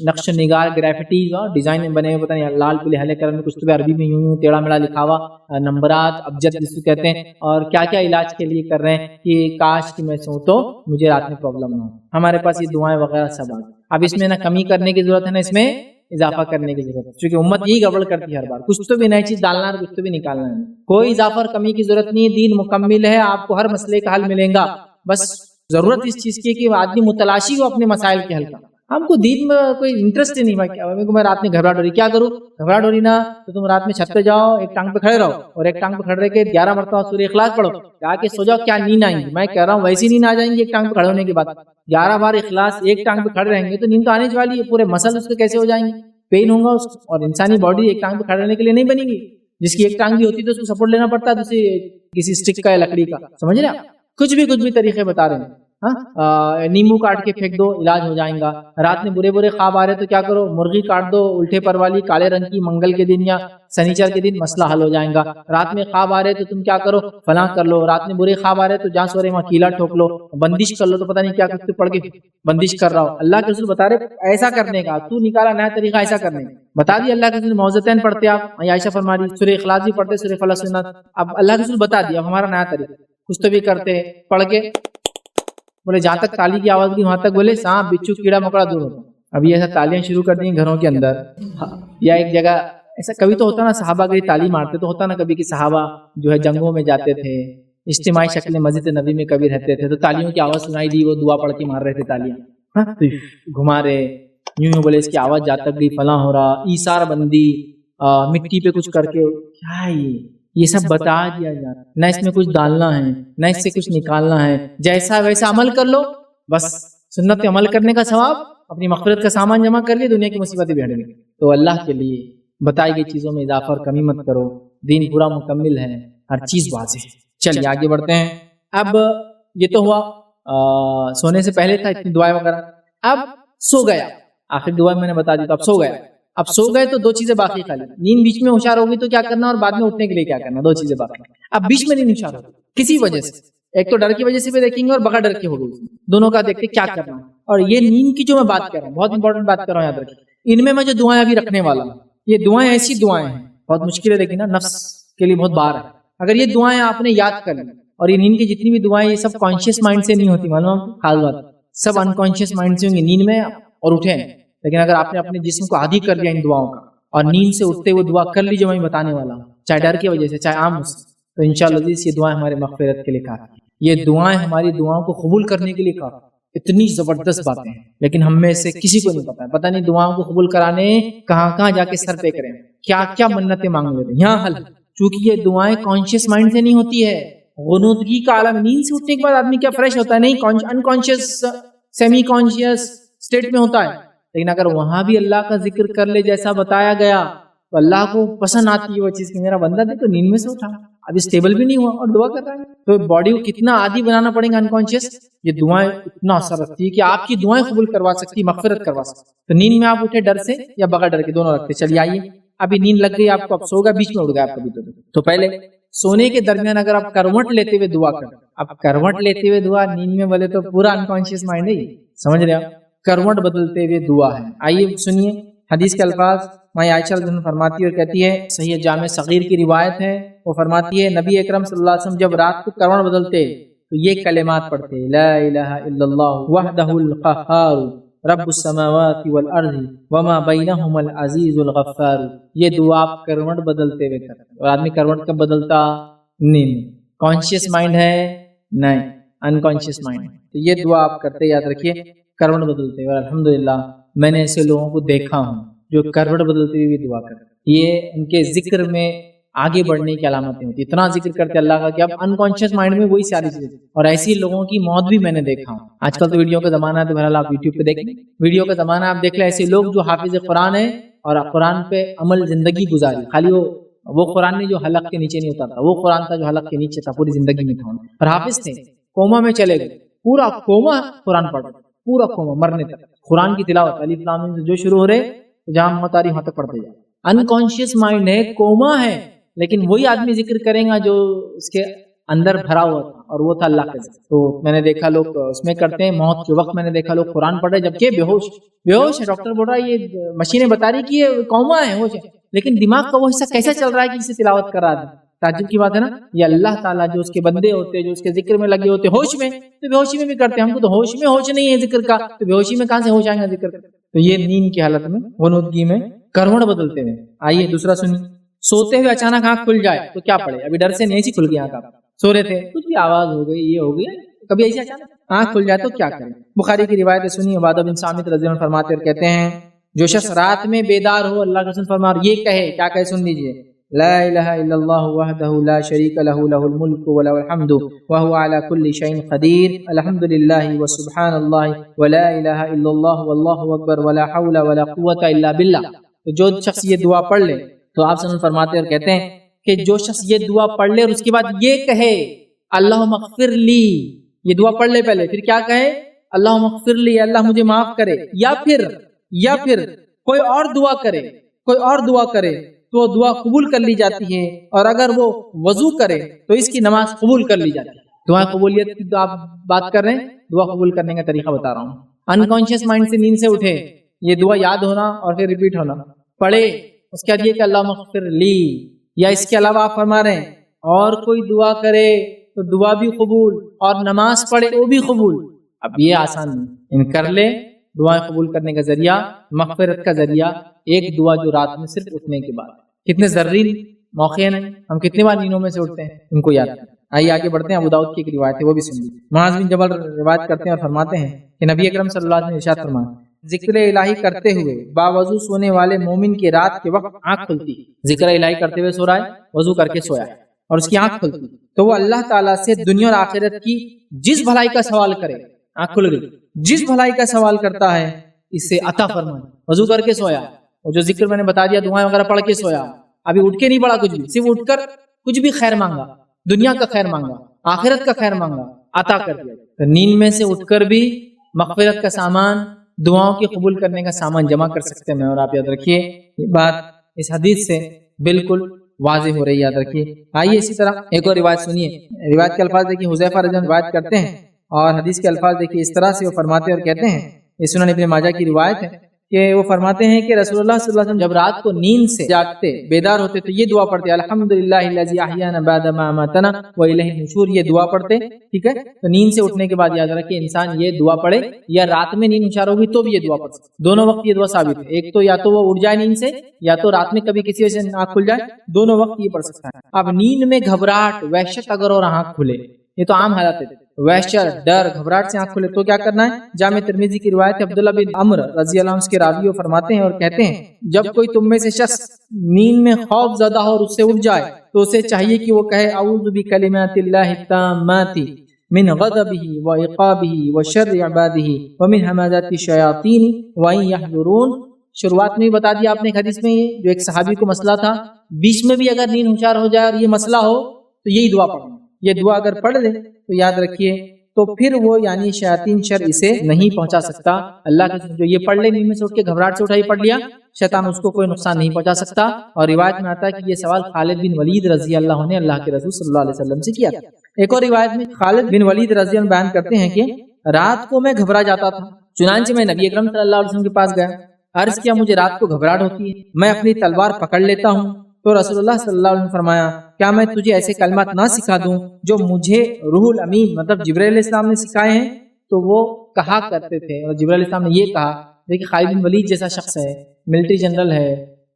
نقش نگار، گریفٹیز اور ڈیزائن میں بنے ہوئے، پتہ نہیں لال پیلے ہلے کلر میں، کچھ تو عربی میں یوں ٹیڑھا میڑھا لکھا ہوا، نمبرات، ابجد جس کو کہتے ہیں، اور کیا کیا علاج کے لیے کر رہے ہیں کہ کاش کہ میں سوں تو مجھے رات میں پرابلم نہ ہو۔ ہمارے پاس یہ دعائیں وغیرہ سب آ، اب اس میں نہ کمی کرنے کی ضرورت ہے نہ اس میں اضافہ کرنے کی ضرورت ہے، کیونکہ امت یہی گڑبڑ کرتی ہے ہر بار، کچھ تو بھی نئی چیز ڈالنا ہے، کچھ تو بھی نکالنا ہے۔ کوئی اضافہ اور کمی کی ضرورت نہیں ہے، دین مکمل ہے، آپ کو ہر مسئلے کا حل ملے گا، بس ضرورت اس چیز کی کہ آدمی متلاشی ہو اپنے مسائل کے حل کا۔ ہم کو دین میں کوئی انٹرسٹ ہی نہیں، میں رات میں گھبراہٹ ہو رہی، کیا کروں؟ گھبراہٹ ہو رہی نا تو تم رات میں چھت پہ جاؤ، ایک ٹانگ پہ کھڑے رہو، اور ایک ٹانگ پہ کھڑے رہ کے 11 مرتبہ سورہ اخلاص پڑھو، جا کے سو جاؤ، کیا نیند آئیں گی؟ میں کہہ رہا ہوں ویسی نیند آ جائیں گی، ایک ٹانگ پہ کھڑے ہونے کے بعد 11 بار اخلاص ایک ٹانگ پہ کھڑے رہیں گے تو نیند تو آنے والی ہے، پورے مسل اس کے کیسے ہو جائیں گے، پین ہوگا اس کو، اور انسانی باڈی ایک ٹانگ پہ کھڑے رہنے کے لیے نہیں بنی گی، جس کی ایک ٹانگ بھی ہوتی تو اس کو سپورٹ لینا پڑتا ہے کسی اسٹک کا یا لکڑی کا، سمجھ رہے آپ؟ کچھ بھی طریقے بتا رہے ہیں۔ نیمبو کاٹ کے پھینک دو، علاج ہو جائیں گا۔ رات میں برے خواب آ رہے تو کیا کرو؟ مرغی کاٹ دو، الٹے پر والی، کالے رنگ کی، منگل کے دن یا سنیچر کے دن مسئلہ حل ہو جائیں گا۔ رات میں خواب آ رہے تو تم کیا کرو؟ فلاں کر لو۔ رات میں برے خواب آ رہے تو جہاں سو رہے وہاں کیلا ٹھوک لو، بندش کر لو، تو پتہ نہیں کیا کچھ پڑھ کے بندش کر رہا ہو۔ اللہ کے رسول بتا رہے ایسا کرنے کا، تو نکالا نیا طریقہ ایسا کرنے کا، بتا دیا اللہ کے رسول۔ معوذتین پڑھتے آپ، عائشہ فرما رہی، سورہ اخلاص بھی پڑھتے، سورہ فلق، سورہ ناس، اب اللہ کے رسول بتا دیا، اب ہمارا نیا طریقہ، کچھ تو بھی کرتے پڑھ کے بولے جہاں تک تالی کی آواز کی وہاں تک بولے سانپ بچھو کیڑا مکڑا دور ہوتا۔ اب یہ ایسا تالیاں شروع کر دیں گھروں کے اندر، یا ایک جگہ ایسا کبھی تو ہوتا نا، صحابہ کی تالی مارتے تو ہوتا نا کبھی کہ صحابہ جو ہے جنگوں میں جاتے تھے، اجتماعی شکل مسجد نبی میں کبھی رہتے تھے، تو تالیوں کی آواز سنائی دی، وہ دعا پڑھ کے مار رہے تھے تالیاں، گھما رہے یوں بولے اس کی آواز جا تک گئی، فلاں ہو رہا، ایثار بندی، مٹی پہ کچھ کر کے، کیا یہ سب بتا دیا جاتا، نہ اس میں کچھ ڈالنا ہے نہ اس سے کچھ نکالنا ہے، جیسا ویسا عمل کر لو، بس سنت پہ عمل کرنے کا ثواب، اپنی مغفرت کا سامان جمع کر لیے، دنیا کی مصیبتیں بھی ہٹ گئی۔ تو اللہ کے لیے بتائی گئی چیزوں میں اضافہ اور کمی مت کرو، دین پورا مکمل ہے، ہر چیز واضح ہے۔ چلیے آگے بڑھتے ہیں۔ اب یہ تو ہوا سونے سے پہلے تھا اتنی دعائیں وغیرہ، اب سو گیا، آخر دعا میں نے بتا دی، تو اب سو گیا۔ اب سو گئے تو 2 چیزیں باقی خالی، نیند بیچ میں ہوشیار ہوگی تو کیا کرنا، اور بعد میں اٹھنے کے لیے کیا کرنا، 2 چیزیں باقی۔ اب بیچ میں نہیں ہوشیار ہوگی کسی وجہ سے، ایک تو ڈر کی وجہ سے بھی دیکھیں گے اور بغیر ڈر کے ہوگی، دونوں کا دیکھتے کیا کرنا۔ اور یہ نیند کی جو میں بات کر رہا ہوں بہت امپورٹنٹ بات کر رہا ہوں، یاد رکھیں، ان میں جو دعائیں ابھی رکھنے والا ہوں، یہ دعائیں ایسی دعائیں ہیں بہت مشکل ہے، لیکن نفس کے لیے بہت بار ہے۔ اگر یہ دعائیں آپ نے یاد کر لی، اور یہ نیند کی جتنی بھی دعائیں یہ سب کانشیس مائنڈ سے نہیں ہوتی، معلوم خاص بات، سب انکانشیس مائنڈ سے ہوں گی، نیند میں اور اٹھے ہیں، لیکن اگر آپ نے اپنے جسم کو عادی کر دیا ان دعاؤں کا، اور نیند سے اٹھتے ہوئے دعا کر لی جو میں بتانے والا ہوں، چاہے ڈر کی وجہ سے چاہے عام سے، تو انشاءاللہ یہ دعائیں ہمارے مغفرت کے لیے کافی، یہ دعائیں ہماری دعاؤں کو قبول کرنے کے لیے کافی۔ اتنی زبردست باتیں ہیں، لیکن ہم میں سے کسی کو نہیں پتا نہیں دعاؤں کو قبول کرانے کہاں جا کے سر پہ کریں، کیا منتیں مانگ لیتے ہیں۔ یہاں حل، چونکہ یہ دعائیں کانشیس مائنڈ سے نہیں ہوتی ہے، غنودگی کا عالم، نیند سے اٹھنے کے بعد آدمی کیا فریش ہوتا ہے، نہیں انکانشیس سیمی کانشیس اسٹیٹ میں ہوتا ہے، لیکن اگر وہاں بھی اللہ کا ذکر کر لے جیسا بتایا گیا تو اللہ کو پسند آتی ہے وہ چیز کہ میرا بندہ دیکھو نیند میں سے اٹھا، ابھی اسٹیبل بھی نہیں ہوا اور دعا کر رہا ہے، تو باڈی کو کتنا عادی بنانا پڑے گا انکانشیس۔ یہ دعائیں اتنا اثر رکھتی ہے کہ آپ کی دعائیں قبول کروا سکتی، مغفرت کروا سکتی۔ تو نیند میں آپ اٹھے ڈر سے یا بغیر ڈر کے دونوں رکھتے، چلیے آئیے ابھی نیند لگ گئی آپ کو، اب سو گا، بیچ میں اٹھ گیا آپ کبھی تو پہلے سونے کے درمیان اگر آپ کروٹ لیتے ہوئے دعا کریں، اب کروٹ لیتے ہوئے دعا نیند میں بولے تو پورا انکانشیس مائنڈ ہے، سمجھ رہے آپ، کروٹ بدلتے ہوئے دعا ہے۔ آئیے سنیے حدیث کے الفاظ، ماں عائشہ رضی اللہ عنہا فرماتی ہے اور کہتی ہے، صحیح جامع صغیر کی روایت ہے، وہ فرماتی ہے نبی اکرم صلی اللہ علیہ وسلم جب رات کو کروٹ بدلتے تو یہ کلمات پڑھتے، لا الہ الا اللہ وحدہ القہار رب السماوات والارض وما بینہما العزیز الغفار۔ یہ دعا آپ کروٹ بدلتے ہوئے کرتے، اور آدمی کروٹ کب بدلتا؟ نیند، کانشیس مائنڈ ہے نہیں، انکانشیس مائنڈ، تو یہ دعا آپ کرتے، یاد رکھیے کروٹ بدلتے ہوئے۔ اور الحمدللہ میں نے ایسے لوگوں کو دیکھا ہوں جو کروٹ بدلتے ہوئے دعا کرتے، یہ ان کے ذکر میں آگے بڑھنے کی علامتیں ہوتی، اتنا ذکر کرتے اللہ کا کہ اب انکانشیس مائنڈ میں وہی ساری چیزیں، اور ایسی لوگوں کی موت بھی میں نے دیکھا ہوں۔ آج کل تو ویڈیو کا زمانہ ہے، تو بہرحال آپ یوٹیوب پہ دیکھیں، ویڈیو کا زمانہ آپ دیکھ لیں، ایسے لوگ جو حافظ قرآن ہے اور قرآن پہ عمل زندگی گزاری، خالی وہ قرآن نے جو حلق کے نیچے نہیں ہوتا تھا، وہ قرآن تھا جو حلق کے نیچے تھا، پوری زندگی میں تھا، اور حافظ تھے، کوما میں چلے گئے، پورا کوما قرآن پڑھ، پورا کوما مرنے تک قرآن کی تلاوت، الف لام میم سے جو شروع ہو رہے جہاں موت آ رہی وہاں تک پڑھتے جائے۔ انکانشیس مائنڈ ہے، کوما ہے، لیکن وہی آدمی ذکر کرے گا جو اس کے اندر بھرا ہوا تھا، اور وہ تھا اللہ کا ذکر۔ تو میں نے دیکھا لوگ اس میں کرتے ہیں، موت کے وقت میں نے دیکھا لوگ قرآن پڑھ رہے جبکہ بیہوش ہے، ڈاکٹر بول رہا ہے یہ مشینیں بتا رہی کہ یہ کوما ہے، ہوش ہے، لیکن دماغ کا وہ حصہ کیسے چل رہا ہے کہ اسے تلاوت کر رہا ہے۔ تعجب کی بات ہے نا، یہ اللہ تعالیٰ جو اس کے بندے ہوتے جو اس کے ذکر میں لگے ہوتے ہوش میں، تو بے ہوشی میں بھی کرتے ہیں، ہم کو تو ہوش میں ہوش نہیں ہے ذکر کا، تو بے ہوشی میں کہاں سے ہوش آئیں گا ذکر کا؟ تو یہ نیند کی حالت میں، غنودگی میں کروٹ بدلتے ہیں۔ آئیے دوسرا سنیے، سوتے ہوئے اچانک آنکھ کھل جائے تو کیا پڑھے؟ ابھی ڈر سے نہیں سی کھل گئی آنکھ، آپ سو رہے تھے، کچھ بھی آواز ہو گئی، یہ ہو گیا، کبھی ایسے اچانک آنکھ کھل جائے تو کیا کریں؟ بخاری کی روایت سنی، عبادہ بن صامت رضی اللہ عنہ فرماتے اور کہتے ہیں، جو شخص رات میں بیدار ہو، اللہ کے رسول فرما یہ کہے، کیا کہے سن لیجئے، لا الہ الا اللہ وحدہ لا شریک لہ لہ الملک ولہ الحمد وہو علی کل شیء قدیر الحمد للہ وسبحان اللہ ولا الہ الا اللہ واللہ اکبر ولا حول ولا قوۃ الا باللہ۔ تو جو شخص یہ دعا پڑھ لے تو آپ صلی اللہ علیہ وسلم فرماتے اور کہتے ہیں کہ جو شخص یہ دعا پڑھ لے اور اس کے بعد یہ کہے اللہم اغفر لی، یہ دعا پڑھ لے پہلے، پھر کیا کہے اللہم اغفر لی، اللہ مجھے معاف کرے، یا پھر کوئی اور دعا کرے تو وہ دعا قبول کر لی جاتی ہے، اور اگر وہ وضو کرے تو اس کی نماز قبول کر لی جاتی ہے۔ دعا قبولیت کی تو آپ بات کر رہے ہیں، دعا قبول کرنے کا طریقہ بتا رہا ہوں۔ انکانشیس مائنڈ سے نیند سے اٹھے، یہ دعا یاد ہونا اور پھر ریپیٹ ہونا، پڑھے، اس کے بعد یہ کہ اللہم اغفر لی، یا اس کے علاوہ آپ فرما رہے ہیں اور کوئی دعا کرے تو دعا بھی قبول، اور نماز پڑھے وہ بھی قبول۔ اب یہ آسان نہیں، ان کر لے، دعائیں قبول کرنے کا ذریعہ، مغفرت کا ذریعہ ایک دعا جو رات میں صرف اٹھنے کے بعد۔ کتنے زرین موقع ہیں، ہم کتنے بار نیندوں میں سے اٹھتے ہیں، ان کو یاد کریں۔ آئیے آگے بڑھتے ہیں، ابو داؤد کی ایک روایت ہے وہ بھی سن لیجیے۔ معاذ بن جبل روایت کرتے ہیں اور فرماتے ہیں کہ نبی اکرم صلی اللہ علیہ وسلم نے ارشاد فرمایا، ذکر الہی کرتے ہوئے باوضو سونے والے مومن کی رات کے وقت آنکھ کھلتی، ذکر الہی کرتے ہوئے سو رہا ہے، وضو کر کے سویا ہے اور اس کی آنکھ کھلتی، تو وہ اللہ تعالیٰ سے دنیا اور آخرت کی جس بھلائی کا سوال کرے، آنکھ کھل گئی، جس بھلائی کا سوال کرتا ہے اسے عطا فرمائے۔ وضو کر کے سویا، اور جو ذکر میں نے بتا دیا، دعائیں وغیرہ پڑھ کے سویا، ابھی اٹھ کے نہیں پڑھا کچھ بھی، صرف اٹھ کر کچھ بھی خیر مانگا، دنیا کا خیر مانگا، آخرت کا خیر مانگا، عطا کر دیا۔ تو نیند میں سے اٹھ کر بھی مغفرت کا سامان، دعاؤں کے قبول کرنے کا سامان جمع کر سکتے ہیں۔ اور آپ یاد رکھیے یہ بات اس حدیث سے بالکل واضح ہو رہی ہے، یاد رکھیے۔ آئیے اسی طرح ایک اور روایت سنیے، روایت کے الفاظ دیکھیے، حذیفہ رضی اللہ عنہ روایت کرتے ہیں، اور حدیث کے الفاظ دیکھیے اس طرح سے وہ فرماتے اور کہتے ہیں، یہ سنن ابن ماجہ کی روایت ہے، کہ وہ فرماتے ہیں کہ رسول اللہ صلی اللہ علیہ وسلم جب رات کو نیند سے جاگتے بیدار ہوتے تو یہ دعا پڑھتے الحمدللہ الذی احیانا بعد ما اماتنا والیہ النشور، یہ دعا پڑھتے، ٹھیک ہے۔ تو نیند سے اٹھنے کے بعد یاد رکھیں انسان یہ دعا پڑھے، یا رات میں نیند ہوشیار ہوگی تو بھی یہ دعا پڑھ سکتے، دونوں وقت یہ دعا ثابت ہے، ایک تو یا تو وہ اٹھ جائے نیند سے، یا تو رات میں کبھی کسی وجہ سے آنکھ کھل جائے، دونوں وقت یہ پڑھ سکتا ہے۔ اب نیند میں گھبراہٹ، وحشت اگر اور آنکھ کھلے، یہ تو عام حالت ہے، وحشت، ڈر، گھبراہٹ سے آنکھ کھلے تو کیا کرنا ہے؟ جامع ترمذی کی روایت ہے، عبداللہ بن عمرو رضی اللہ عنہ کے راوی فرماتے ہیں اور کہتے ہیں جب کوئی تم میں سے شخص نیند میں خوف زدہ ہو اور اس سے اٹھ جائے تو اسے چاہیے کہ وہ کہے اعوذ بکلمات اللہ التامات من غضبہ وعقابہ وشر عبادہ ومن ہمزات الشیاطین وان یحضرون۔ شروعات میں بتا دیا آپ نے حدیث میں، یہ جو ایک صحابی کو مسئلہ تھا، بیچ میں بھی اگر نیند ہوشیار ہو جائے اور یہ مسئلہ ہو تو یہی دعا پڑھنا، یہ دعا اگر پڑھ لے تو یاد رکھیے تو پھر وہ یعنی شیاطین شر اسے نہیں پہنچا سکتا۔ اللہ کے جو یہ پڑھ لے نیند میں سے اٹھ کے گھبراہٹ سے اٹھائی پڑھ لیا، شیطان اس کو کوئی نقصان نہیں پہنچا سکتا۔ اور روایت میں آتا ہے کہ یہ سوال خالد بن ولید رضی اللہ عنہ نے اللہ کے رسول صلی اللہ علیہ وسلم سے کیا تھا۔ ایک اور روایت میں خالد بن ولید رضی اللہ عنہ بیان کرتے ہیں کہ رات کو میں گھبرا جاتا تھا، چنانچہ میں نبی اکرم صلی اللہ علیہ وسلم کے پاس گیا، عرض کیا مجھے رات کو گھبراہٹ ہوتی ہے، میں اپنی تلوار پکڑ لیتا ہوں، تو رسول اللہ صلی اللہ علیہ وسلم نے فرمایا کیا میں تجھے ایسے کلمات نہ سکھا دوں جو مجھے روح الامین مطلب جبرائیل علیہ السلام نے سکھائے ہیں؟ تو وہ کہا کرتے تھے، اور جبرائیل علیہ السلام نے یہ کہا، دیکھیں خالد بن ولید جیسا شخص ہے، ملٹری جنرل ہے،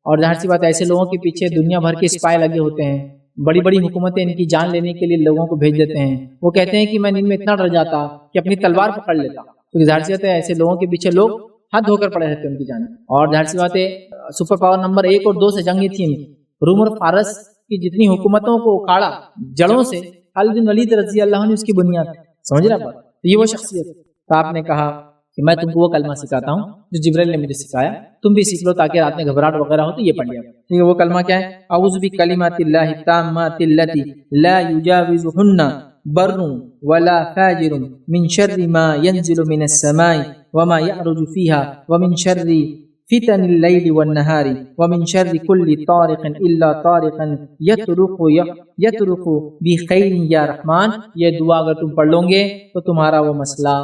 اور ظاہر سی بات ہے ایسے لوگوں کے پیچھے دنیا بھر کے اسپائے لگے ہوتے ہیں، بڑی بڑی حکومتیں ان کی جان لینے کے لیے لوگوں کو بھیج دیتے ہیں، وہ کہتے ہیں کہ میں نیند میں اتنا ڈر جاتا کہ اپنی تلوار پکڑ لیتا، تو ظاہر سی بات ہے ایسے لوگوں کے پیچھے لوگ ہاتھ دھو کر پڑے رہتے ہیں ان کی جان۔ اور ظاہر سی بات ہے سپر پاور نمبر 1 اور 2 سے جنگیں تھیں، روم اور فارس کی جتنی حکومتوں کو اکھاڑا جڑوں سے، خالد بن ولید رضی اللہ عنہ نے اس کی بنیاد، سمجھ رہا بات؟ یہ وہ شخصیت، تو آپ نے کہا کہ میں تم کو وہ کلمہ سکھاتا ہوں جو جبرائیل نے مجھے سکھایا، تم بھی سیکھ لو تاکہ رات میں گھبراہٹ وغیرہ ہو تو یہ پڑھ لیا۔ ٹھیک ہے، وہ کلمہ کیا ہے؟ اعوذ بکلمات اللہ التامات التی لا یجاوزہن بر ولا فاجر من شر ما ينزل من السماء وما يعرج فيها ومن شر فتن اللیل والنہار ومن شر کل طارق الا طارقا یطرق بخیر یا رحمان۔ یہ دعا اگر تم پڑھ لو گے تو تمہارا وہ مسئلہ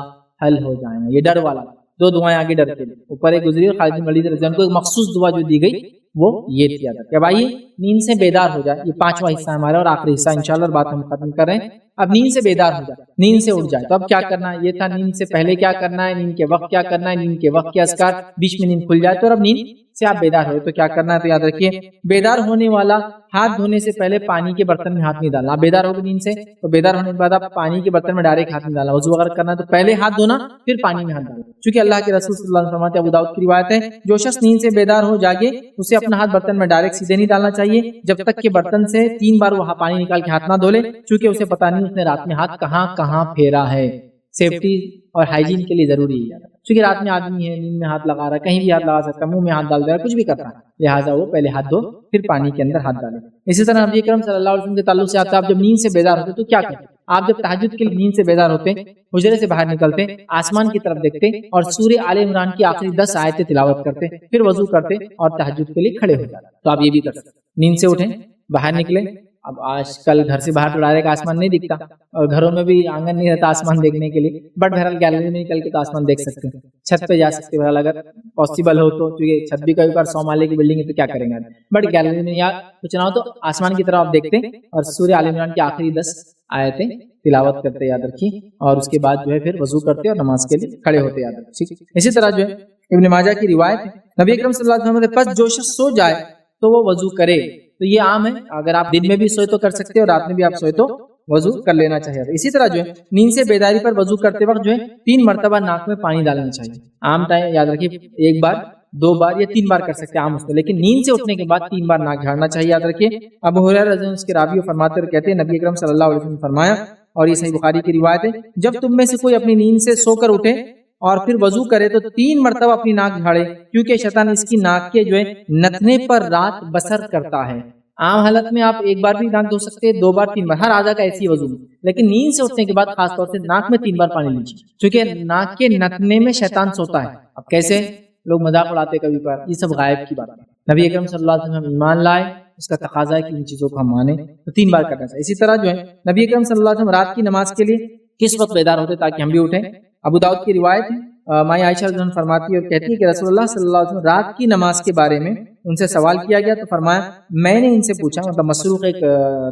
حل ہو جائے گا۔ یہ ڈر والا، 2 دعائیں آگے ڈر کے لیے اوپر ایک گزری، خالد بن ولید رضی اللہ عنہ کو ایک مخصوص دعا جو دی گئی وہ یہ تھی۔ کہ بھائی نیند سے بیدار ہو جائے، یہ 5واں حصہ ہمارا اور آخری حصہ انشاءاللہ بات ہم ختم کر رہے ہیں۔ اب نیند سے بیدار ہو جائے، نیند سے اٹھ جائے تو اب کیا کرنا ہے؟ یہ تھا نیند سے پہلے کیا کرنا ہے، نیند کے وقت کیا کرنا ہے، نیند کے وقت کے اذکار، بیچ میں نیند کھل جائے تو اب نیند سے آپ بیدار ہوئے تو کیا کرنا ہے؟ تو یاد رکھیے بیدار ہونے والا ہاتھ دھونے سے پہلے پانی کے برتن میں ہاتھ نہیں ڈالنا۔ آپ بیدار ہو گئے نیند سے تو بیدار ہونے کے بعد آپ پانی کے برتن میں ڈائریکٹ ہاتھ نہیں ڈالنا، وضو اگر کرنا ہے تو پہلے ہاتھ دھونا پھر پانی میں ہاتھ ڈالنا، چونکہ اللہ کے رسول صلی اللہ علیہ وسلم فرماتے ہیں، ابو داؤد کی روایت ہے، جو شخص نیند سے بیدار ہو جاگے اسے اپنا ہاتھ برتن میں ڈائریکٹ سیدھے نہیں ڈالنا چاہیے جب تک کہ برتن سے 3 بار وہ پانی نکال کے ہاتھ نہ دھو لے، چونکہ اسے پتہ نہیں اس نے رات میں ہاتھ کہاں کہاں پھیرا ہے۔ سیفٹی اور ہائیجین کے لیے ضروری ہے، چونکہ رات میں آدمی ہے نیند میں ہاتھ لگا رہا ہے، کہیں بھی ہاتھ لگا سکتا ہے، منہ میں ہاتھ ڈال دے رہا ہے، کچھ بھی کرتا ہے، لہٰذا وہ پہلے ہاتھ دھو پھر پانی کے اندر ہاتھ ڈالے۔ اسی طرح نبی اکرم صلی اللہ علیہ وسلم کے تعلق سے آتا ہے، آپ جب نیند سے بیدار ہوتے تو کیا کرتے؟ آپ جب تہجد کے لیے نیند سے بیدار ہوتے، حجرے سے باہر نکلتے، آسمان کی طرف دیکھتے اور سورہ آل عمران کی آخری 10 آیتیں تلاوت کرتے، پھر وضو کرتے اور تہجد کے لیے کھڑے ہو جاتے۔ تو آپ یہ بھی کر سکتے، نیند سے اٹھیں، باہر نکلے، اب آج کل گھر سے باہر تو ڈائریکٹ آسمان نہیں دکھتا، اور گھروں میں بھی آنگن نہیں رہتا آسمان دیکھنے کے لیے، بٹ بہرحال گیلری میں نکل کے تو آسمان دیکھ سکتے ہیں، چھت پہ جا سکتے ہیں اگر پاسبل ہو تو، کیونکہ چھت بھی کبھی 100 مالے کی بلڈنگ ہے تو کیا کریں گے، بٹ گیلری میں یا کچھ نہ ہو تو آسمان کی طرف آپ دیکھتے اور سورہ آل عمران کی آخری 10 آیتیں تلاوت کرتے، یاد رکھیے، اور اس کے بعد جو ہے پھر وضو کرتے اور نماز کے لیے کھڑے ہوتے، یاد رکھیے۔ اسی طرح جو ہے ابن ماجہ کی روایت ہے، نبی اکرم صلی اللہ علیہ وسلم نے پس جو شخص سو جائے تو وہ وضو کرے، تو یہ عام ہے، اگر آپ دن میں بھی سوئے تو کر سکتے اور رات میں بھی آپ سوئے تو وضو کر لینا چاہیے۔ اسی طرح جو ہے نیند سے بیداری پر وضو کرتے وقت جو ہے 3 مرتبہ ناک میں پانی ڈالنا چاہیے، عام ٹائم یاد رکھیے 1 بار 2 بار یا 3 بار کر سکتے ہیں عام اس میں، لیکن نیند سے اٹھنے کے بعد 3 بار ناک جھاڑنا چاہیے، یاد رکھیے۔ ابو ہریرہ رضی اللہ عنہ اس کے راوی فرماتے اور کہتے ہیں نبی اکرم صلی اللہ علیہ وسلم نے فرمایا، اور یہ صحیح بخاری کی روایت ہے، جب تم میں سے کوئی اپنی نیند سے سو کر اٹھے اور پھر وضو کرے تو 3 مرتبہ اپنی ناک جھاڑے، کیونکہ شیطان اس کی ناک کے جو ہے نتنے پر رات بسر کرتا ہے۔ عام حالت میں آپ 1 بار بھی ناک دھو سکتے ہیں، 2 بار 3 بار، ہر اعضاء کا ایسی وضو، لیکن نیند سے اٹھنے کے بعد خاص طور سے ناک میں 3 بار پانی لیجیے، کیونکہ ناک کے نتنے میں شیطان سوتا ہے۔ اب کیسے؟ لوگ مذاق اڑاتے کبھی پر، یہ سب غائب کی بات ہے، نبی اکرم صلی اللہ علیہ وسلم ایمان لائے، اس کا تقاضا ہے کہ ان چیزوں کو ہم مانیں، تو 3 بار کرنا چاہیے۔ اسی طرح جو ہے نبی اکرم صلی اللہ علیہ وسلم رات کی نماز کے لیے کس وقت بیدار ہوتے تاکہ ہم بھی اٹھیں؟ ابو داؤد کی روایت ہے ماں عائشہ رضی اللہ عنہا فرماتی ہے اور کہتی ہے کہ رسول اللہ صلی اللہ علیہ وسلم رات کی نماز کے بارے میں ان سے سوال کیا گیا تو فرمایا میں نے ان سے پوچھا، مطلب مسروق ایک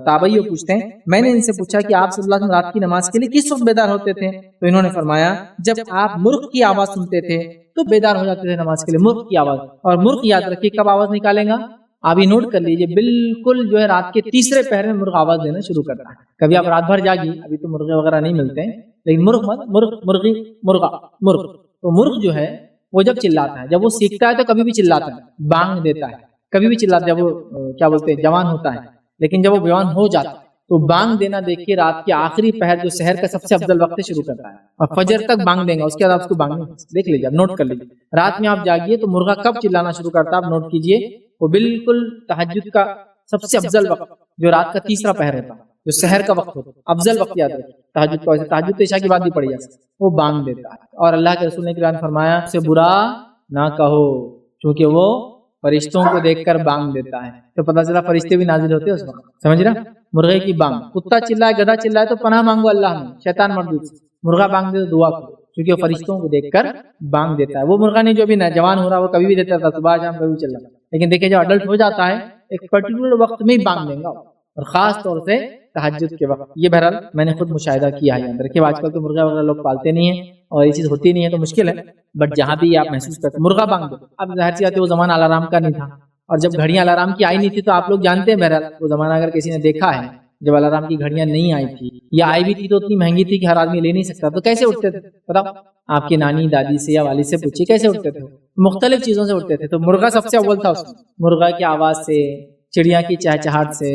تابعی پوچھتے ہیں، میں نے ان سے پوچھا کہ آپ صلی اللہ علیہ وسلم رات کی نماز کے لیے کس وقت بیدار ہوتے تھے؟ تو انہوں نے فرمایا جب آپ مرغ کی آواز سنتے تھے تو بیدار ہو جاتے تھے نماز کے لیے، مرغ کی آواز۔ اور مرغ یاد رکھیے کب آواز نکالیں گا، آپ یہ نوٹ کر لیجئے، بالکل جو ہے رات کے تیسرے پہر میں مرغ آواز دینا شروع کرتا ہے۔ کبھی آپ رات بھر جاگی، ابھی تو مرغے وغیرہ نہیں ملتے ہیں، لیکن مرغ تو مرغ جو ہے وہ جب چلاتا ہے، جب وہ سیکھتا ہے تو کبھی بھی چلاتا ہے، بانگ دیتا ہے، کبھی بھی چلاتا ہے، جب وہ کیا بولتے ہیں جوان ہوتا ہے، لیکن جب وہ جوان ہو جاتا ہے تو بانگ دینا دیکھیے رات کے آخری پہر جو سحر کا سب سے افضل وقت شروع کرتا ہے، اور فجر تک بانگ دیں گا، اس کے بعد آپ اس کو بانگ نہیں دیکھ لیجیے، آپ نوٹ کر لیجیے۔ رات میں آپ جاگیے تو مرغا کب چلانا شروع کرتا ہے آپ نوٹ کیجیے، وہ بالکل تہجد کا سب سے افضل وقت جو رات کا تیسرا پہر ہوتا ہے، جو سحر کا وقت ہوتا ہے، افضل وقت یاد رکھیے۔ تہجد کا، تہجد تو عشاء کی بات بھی پڑھی جاتی ہے، وہ بانگ دیتا ہے۔ اور اللہ کے رسول نے قرآن فرمایا اسے برا نہ کہو کیونکہ وہ فرشتوں کو دیکھ کر بانگ دیتا ہے، تو پتہ چلا فرشتے بھی نازل ہوتے ہیں اس وقت، سمجھ رہا؟ مرغے کی بانگ، کتا چلائے گدھا چلائے تو پناہ مانگو اللہ میں شیطان مردود سے، مرغا بانگ دے تو دعا کرو کیونکہ وہ فرشتوں کو دیکھ کر بانگ دیتا ہے۔ وہ مرغا نہیں جو بھی نوجوان ہو رہا وہ کبھی بھی دیتا تھا، صبح شام کبھی بھی چل رہا، لیکن دیکھیں جب اڈلٹ ہو جاتا ہے ایک پرٹیکولر وقت میں ہی بانگ دیں گا، اور خاص طور سے تہجد کے وقت۔ یہ بہرحال میں نے خود مشاہدہ کیا ہے اندر کہ آج کل تو مرغا وغیرہ لوگ پالتے نہیں ہیں اور یہ چیز ہوتی نہیں ہے تو مشکل ہے، بٹ جہاں بھی آپ محسوس کرتے مرغا بانگ دو۔ اب ظاہر سی بات ہے وہ زمانہ الارم کا نہیں تھا، اور جب گھڑیاں الارم کی آئی نہیں تھی تو آپ لوگ جانتے ہیں بہرحال وہ زمانہ اگر کسی نے دیکھا ہے جب الارم کی گھڑیاں نہیں آئی تھی یا آئی بھی تھی تو اتنی مہنگی تھی کہ ہر آدمی لے نہیں سکتا، تو کیسے اٹھتے تھے بتاؤ؟ آپ کی نانی دادی سے یا والد سے پوچھیے کیسے اٹھتے تھے، مختلف چیزوں سے اٹھتے تھے۔ تو مرغا سب سے اول تھا اس میں، مرغا کی آواز سے، چڑیا کی چہچہاٹ سے،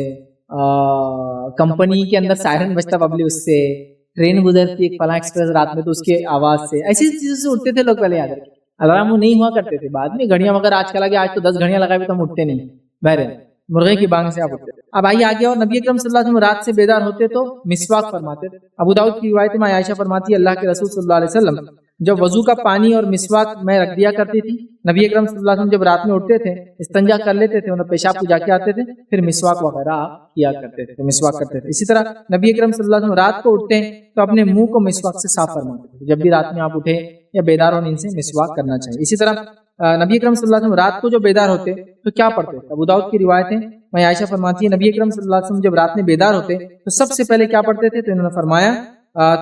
کمپنی کے اندر سائرن بجتا پبلک اس سے، ٹرین گزرتی ایک فلاں ایکسپریس رات میں تو اس کے آواز سے، ایسی چیزوں سے اٹھتے تھے لوگ پہلے۔ یاد رکھیں الارم وہ نہیں ہوا کرتے تھے، بعد میں گھڑیاں وغیرہ آج کل آگے، آج تو 10 گھڑیاں لگائے بھی تو ہم اٹھتے نہیں، بہرحال مرغے کی بانگ سے آپ اٹھتے تھے۔ اب آئیے آگے، اور نبی اکرم صلی اللہ علیہ وسلم رات سے بیدار ہوتے تو مسواک فرماتے تھے۔ ابو داؤد کی روایت میں عائشہ فرماتی ہے اللہ کے رسول صلی اللہ علیہ وسلم جب وضو کا پانی اور مسواک میں رکھ دیا کرتی تھی، نبی اکرم صلی اللہ علیہ وسلم جب رات میں اٹھتے تھے استنجا کر لیتے تھے، انہیں پیشاب کو جا کے آتے تھے، پھر مسواک وغیرہ کیا کرتے تھے، مسواک کرتے تھے۔ اسی طرح نبی اکرم صلی اللہ علیہ وسلم رات کو اٹھتے ہیں تو اپنے منہ کو مسواک سے صاف فرماتے تھے۔ جب بھی رات میں آپ اٹھے یا بیدار ہو نیند سے مسواک کرنا چاہیے۔ اسی طرح نبی اکرم صلی اللہ علیہ وسلم رات کو جو بیدار ہوتے تو کیا پڑھتے؟ ابو داؤد کی روایت ہے، میں عائشہ فرماتی ہے نبی اکرم صلی اللہ علیہ وسلم جب رات میں بیدار ہوتے تو سب سے پہلے کیا پڑھتے تھے؟ تو انہوں نے فرمایا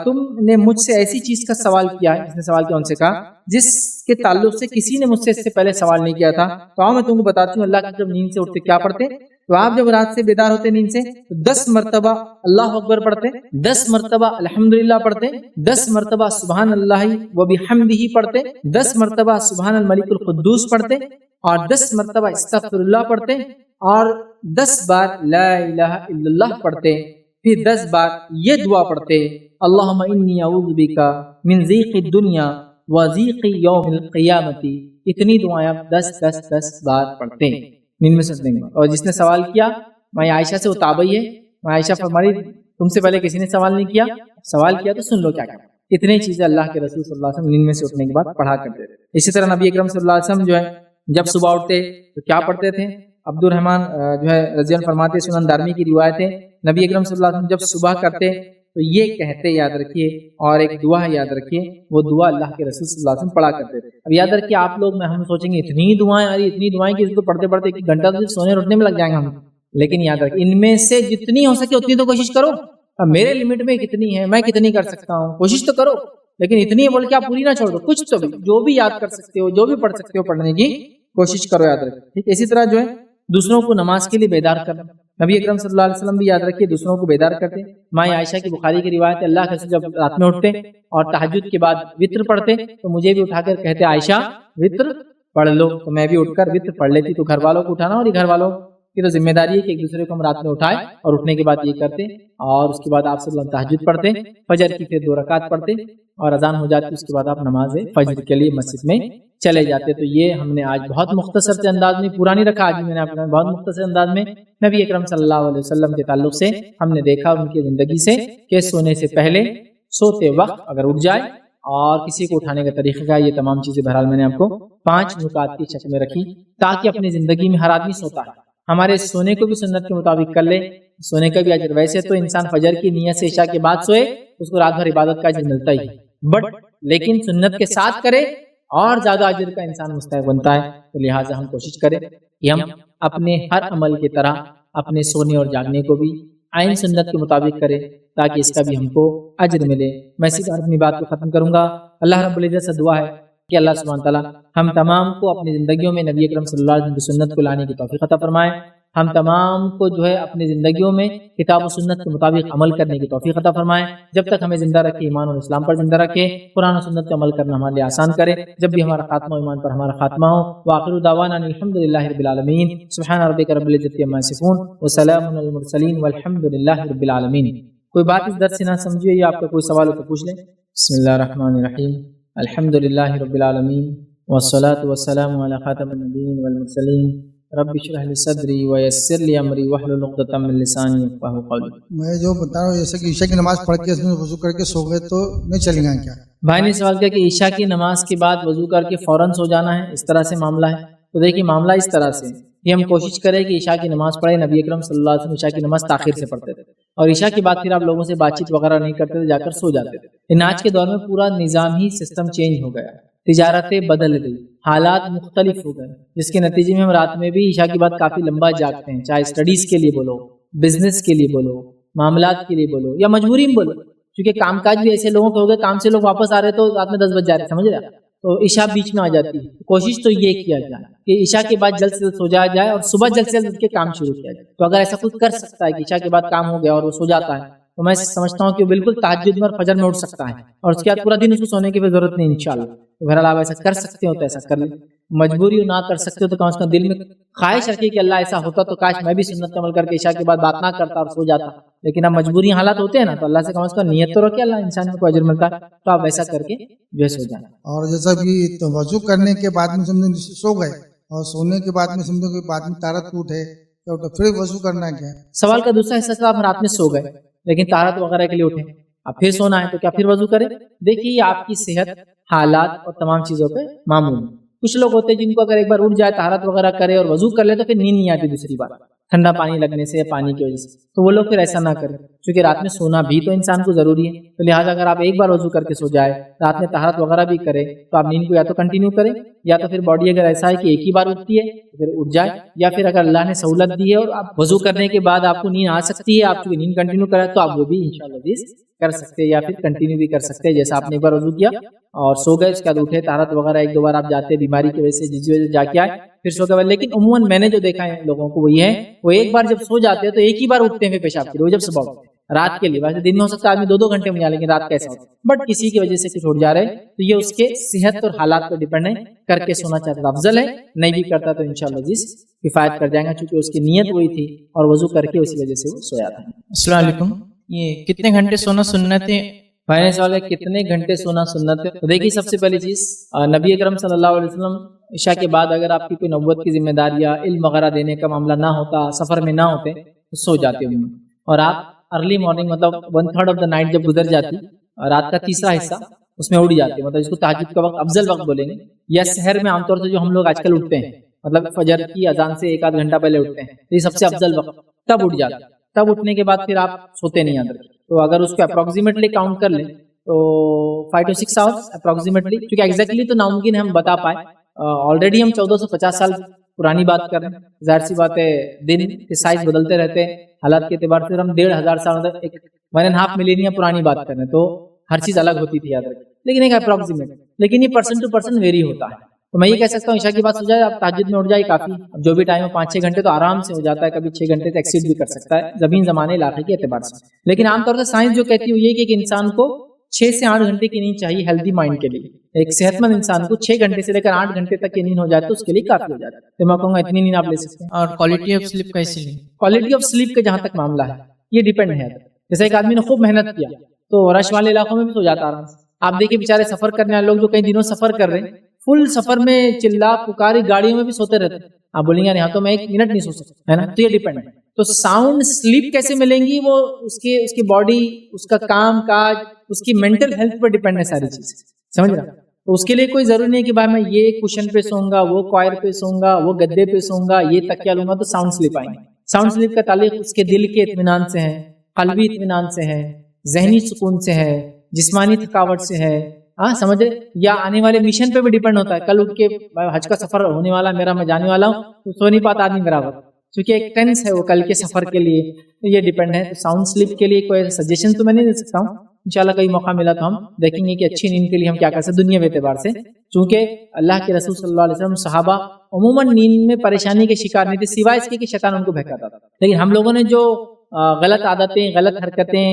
تم نے مجھ سے ایسی چیز کا سوال کیا ہے، جس نے سوال کیا ان سے کہا جس کے تعلق سے کسی نے مجھ سے اس سے پہلے سوال نہیں کیا تھا، تو آؤ میں تم کو بتاتی ہوں اللہ کی جب نیند سے اٹھتے کیا پڑھتے۔ تو آپ جب رات سے بیدار ہوتے نیند سے تو 10 مرتبہ اللہ اکبر پڑھتے، 10 مرتبہ الحمدللہ پڑھتے، 10 مرتبہ سبحان اللہ و بحمدہ پڑھتے، 10 مرتبہ سبحان الملک القدوس پڑھتے، اور 10 مرتبہ استغفر اللہ پڑھتے، اور 10 بار لا الہ الا اللہ پڑھتے، پھر 10 بار یہ دعا پڑھتے اللہم انی اعوذ بک من ضیق الدنیا و ضیق یوم القیامت۔ اتنی دعائیں آپ 10 بار پڑھتے ہیں نیند میں سونے کے بعد۔ اور جس نے سوال کیا میں عائشہ سے، وہ تابعی ہے، میں عائشہ فرمائی تم سے پہلے کسی نے سوال نہیں کیا، سوال کیا تو سن لو کیا کرتے۔ اتنی چیزیں اللہ کے رسول صلی اللہ علیہ وسلم نیند میں سے اٹھنے کے بعد پڑھا کرتے تھے۔ اسی طرح نبی اکرم صلی اللہ علیہ وسلم جو ہے جب صبح اٹھتے تو کیا پڑھتے تھے؟ عبد الرحمن جو ہے رضی اللہ فرماتے، سنن دارمی کی روایت ہے، نبی اکرم صلی اللہ علیہ وسلم جب صبح کرتے تو یہ کہتے، یاد رکھیے، اور ایک دعا ہے یاد رکھیے، وہ دعا اللہ کے رسول صلی اللہ علیہ وسلم پڑھا کرتے تھے۔ اب یاد رکھیے آپ لوگ میں ہم سوچیں گے اتنی دعائیں، اتنی دعائیں کہ اس کو پڑھتے پڑھتے ایک گھنٹہ تو سونے اٹھنے میں لگ جائیں گے ہم، لیکن یاد رکھیے ان میں سے جتنی ہو سکے اتنی تو کوشش کرو۔ اب میرے لمٹ میں کتنی ہے، میں کتنی کر سکتا ہوں، کوشش تو کرو، لیکن اتنی بول کے آپ پوری نہ چھوڑ دو، کچھ تو بھی جو بھی یاد کر سکتے ہو، جو بھی پڑھ سکتے ہو پڑھنے کی کوشش کرو، یاد رکھیں ٹھیک۔ اسی طرح جو ہے دوسروں کو نماز کے لیے بیدار کرنا، نبی اکرم صلی اللہ علیہ وسلم بھی یاد رکھیے دوسروں کو بیدار کرتے۔ ماں عائشہ کی بخاری کی روایت ہے اللہ کے رسول جب رات میں اٹھتے اور تہجد کے بعد وتر پڑھتے تو مجھے بھی اٹھا کر کہتے عائشہ وتر پڑھ لو، تو میں بھی اٹھ کر وتر پڑھ لیتی۔ تو گھر والوں کو اٹھانا، اور یہ گھر والوں کی تو ذمہ داری ہے کہ ایک دوسرے کو ہم رات میں اٹھائے، اور اٹھنے کے بعد یہ کرتے، اور اس کے بعد آپ صلی اللہ علیہ وسلم تہجد پڑھتے، فجر کی پھر 2 رکعت پڑھتے، اور اذان ہو جاتی، اس کے بعد آپ نماز فجر کے لیے مسجد میں چلے جاتے۔ تو یہ ہم نے آج بہت مختصر سے انداز میں، پورا نہیں رکھا آج میں نے آپ کو، بہت مختصر انداز میں نبی اکرم صلی اللہ علیہ وسلم کے تعلق سے ہم نے دیکھا ان کی زندگی سے کہ سونے سے پہلے، سوتے وقت اگر اٹھ جائے، اور کسی کو اٹھانے کا طریقہ کا، یہ تمام چیزیں بہرحال میں نے آپ کو 5 نکات کی شکل میں رکھی تاکہ اپنی زندگی میں ہر آدمی سوتا ہے ہمارے سونے کو بھی سنت کے مطابق کر لے، سونے کا بھی اجر۔ ویسے تو انسان فجر کی نیت سے عشاء کے بعد سوئے اس کو رات بھر عبادت کا اجر ملتا ہی، بٹ لیکن سنت کے ساتھ کرے اور زیادہ اجر کا انسان مستحق بنتا ہے. تو لہٰذا ہم کوشش کریں کہ ہم اپنے ہر عمل کی طرح اپنے سونے اور جاگنے کو بھی عین سنت کے مطابق کریں تاکہ اس کا بھی ہم کو اجر ملے. میں اسی بار اپنی بات کو ختم کروں گا. اللہ رب العزت سے دعا ہے کہ اللہ سبحانہ تعالیٰ ہم تمام کو اپنی زندگیوں میں نبی اکرم صلی اللہ علیہ وسلم کی سنت کو لانے کی توفیق عطا فرمائے. ہم تمام کو جو ہے اپنی زندگیوں میں کتاب و سنت کے مطابق عمل کرنے کی توفیق عطا فرمائے. جب تک ہمیں زندہ رکھے ایمان اور اسلام پر زندہ رکھے, قرآن و سنت کا عمل کرنا ہمارے لیے آسان کرے. جب بھی ہمارا خاتمہ ایمان پر ہمارا خاتمہ ہو. وآخر دعوانا الحمدللہ رب العالمین. سبحان ربک رب العزت عما یصفون وسلام علی المرسلین والحمدللہ رب العالمین. کوئی بات اس درس سے نہ سمجھیے یا آپ کا کوئی سوال ہو تو پوچھ لیں. بسم اللہ الرحمن الرحیم. الحمدللہ رب العالمین والصلاة والسلام علی خاتم النبیین والمرسلین. رب اشرح لی صدری ویسر لی امری واحلل عقدۃ من لسانی یفقہوا قولی. میں جو بتا رہا ہوں جیسے کہ عشاء کی نماز پڑھ کے اس میں وضو کر کے سو گئے تو نہیں چلیں گا کیا؟ بھائی نے سوال کیا کہ عشاء کی نماز کے بعد وضو کر کے فوراً سو جانا ہے, اس طرح سے معاملہ ہے. تو دیکھیے معاملہ اس طرح سے کہ ہم کوشش کریں کہ عشاء کی نماز پڑھیں. نبی اکرم صلی اللہ علیہ وسلم عشاء کی نماز تاخیر سے پڑھتے تھے اور عشاء کے بعد پھر آپ لوگوں سے بات چیت وغیرہ نہیں کرتے تھے, جا کر سو جاتے تھے. لیکن آج کے دور میں پورا نظام ہی سسٹم چینج ہو گیا, تجارتیں بدل گئی, حالات مختلف ہو گئے, جس کے نتیجے میں ہم رات میں بھی عشاء کے بعد کافی لمبا جاگتے ہیں, چاہے اسٹڈیز کے لیے بولو, بزنس کے لیے بولو, معاملات کے لیے بولو یا مجبوری میں بولو. کیونکہ کام کاج بھی ایسے لوگوں کے ہو گئے, کام سے لوگ واپس آ رہے تو رات میں 10 بج جا رہے, سمجھ رہے, تو عشاء بیچ میں آ جاتی ہے. کوشش تو یہ کیا جائے کہ عشاء کے بعد جلد سے جلد سو جایا جائے اور صبح جلد سے جلد اٹھ کے کام شروع کیا جائے. تو اگر ایسا کچھ کر سکتا ہے کہ عشاء کے بعد کام ہو گیا اور وہ سو جاتا ہے, تو میں سمجھتا ہوں کہ وہ بالکل تہجد میں اور فجر میں اٹھ سکتا ہے اور اس کے بعد پورا دن اس کو سونے کی ضرورت نہیں انشاءاللہ. تو بہرحال آپ ایسا کر سکتے ہو تو ایسا کر لیں, مجبوری نہ کر سکتے ہو تو کم از کم دل میں خواہش رکھیے کہ اللہ ایسا ہوتا تو کاش میں بھی سنت کا عمل کر کے عشاء کے بعد بات نہ کرتا اور سو جاتا. لیکن اب مجبوری حالات ہوتے ہیں نا, تو اللہ سے کم از کم نیت تو رکھے, اللہ انسان کو اجر ملتا ہے, تو آپ ایسا کر کے جو ہے سو جائیں. اور جیسا کہ تو وضو کرنے کے بعد میں سمجھو سو گئے اور سونے کے بعد میں سمجھو کہ بعد میں طہارت اٹھے تو پھر وضو کرنا ہے کیا؟ سوال کا دوسرا حصہ تھا, آپ رات میں سو گئے لیکن طہارت وغیرہ کے لیے اٹھے, اب پھر سونا ہے تو کیا پھر وضو کریں؟ دیکھیے یہ آپ کی صحت, حالات اور تمام چیزوں پہ معمول ہے. کچھ لوگ ہوتے ہیں جن کو اگر ایک بار اٹھ جائے, طہارت وغیرہ کرے اور وضو کر لے تو پھر نیند نہیں آتی دوسری بار, ٹھنڈا پانی لگنے سے یا پانی کی وجہ سے. تو وہ لوگ پھر ایسا نہ کریں, کیونکہ رات میں سونا بھی تو انسان کو ضروری ہے. تو لہٰذا اگر آپ ایک بار وضو کر کے سو جائے, رات میں طہارت وغیرہ بھی کرے, تو آپ نیند کو یا تو کنٹینیو کریں, یا تو پھر باڈی اگر ایسا ہے کہ ایک ہی بار اٹھتی ہے تو پھر اٹھ جائے, یا پھر اگر اللہ نے سہولت دی ہے اور آپ وضو کرنے کے بعد آپ کو نیند آ سکتی ہے, آپ چونکہ نیند کنٹینیو کریں تو آپ وہ بھی انشاءاللہ کر سکتے ہیں, یا پھر کنٹینیو بھی کر سکتے ہیں. جیسا آپ نے ایک بار وضو کیا اور سو گئے, اس کے بعد اٹھے, طہارت وغیرہ ایک دو بار آپ جاتے بیماری کی وجہ سے جس وجہ سے جا کے آئے, پھر سو گئے. لیکن عموماً میں نے جو دیکھا ہے لوگوں کو وہ یہ ہے, وہ ایک بار جب سو جاتے ہیں تو ایک ہی بار اٹھتے ہیں پیشاب کے لیے, وہ جب صبح اٹھتے ہیں رات کے لیے. ویسے دن میں ہو سکتا ہے آدمی 2 گھنٹے میں جائے, لیکن رات کیسا ہوتا ہے, بٹ کسی کی وجہ سے کچھ اٹھ جا رہے ہیں تو یہ اس کے صحت اور حالات پر ڈیپینڈ ہے. کر کے سونا چاہتا ہے افضل ہے, نہیں بھی کرتا تو انشاءاللہ کفایت کر جائیں گا, چونکہ اس کی نیت وہی تھی اور وضو کر کے اسی وجہ سے وہ سویا تھا. السلام علیکم. یہ کتنے گھنٹے سونا سنت ہے؟ بھائی نے سوال ہے کتنے گھنٹے سونا سنت ہے. تو دیکھیے سب سے پہلی چیز, نبی اکرم صلی اللہ علیہ وسلم عشاء کے بعد اگر آپ کی کوئی نبوت کی ذمہ داری یا علم وغیرہ دینے کا معاملہ نہ ہوتا, سفر میں نہ ہوتے, تو سو جاتے ہوں, اور آپ ارلی مارننگ مطلب 1/3 آف دا نائٹ جب گزر جاتی, رات کا تیسرا حصہ اس میں اڑ جاتے, مطلب اس کو تہجد کا وقت افضل وقت بولیں گے, یا سحر میں عام طور سے جو ہم لوگ آج کل اٹھتے ہیں, مطلب فجر کی اذان سے 1 آدھ گھنٹہ پہلے اٹھتے ہیں, تو یہ سب سے افضل وقت, تب اٹھ جاتے. تب اٹھنے کے بعد پھر آپ سوتے نہیں اندر. تو اگر اس کو اپروکسیمیٹلی کاؤنٹ کر لیں تو 5 to 6 آورس اپروکسیمیٹلی, کیونکہ ایگزیکٹلی تو ناممکن ہے ہم بتا پائے. آلریڈی ہم 1450 سال پرانی بات کر رہے ہیں, ظاہر سی بات ہے دن کے سائز بدلتے رہتے ہیں حالات کے اعتبار سے. ہم 1500 سال مطلب 1.5 ملینیا پرانی بات کر رہے ہیں, تو ہر چیز الگ ہوتی تھی یاد رکھیں, لیکن ایک اپروکسیمیٹ, لیکن یہ پرسن ٹو پرسن ویری ہوتا ہے. تو میں یہ کہہ سکتا ہوں عشاء کی بات ہو جائے, آپ تہجد میں اٹھ جائے کافی, اب جو بھی ٹائم ہے 5-6 گھنٹے تو آرام سے ہو جاتا ہے, کبھی 6 گھنٹے سے ایکسیڈ بھی کر سکتا ہے زمین زمانے علاقے کے اعتبار سے. لیکن عام طور سے سائنس جو کہتی ہے یہ کہ ایک انسان کو 6 سے 8 گھنٹے کی نیند چاہیے ہیلدی مائنڈ کے لیے. ایک صحت مند انسان کو 6 گھنٹے سے لے کر 8 گھنٹے تک کی نیند ہو جائے تو اس کے لیے کافی ہو جاتا ہے. تو میں کہوں گا اتنی نیند آپ لے سکتے ہیں. اور کوالٹی آف سلیپ کیسی لیں؟ کوالٹی آف سلیپ کا جہاں تک معاملہ ہے یہ ڈیپینڈ ہے. جیسے ایک آدمی نے خوب محنت کیا تو رش والے علاقوں میں بھی سو جاتا آرام سے. آپ دیکھیں بیچارے سفر کرنے والے لوگ جو کئی دنوں سفر کر رہے ہیں, فل سفر میں چلا پکاری گاڑیوں میں بھی سوتے رہتے ہیں. آپ بولیں گے یہاں تو میں 1 منٹ نہیں سو سکتا ہے نا, تو یہ ڈیپینڈ ہے. تو ساؤنڈ سلیپ کیسے ملیں گی, وہ اس کی باڈی, اس کا کام کاج, اس کی مینٹل ہیلتھ پر ڈیپینڈ ہے ساری چیز, سمجھ رہا. تو اس کے لیے کوئی ضروری نہیں کہ بھائی میں یہ کوشن پہ سوؤں گا, وہ کوائر پہ سوؤں گا, وہ گدے پہ سوؤں گا, یہ تکیہ لوں گا تو ساؤنڈ سلیپ آئیں گے. ساؤنڈ سلیپ کا تعلق اس کے دل کے اطمینان سے ہے, قلبی اطمینان سے ہے, ذہنی سکون سے ہے, جسمانی تھکاوٹ سے ہے, ہاں سمجھ رہے, یا آنے والے مشن پہ بھی ڈیپینڈ ہوتا ہے. کل اٹھ کے حج کا سفر ہونے والا میرا, میں جانے والا ہوں, تو سو نہیں پاتا آدمی برابر, کیونکہ ایک ٹینس ہے وہ کل کے سفر کے لیے, تو یہ ڈیپینڈ ہے. تو ساؤنڈ سلیپ کے لیے کوئی سجیشن تو میں نہیں دے سکتا ہوں, انشاءاللہ کئی موقع ملا تو ہم دیکھیں گے کہ اچھی نیند کے لیے ہم کیا کر سکتے دنیا کے اعتبار سے, چونکہ اللہ کے رسول صلی اللہ علیہ وسلم صحابہ عموماً نیند میں پریشانی کے شکار نہیں تھے, سوائے اس کے کہ شیطان ان کو بہکاتا تھا. لیکن ہم لوگوں نے جو غلط عادتیں, غلط حرکتیں,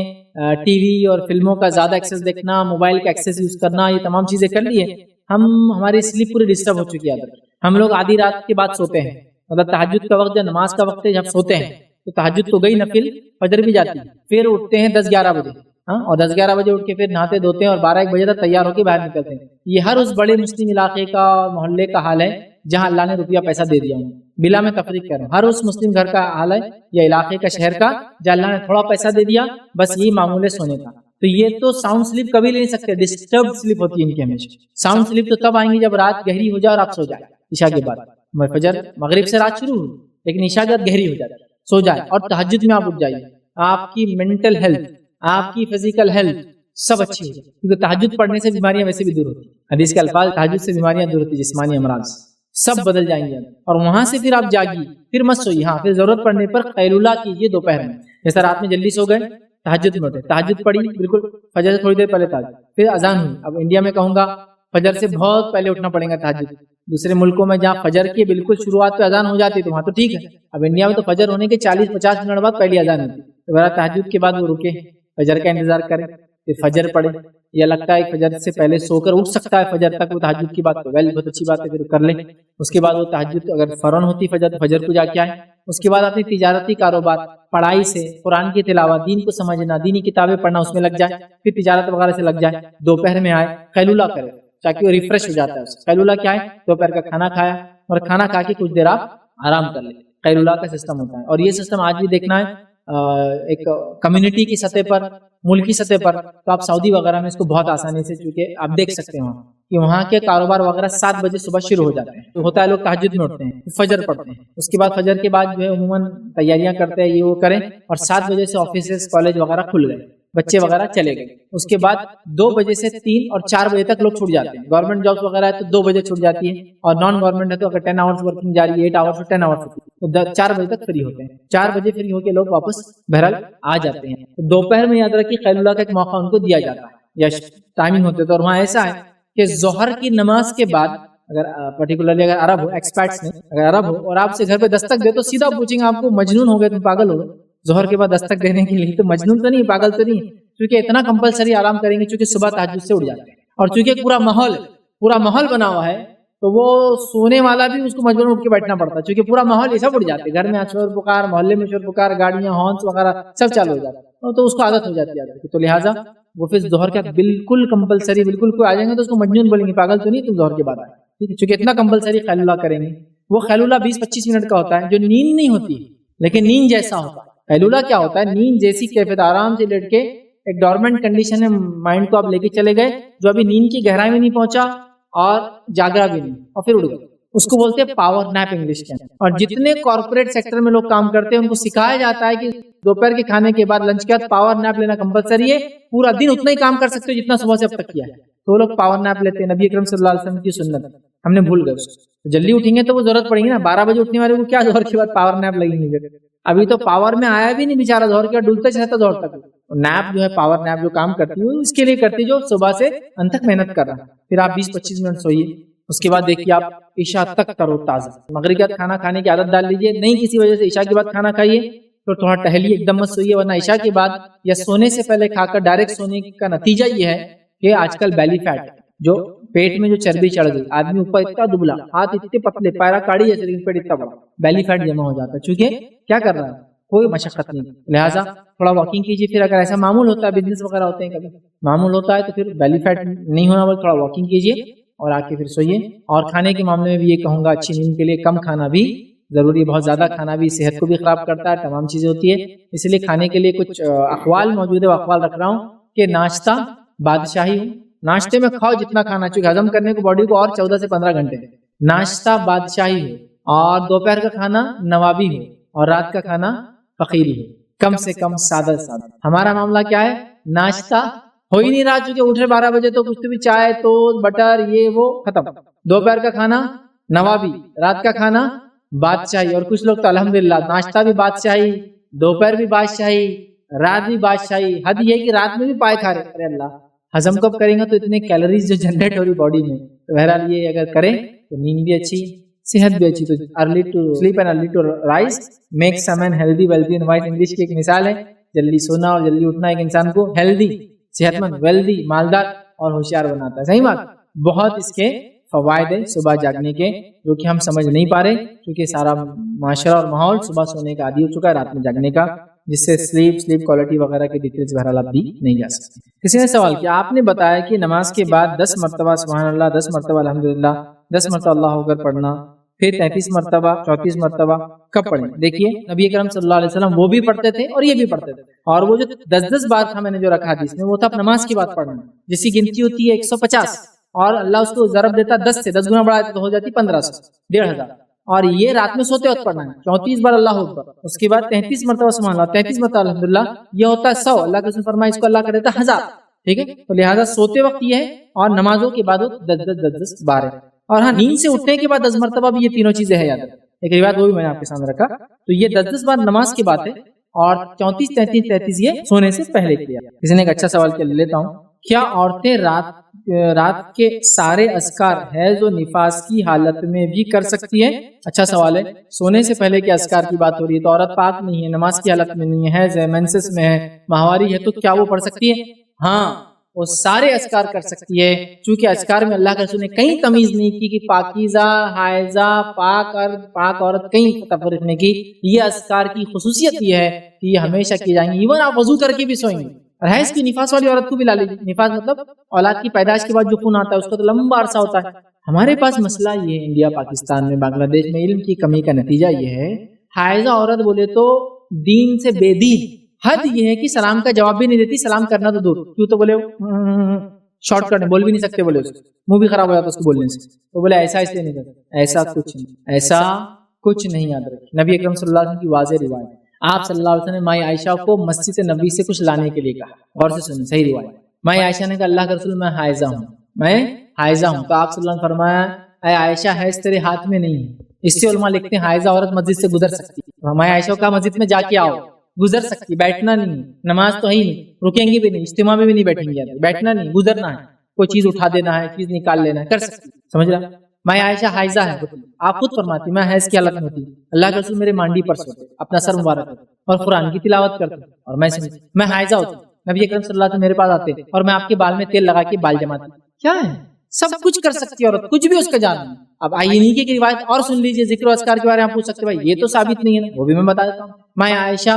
ٹی وی اور فلموں کا زیادہ ایکسیس دیکھنا, موبائل کا ایکسیس یوز کرنا, یہ تمام چیزیں کر لی ہے, ہماری سلیپ پوری ڈسٹرب ہو چکی ہے. ہم لوگ آدھی رات کے بعد سوتے ہیں, مطلب تہجد کا وقت, جب نماز کا وقت ہے, جب سوتے ہیں تو تہجد تو گئی نفل, فجر بھی جاتی ہے, پھر اٹھتے ہیں 10-11 بجے, اور 10-11 بجے اٹھ کے پھر نہاتے دھوتے ہیں اور 12-1 بجے تک تیار ہو کے باہر نکلتے ہیں. یہ ہر اس بڑے مسلم علاقے کا, محلے کا حال ہے جہاں اللہ نے روپیہ پیسہ دے دیا. بلا میں تفریق کر رہا ہوں, ہر اس مسلم گھر کا حال ہے یا علاقے کا, شہر کا, جہاں اللہ نے تھوڑا پیسہ دے دیا, بس یہی معمول ہے سونے کا. تو یہ تو ساؤنڈ سلیپ کبھی لے نہیں سکتے, ڈسٹرب سلیپ ہوتی ہے ان کی ہمیشہ. ساؤنڈ سلیپ تو تب آئیں گی جب رات گہری ہو جائے اور آپ سو جائے. عشاء کے بعد, فجر مغرب سے رات شروع ہوئی لیکن عشاء کے بعد گہری ہو جائے, سو جائے, اور تہجد میں آپ اٹھ جائیے. آپ کی مینٹل ہیلتھ, آپ کی فزیکل ہیلتھ سب اچھی ہو جائے, کیونکہ تہجد پڑھنے سے بیماریاں ویسے بھی دور ہوتی ہیں. حدیث کے الفاظ, تہجد سے بیماریاں دور ہوتی ہیں, جسمانی امراض سب بدل جائیں گے. اور وہاں سے پھر آپ جاگیے, پھر مت سوئیے. ہاں پھر ضرورت پڑنے پر قیلولہ کیجیے دوپہر میں, جیسا رات میں جلدی سو گئے, تہجد میں اٹھے, تہجد پڑھی بالکل فجر سے تھوڑی دیر پہلے تہجد, پھر اذان ہوئی. اب انڈیا میں کہوں گا فجر سے بہت پہلے اٹھنا پڑے گا تہجد. دوسرے ملکوں میں جہاں فجر کی بالکل شروعات پہ اذان ہو جاتی ہے تو وہاں تو ٹھیک ہے. اب انڈیا میں تو فجر ہونے کے 40-50 منٹ بعد پہلی اذان ہوتی ہے, تو ذرا تہجد کے بعد وہ رکے, فجر کا انتظار کرے, پھر فجر پڑھے. یا لگتا ہے فجر سے پہلے سو کر اٹھ سکتا ہے فجر تک, وہ تہجد کی بات تو ویل بہت اچھی بات ہے, پھر کر لیں. اس کے بعد وہ تہجد اگر فوراً ہوتی فجر تو فجر کو جا کے آئے. اس کے بعد اپنی تجارتی کاروبار, پڑھائی سے, قرآن کی تلاوت, دین کو سمجھنا, دینی کتابیں پڑھنا, اس میں لگ جائے, پھر تجارت وغیرہ سے لگ جائے. دوپہر میں آئے, قیلولہ کرے تاکہ وہ ریفریش ہو جاتا ہے. قیلولہ کیا ہے, دوپہر کا کھانا کھایا اور کھانا کھا کے کچھ دیر آپ آرام کر لیں. قیلولہ کا سسٹم ہوتا ہے, اور یہ سسٹم آج بھی دیکھنا ہے ایک کمیونٹی کی سطح پر, ملکی سطح پر. تو آپ سعودی وغیرہ میں اس کو بہت آسانی سے, چونکہ آپ دیکھ سکتے ہیں وہاں کہ وہاں کے کاروبار وغیرہ 7 بجے صبح شروع ہو جاتے ہیں. تو ہوتا ہے لوگ تہجد میں اٹھتے ہیں, فجر پڑھتے ہیں, اس کے بعد فجر کے بعد جو ہے عموماً تیاریاں کرتے ہیں, یہ وہ کریں, اور 7 بجے سے آفیسز, کالج وغیرہ کھل گئے, بچے وغیرہ چلے گئے. اس کے بعد 2 بجے سے 3 اور 4 بجے تک لوگ چھوٹ جاتے ہیں. گورنمنٹ جابس وغیرہ ہے تو 2 بجے چھوٹ جاتی ہے, اور نان گورنمنٹ ہے تو اگر 10 آورس ورکنگ جاری ہے, 8 آورس اور 10 آورس ہوتی ہے, تو 4 بجے تک فری ہوتے ہیں. 4 بجے فری ہو کے لوگ واپس بہرحال آ جاتے ہیں. تو دوپہر میں یاد رکھیے قیلولہ کا ایک موقع ان کو دیا جاتا ہے یا ٹائمنگ ہوتے تو. اور وہاں ایسا ہے کہ ظہر کی نماز کے بعد, اگر پرٹیکولرلی اگر عرب ہو, ایکسپرٹس نے اگر عرب ہو اور آپ سے گھر پہ دستک دے تو سیدھا پوچھیں گے آپ کو مجنون ہو گئے, تم پاگل ہو گئے ظہر کے بعد دستک دینے کے لیے؟ تو مجنون تو نہیں, پاگل تو نہیں, کیونکہ اتنا کمپلسری آرام کریں گے, چونکہ صبح تہجد سے اٹھ جاتے ہیں. اور چونکہ پورا ماحول بنا ہوا ہے تو وہ سونے والا بھی اس کو مجبور اٹھ کے بیٹھنا پڑتا ہے, چونکہ پورا ماحول سب اٹھ جاتے ہیں. گھر میں شور پکار, محلے میں شور پکار, گاڑیاں, ہارنس وغیرہ سب چالو ہو جاتا ہے, تو اس کو عادت ہو جاتی ہے. تو لہٰذا وہ پھر ظہر کا بالکل کمپلسری, بالکل کوئی آ جائیں گے تو اس کو مجنون بولیں گے, پاگل تو نہیں تم ظہر کے بعد آئے, ٹھیک ہے, چونکہ اتنا کمپلسری قیلولہ کریں گے. وہ قیلولہ 20-25 منٹ کا ہوتا ہے, جو نیند نہیں ہوتی لیکن نیند جیسا ہوتا ہے. قیلولہ کیا ہوتا ہے, نیند جیسی کیفیت, آرام سے لیٹ کے ایک ڈورمنٹ کنڈیشن میں مائنڈ کو آپ لے کے چلے گئے, جو ابھی نیند کی گہرائی میں نہیں پہنچا اور جاگرا بھی نہیں, اور پھر اڑ گئے. اس کو بولتے ہیں پاور نیپ انگلش کے. اور جتنے کارپوریٹ سیکٹر میں لوگ کام کرتے ہیں ان کو سکھایا جاتا ہے کہ دوپہر کے کھانے کے بعد, لنچ کے بعد پاور نیپ لینا کمپلسری ہے. پورا دن اتنا ہی کام کر سکتے ہو جتنا صبح سے اب تک کیا ہے. تو وہ لوگ پاور نیپ لیتے ہیں. نبی اکرم صلی اللہ علیہ وسلم کی سنت ہم نے بھول گئے. جلدی اٹھیں گے تو وہ ضرورت پڑے گی نا. 12 بجے اٹھنے والے کو کیا ظہر کے بعد پاور نیپ لگیں گے؟ ابھی تو پاور میں آیا بھی نہیں بیچارہ, ظہر کے بعد ڈولتا رہتا ظہر تک. نیپ جو ہے, پاور نیپ جو کام کرتی ہے, اس کے لیے کرتی جو صبح سے انت تک محنت کر رہا ہے. پھر آپ 20-25 منٹ سوئیے, اس کے بعد دیکھیے آپ عشاء تک کرو تازہ. مغرب کے بعد کھانا کھانے کی عادت ڈال لیجیے, نہیں کسی وجہ سے عشاء کے بعد کھانا کھائیے تو تھوڑا ٹہلیے, ایک دم مت سوئیے, ورنہ عشاء کے بعد یا سونے سے پہلے کھا کر ڈائریکٹ سونے کا نتیجہ یہ ہے کہ آج کل بیلی فیٹ, جو پیٹ میں جو چربی چڑھ گئی, آدمی اوپر اتنا دبلا, ہاتھ اتنے پتلے, پیرا کاڑی جیسے, لیکن پیٹ اتنا بڑا, بیلی فیٹ جمع ہو جاتا ہے. چونکہ کیا کر رہا ہے, کوئی مشقت نہیں. لہٰذا تھوڑا واکنگ کیجیے. پھر اگر ایسا معمول ہوتا ہے, بزنس وغیرہ ہوتے ہیں کبھی معمول ہوتا ہے, تو پھر بیلی فیٹ نہیں ہونا, بلکہ تھوڑا واکنگ کیجیے اور آ کے پھر سوئیے. اور کھانے کے معاملے میں بھی یہ کہوں گا, اچھی نیند کے لیے کم کھانا بھی ضروری ہے. بہت زیادہ کھانا بھی صحت کو بھی خراب کرتا ہے, تمام چیزیں ہوتی ہے. اس لیے کھانے کے لیے کچھ اقوال موجود ہے, وہ اقوال رکھ رہا ہوں کہ ناشتہ بادشاہی ہو. ناشتے میں کھاؤ جتنا کھانا, چونکہ ہضم کرنے کو باڈی کو اور 14 سے 15 گھنٹے. ناشتہ بادشاہی ہو, اور دوپہر کا کھانا نوابی ہو, اور رات کا کھانا فقیری ہو. کم سے کم سادہ. ہمارا معاملہ کیا ہے, ناشتہ ہو ہی نہیں رہا، چونکہ اٹھ رہے 12 بجے تو کچھ بھی چائے ٹوسٹ بٹر یہ وہ ختم، دوپہر کا کھانا نوابی، رات کا کھانا بادشاہی، اور کچھ لوگ تو الحمدللہ ناشتہ بھی بادشاہی، دوپہر بھی بادشاہی، رات بھی بادشاہی۔ حد یہ ہے کہ رات میں بھی پائے کھا رہے، ارے اللہ ہضم کب کریں گے؟ تو اتنے کیلوریز جو جنریٹ ہو رہی باڈی میں، تو بہرحال یہ اگر کریں تو نیند بھی اچھی، صحت بھی اچھی، تو early to sleep and early to rise makes a man healthy wealthy and wise. English کی ایک مثال ہے، جلدی سونا اور جلدی اٹھنا ایک انسان کو ہیلدی، صحت مند، ویلدی، مالدار اور ہوشیار بناتا ہے۔ صحیح بات، بہت اس کے فوائد ہیں صبح جاگنے کے، جو کہ ہم سمجھ نہیں پا رہے کیونکہ سارا معاشرہ اور ماحول صبح سونے کا عادی ہو چکا ہے، رات میں جاگنے کا، جس سے سلیپ کوالٹی وغیرہ کی ڈیٹیلز بہرحال اب دی نہیں جا سکتی۔ کسی نے سوال کیا، آپ نے بتایا کہ نماز کے بعد 10 مرتبہ سبحان اللہ، 10 مرتبہ الحمدللہ، 10 مرتبہ اللہ اکبر پڑھنا، پھر 33 مرتبہ، 34 مرتبہ کب پڑھیں؟ دیکھیے نبی اکرم صلی اللہ علیہ وسلم وہ بھی پڑھتے تھے اور یہ بھی پڑھتے تھے، اور وہ جو 10 بار تھا میں نے جو رکھا حدیث میں، وہ تھا نماز کی بات پڑھنا، جس کی گنتی ہوتی ہے 150، اور اللہ اس کو ضرب دیتا 10 سے 10 گنا بڑھا دیتا تو ہو جاتی 1500، 1500، اور یہ رات میں سوتے وقت پڑھنا ہے 34 بار اللہ اکبر، اس کے بعد 33 مرتبہ سبحان اللہ، 33 مرتبہ الحمدللہ، یہ ہوتا ہے 100، اللہ کے رسول فرمایا اس کو اللہ کر دیتا 1000، ٹھیک ہے؟ تو لہٰذا سوتے وقت یہ ہے، اور نمازوں کے بعد 10 بار ہے، اور ہاں نیند سے اٹھنے کے بعد 10 مرتبہ بھی، یہ تینوں چیزیں ہیں یاد رکھیں۔ ایک روایت وہ بھی میں نے آپ کے سامنے رکھا، تو یہ 10 بار نماز کی بات ہے، اور 34 33 یہ سونے سے پہلے کیا۔ کسی نے ایک اچھا سوال کیا، لے لیتا ہوں، کیا عورتیں رات کے سارے اذکار حیض و نفاس کی حالت میں بھی کر سکتی ہیں؟ اچھا سوال ہے، سونے سے پہلے کے اذکار کی بات ہو رہی ہے، تو عورت پاک نہیں ہے، نماز کی حالت میں نہیں ہے، حیض ہے، مینسس میں ہے، ماہواری ہے، تو کیا وہ پڑھ سکتی ہے؟ ہاں، وہ سارے اذکار کر سکتی ہے، چونکہ اذکار میں اللہ کے رسول نے کہیں تمیز نہیں کی کہ پاکیزہ، حائزہ، پاک عورت، کہیں تفریق نہیں کی۔ یہ اذکار کی خصوصیت یہ ہے کہ یہ ہمیشہ کی جائیں گے، ایون آپ وضو کر کے بھی سوئیں گے۔ اور حیض کی نفاس والی عورت کو بھی لا لیجیے، نفاس مطلب اولاد کی پیدائش کے بعد جو خون آتا ہے، اس کا تو لمبا عرصہ ہوتا ہے۔ ہمارے پاس مسئلہ یہ ہے، انڈیا، پاکستان میں، بنگلہ دیش میں علم کی کمی کا نتیجہ یہ ہے، حائضہ عورت بولے تو دین سے بے دین، حد یہ ہے کہ سلام کا جواب بھی نہیں دیتی، سلام کرنا تو دور، کیوں تو بولے شارٹ کٹ بول بھی نہیں سکتے، بولے منہ بھی خراب ہو جاتا اس کو بولنے سے، تو بولے ایسا اس لیے نہیں کرتا، ایسا کچھ نہیں، یاد رکھیں نبی اکرم صلی اللہ علیہ وسلم کی واضح روایت، آپ صلی اللہ علیہ وسلم نے مائی عائشہ کو مسجد نبی سے کچھ لانے کے لیے کہا، غور سے سنیں صحیح روایت، مائی عائشہ نے کہا اللہ کے رسول میں حائزہ ہوں، تو آپ صلی اللہ علیہ وسلم فرمایا اے عائشہ حیض تیرے ہاتھ میں نہیں ہے، اس سے علماء لکھتے ہیں حائزہ عورت مسجد سے گزر سکتی ہے، مائی عائشہ کا مسجد میں جا کے آؤ، گزر سکتی، بیٹھنا نہیں، نماز تو ہے ہی نہیں، رکیں گی بھی نہیں، اجتماع میں بھی نہیں بیٹھیں گے، بیٹھنا نہیں، گزرنا ہے، کوئی چیز اٹھا دینا ہے، چیز نکال لینا ہے، کر سکتی، سمجھ رہا؟ میں عائشہ حائزہ ہے، آپ خود فرماتی میں حیض کی حالت میں ہوتی، اللہ کے رسول میرے مانڈی پر سوتے، اپنا سر مبارک کرتے اور قرآن کی تلاوت کرتے، اور میں حائزہ ہوتی، نبی اکرم صلی اللہ علیہ وسلم میرے پاس آتے اور میں آپ کے بال میں تیل لگا کے بال جماتی، کیا ہے؟ سب کچھ کر سکتی عورت، کچھ بھی اس کا جان نہیں۔ اب آئیے نہیں کہ روایت اور سن لیجیے، ذکر و اذکار کے بارے میں پوچھ سکتے، بھائی یہ تو ثابت نہیں ہے، وہ بھی میں بتا دیتا ہوں۔ میں عائشہ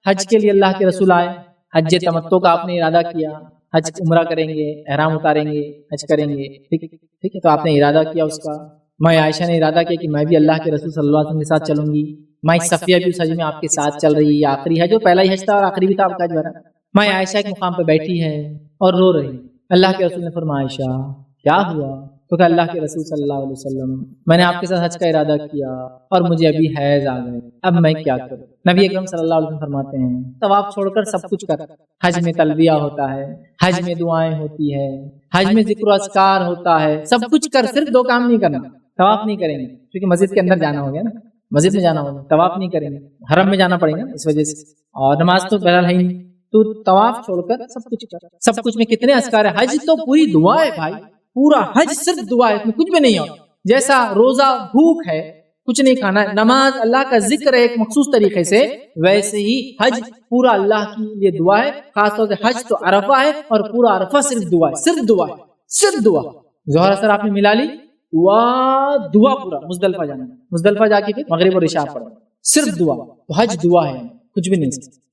حج کے لیے اللہ کے رسول آئے، حج تمتع کا آپ نے ارادہ کیا، حج عمرہ کریں گے، احرام اتاریں گے، حج کریں گے، ٹھیک ہے، تو آپ نے ارادہ کیا اس کا، میں عائشہ نے ارادہ کیا کہ میں بھی اللہ کے رسول صلی اللہ علیہ وسلم کے ساتھ چلوں گی، میں صفیہ بھی اس حج میں آپ کے ساتھ چل رہی ہے، یہ آخری حج، جو پہلا ہی حج تھا اور آخری بھی تھا آپ کا جو ہے۔ میں عائشہ ایک مقام پہ بیٹھی ہے اور رو رہی، اللہ کے رسول نے فرمایا عائشہ کیا ہوا؟ تو کہ اللہ کے رسول صلی اللہ علیہ وسلم میں نے آپ کے ساتھ حج کا ارادہ کیا اور مجھے ابھی حیض آ گئے، اب میں کیا کروں؟ نبی اکرم صلی اللہ علیہ وسلم فرماتے ہیں طواف چھوڑ کر سب کچھ کر، حج میں تلبیہ ہوتا ہے، حج میں دعائیں ہوتی ہے، حج میں ذکر و اذکار ہوتا ہے، سب کچچھ کر، صرف 2 کام نہیں کرنا، طواف نہیں کریں گے کیونکہ مسجد کے اندر جانا ہو گیا نا، مسجد میں جانا ہوگا، طواف نہیں کریں گے، حرم میں جانا پڑے گا اس وجہ سے، اور نماز تو بہرحال ہے ہی نہیں، تو طواف چھوڑ کر سب کچھ کر، سب کچھ میں کتنے اذکار ہے، حج تو پوری دعا ہے بھائی، پورا حج صرف دعا ہے، اس میں کچھ بھی نہیں ہوتا، جیسا روزہ بھوک ہے، کچھ نہیں کھانا ہے، نماز اللہ کا ذکر ہے ایک مخصوص طریقے سے، ویسے ہی حج پورا اللہ کے لیے دعا ہے، خاص طور سے حج تو عرفہ ہے اور پورا عرفہ صرف دعا ہے، صرف دعا ہے، صرف دعا۔ ظہر اثر آپ نے ملا لی، دعا پورا، مزدلفہ جانا، مزدلفہ جا کے پھر مغرب اور عشاء پڑھنا، صرف دعا، تو حج دعا ہے، کچھ بھی نہیں،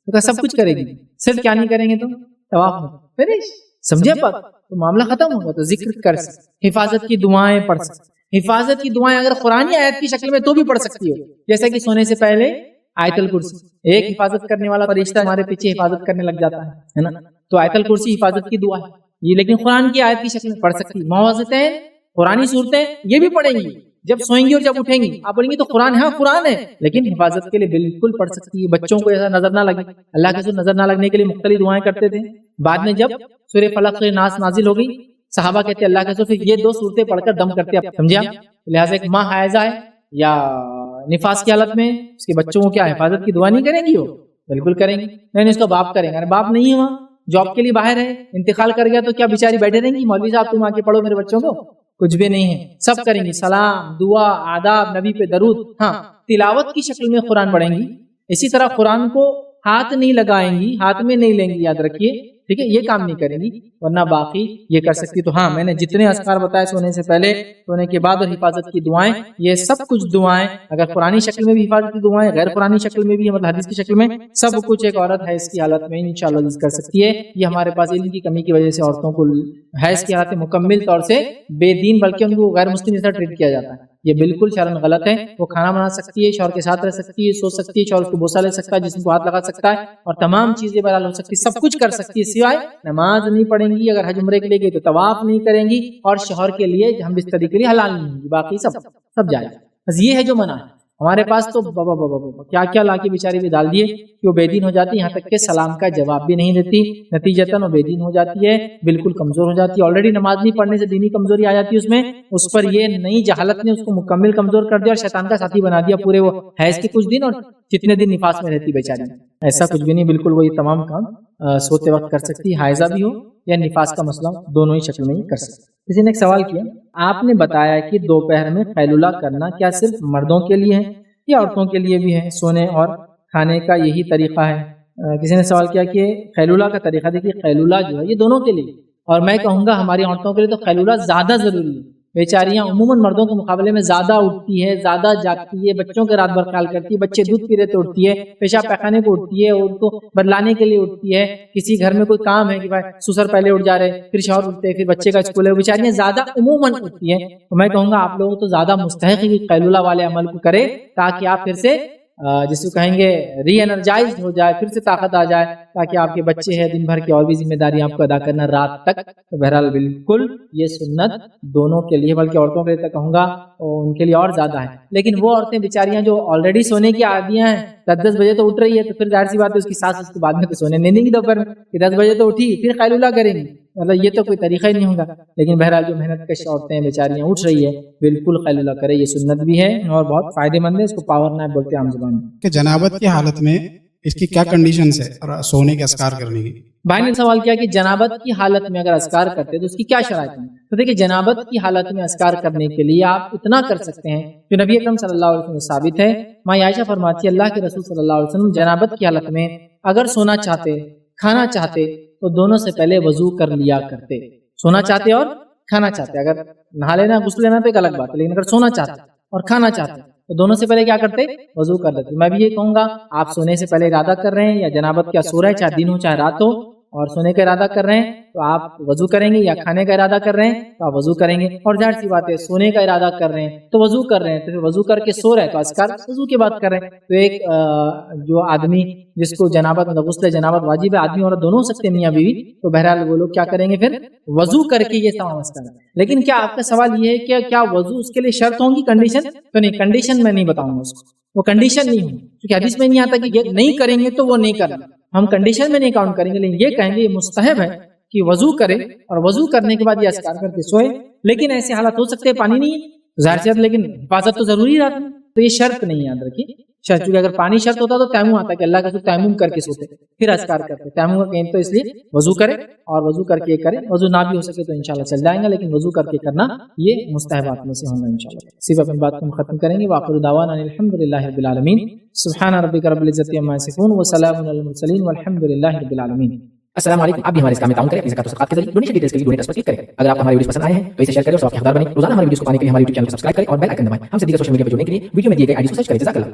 تو سب کچھ کرے گی، صرف کیا نہیں کریں گے تو طواف میں، فنش، سمجھے بات، تو معاملہ ختم ہوگا، تو ذکر کر سکتے، حفاظت کی دعائیں پڑھ سکتے، حفاظت کی دعائیں اگر قرآنی آیت کی شکل میں تو بھی پڑھ سکتی ہو، جیسا کہ سونے سے پہلے آیت الکرسی، ایک حفاظت کرنے والا فرشتہ ہمارے پیچھے حفاظت کرنے لگ جاتا ہے نا، تو آیت الکرسی حفاظت کی دعا ہے یہ، لیکن قرآن کی آیت کی شکل میں پڑھ سکتی، معوذتین، قرآنی صورتیں یہ بھی پڑھیں گی، جب سوئیں گی اور جب اٹھیں گی آپ بولیں گے تو قرآن ہے، ہاں قرآن ہے، لیکن حفاظت کے لیے بالکل پڑھ سکتی ہے. بچوں کو ایسا نظر نہ لگے، اللہ کے نظر نہ لگنے کے لیے مختلف دعائیں کرتے تھے. بعد میں جب سورہ فلق سے ناس نازل ہو گئی، صحابہ کہتے اللہ کے رسول یہ 2 صورتیں پڑھ کر دم کرتے ہیں. سمجھے آپ؟ لہٰذا ایک ماں حائضہ ہے یا نفاس کی حالت میں اس کے بچوں کو کیا حفاظت کی دعا نہیں کریں گی؟ وہ بالکل کریں گی. نہیں اس کا باپ کریں گے. ارے باپ نہیں ہے، وہاں جاب کے لیے باہر ہے، انتقال کر گیا تو کیا بیچاری بیٹھے رہیں گی مولوی صاحب تم آ کے پڑھو میرے بچوں کو؟ کچھ بھی نہیں ہے، سب کریں گی. سلام، دعا، آداب، نبی پہ درود. ہاں تلاوت کی شکل میں قرآن پڑھیں گی. اسی طرح قرآن کو ہاتھ نہیں لگائیں گی، ہاتھ میں نہیں لیں گی، یاد رکھیے ٹھیک ہے، یہ کام نہیں کریں گی. ورنہ باقی یہ کر سکتی. تو ہاں میں نے جتنے اذکار بتائے سونے سے پہلے، سونے کے بعد اور حفاظت کی دعائیں، یہ سب کچھ دعائیں اگر قرآنی شکل میں بھی حفاظت کی دعائیں، غیر قرآنی شکل میں بھی، مطلب حدیث کی شکل میں، سب کچھ ایک عورت حیض کی حالت میں انشاءاللہ کر سکتی ہے. یہ ہمارے پاس علم کی کمی کی وجہ سے عورتوں کو حیض کی حالت میں مکمل طور سے بے دین بلکہ ان کو غیر مسلم جیسا ٹریٹ کیا جاتا ہے. یہ بالکل شرعاً غلط ہے. وہ کھانا بنا سکتی ہے، شوہر کے ساتھ رہ سکتی ہے، سو سکتی ہے، شوہر اس کو بوسہ لے سکتا ہے، جسم کو ہاتھ لگا سکتا ہے، اور تمام چیزیں بہرحال ہو سکتی ہے، سب کچھ کر سکتی ہے سوائے نماز نہیں پڑھیں گی. اگر حج عمرے کے لیے گئی تو طواف نہیں کریں گی، اور شوہر کے لیے ہم بستری کے لیے حلال نہیں ہوں گی. باقی سب جائز. بس یہ ہے جو منع ہے. ہمارے پاس تو بابا کیا کیا لا کے بیچاری بھی ڈال دیے کہ وہ بے دین ہو جاتی ہے، یہاں تک کہ سلام کا جواب بھی نہیں دیتی. نتیجتاً وہ بے دین ہو جاتی ہے، بالکل کمزور ہو جاتی ہے. آلریڈی نماز نہیں پڑھنے سے دینی کمزوری آ جاتی ہے اس میں، اس پر یہ نئی جہالت نے اس کو مکمل کمزور کر دیا اور شیطان کا ساتھی بنا دیا پورے وہ حیض کے کچھ دن اور جتنے دن نفاس میں رہتی بیچاری. ایسا کچھ بھی نہیں، بالکل وہ یہ تمام کام سوتے وقت کر سکتی، حائضہ بھی ہو یا نفاس کا مسئلہ، دونوں ہی شکل میں ہی کر سکتی. کسی نے ایک سوال کیا، آپ نے بتایا کہ دوپہر میں قیلولہ کرنا کیا صرف مردوں کے لیے ہے یا عورتوں کے لیے بھی ہے؟ سونے اور کھانے کا یہی طریقہ ہے. کسی نے سوال کیا کہ قیلولہ کا طریقہ. دیکھیے قیلولہ جو ہے یہ دونوں کے لیے، اور میں کہوں گا ہماری عورتوں کے لیے تو قیلولہ زیادہ ضروری ہے. بیچاریاں عموماً مردوں کے مقابلے میں زیادہ اٹھتی ہے، زیادہ جاگتی ہے، بچوں کے رات بھر خیال کرتی ہے، بچے دودھ پی رہے تو اٹھتی ہے، پیشاب پیخانے کو اٹھتی ہے، ان کو بدلانے کے لیے اٹھتی ہے، کسی گھر میں کوئی کام ہے کہ بھائی سسر پہلے اٹھ جا رہے، پھر شوہر اٹھتے ہیں، پھر بچے کا اسکول ہے. بیچاریاں زیادہ عموماً اٹھتی ہیں. تو میں کہوں گا آپ لوگوں تو زیادہ مستحق ہے کہ قیلولہ والے عمل کو کرے، تاکہ آپ پھر سے جس کو کہیں گے ری انرجائزڈ ہو جائے، پھر سے طاقت آ جائے، تاکہ آپ کے بچے ہیں دن بھر کی اور بھی ذمہ داری آپ کو ادا کرنا رات تک. تو بہرحال بالکل یہ سنت دونوں کے لیے، بلکہ عورتوں کے لیے تو کہوں گا ان کے لیے اور زیادہ ہے. لیکن وہ عورتیں بیچاریاں جو آلریڈی سونے کی عادیاں ہیں، 10 بجے تو اٹھ رہی ہے، تو پھر ظاہر سی بات ہے اس کی ساس اس کے بعد میں تو سونے نہیں دیں گی دوپہر میں کہ 10 بجے تو اٹھی پھر قیلولہ کریں گی. مطلب یہ تو کوئی طریقہ ہی نہیں ہوگا. لیکن بہرحال جو محنت کش عورتیں بیچاریاں اٹھ رہی ہے، بالکل قیلولہ کرے. یہ سنت بھی ہے اور بہت فائدہ مند ہے. اس کو پاور نائپ بولتے ہیں عام زبان میں. کہ جنابت کی حالت میں اس کی کیا کنڈیشنز ہے اور سونے کے اذکار کرنے کی؟ بھائی نے سوال کیا کہ جنابت کی حالت میں اگر اذکار کرتے تو اس کی کیا شرائط ہیں. تو دیکھیں جنابت کی حالت میں اذکار کرنے کے لیے آپ اتنا کر سکتے ہیں جو نبی اکرم صلی اللہ علیہ وسلم ثابت ہے. ماں عائشہ فرماتی ہے اللہ کے رسول صلی اللہ علیہ وسلم جنابت کی حالت میں اگر سونا چاہتے، کھانا چاہتے تو دونوں سے پہلے وضو کر لیا کرتے. سونا چاہتے اور کھانا چاہتے، اگر نہا لینا غسل لینا تو ایک الگ بات ہے، لیکن اگر سونا چاہتے اور کھانا چاہتے تو دونوں سے پہلے کیا کرتے؟ وضو کر لیتے. میں بھی یہ کہوں گا آپ سونے سے پہلے ارادہ کر رہے ہیں یا جنابت کیا سو رہے ہیں، چاہے دن ہو چاہے رات ہو، اور سونے کا ارادہ کر رہے ہیں تو آپ وضو کریں گے، یا کھانے کا ارادہ کر رہے ہیں تو آپ وضو کریں گے. اور ظاہر سی بات ہے سونے کا ارادہ کر رہے ہیں تو وضو کر رہے ہیں، تو پھر وضو کر کے سو رہے ہیں تو اذکار وضو کے بعد کر رہے ہیں. تو ایک جو آدمی جس کو جنابت مطلب غسل جنابت واجب ہے، آدمی عورت دونوں ہو سکتے ہیں میاں بیوی، تو بہرحال وہ لوگ کیا کریں گے پھر وضو کر کے یہ تمام اذکار. لیکن کیا آپ کا سوال یہ ہے کہ کیا وضو اس کے لیے شرط ہوں گی، کنڈیشن؟ تو نہیں، کنڈیشن میں نہیں بتاؤں گا اس کو، وہ کنڈیشن نہیں ہوگی، کیونکہ حدیث میں نہیں آتا کہ یہ نہیں کریں گے تو وہ نہیں کرنا. ہم کنڈیشن میں نہیں کاؤنٹ کریں گے، لیکن یہ کہیں گے یہ مستحب ہے کہ وضو کرے اور وضو کرنے کے بعد یہ اذکار کر کے سوئے. لیکن ایسے حالات ہو سکتے ہیں پانی نہیں ہے ظاہر سی بات، لیکن حفاظت تو ضروری رہتی ہے، تو یہ شرط نہیں یاد رکھیے. شرط چونکہ اگر پانی شرط ہوتا تو تیمم آتا کہ اللہ کا رسول تیمم کر کے سوتے پھر اذکار کرتے. تیمم کا کہیں تو اس لیے وضو کرے اور وضو کر کے کرے. وضو نہ بھی ہو سکے تو انشاءاللہ چل جائیں گا، لیکن وضو کر کے کرنا یہ مستحبات میں سے ہوں گا انشاءاللہ. صرف اپنی بات کو ہم ختم کریں گے. وآخر دعوانا الحمدللہ رب العالمین. سبحان ربک رب العزت عما یصفون وسلام علی المرسلین والحمدللہ رب العالمین. السلام علیکم. آپ بھی ہمارے اسلام میں تعاون کریں، زکات و صدقات کے ذریعے ڈونیشن ڈیٹیلز کے لیے ڈونیٹ پر کلک کریں. اگر آپ کو ہمارے ویڈیوز پسند آئے ہیں تو اسے شیئر کریں اور 100 کے حقدار بنیں. روزانہ ہمارے ویڈیوز کو پانے کے لیے ہمارے یوٹیوب چینل کو سبسکرائب کریں اور بیل آئکن دبائیں. ہم سے دیگر سوشل میڈیا پر جڑنے کے لیے ویڈیو میں دیے گئے آئی ڈی کو سرچ کریں. جزاک اللہ.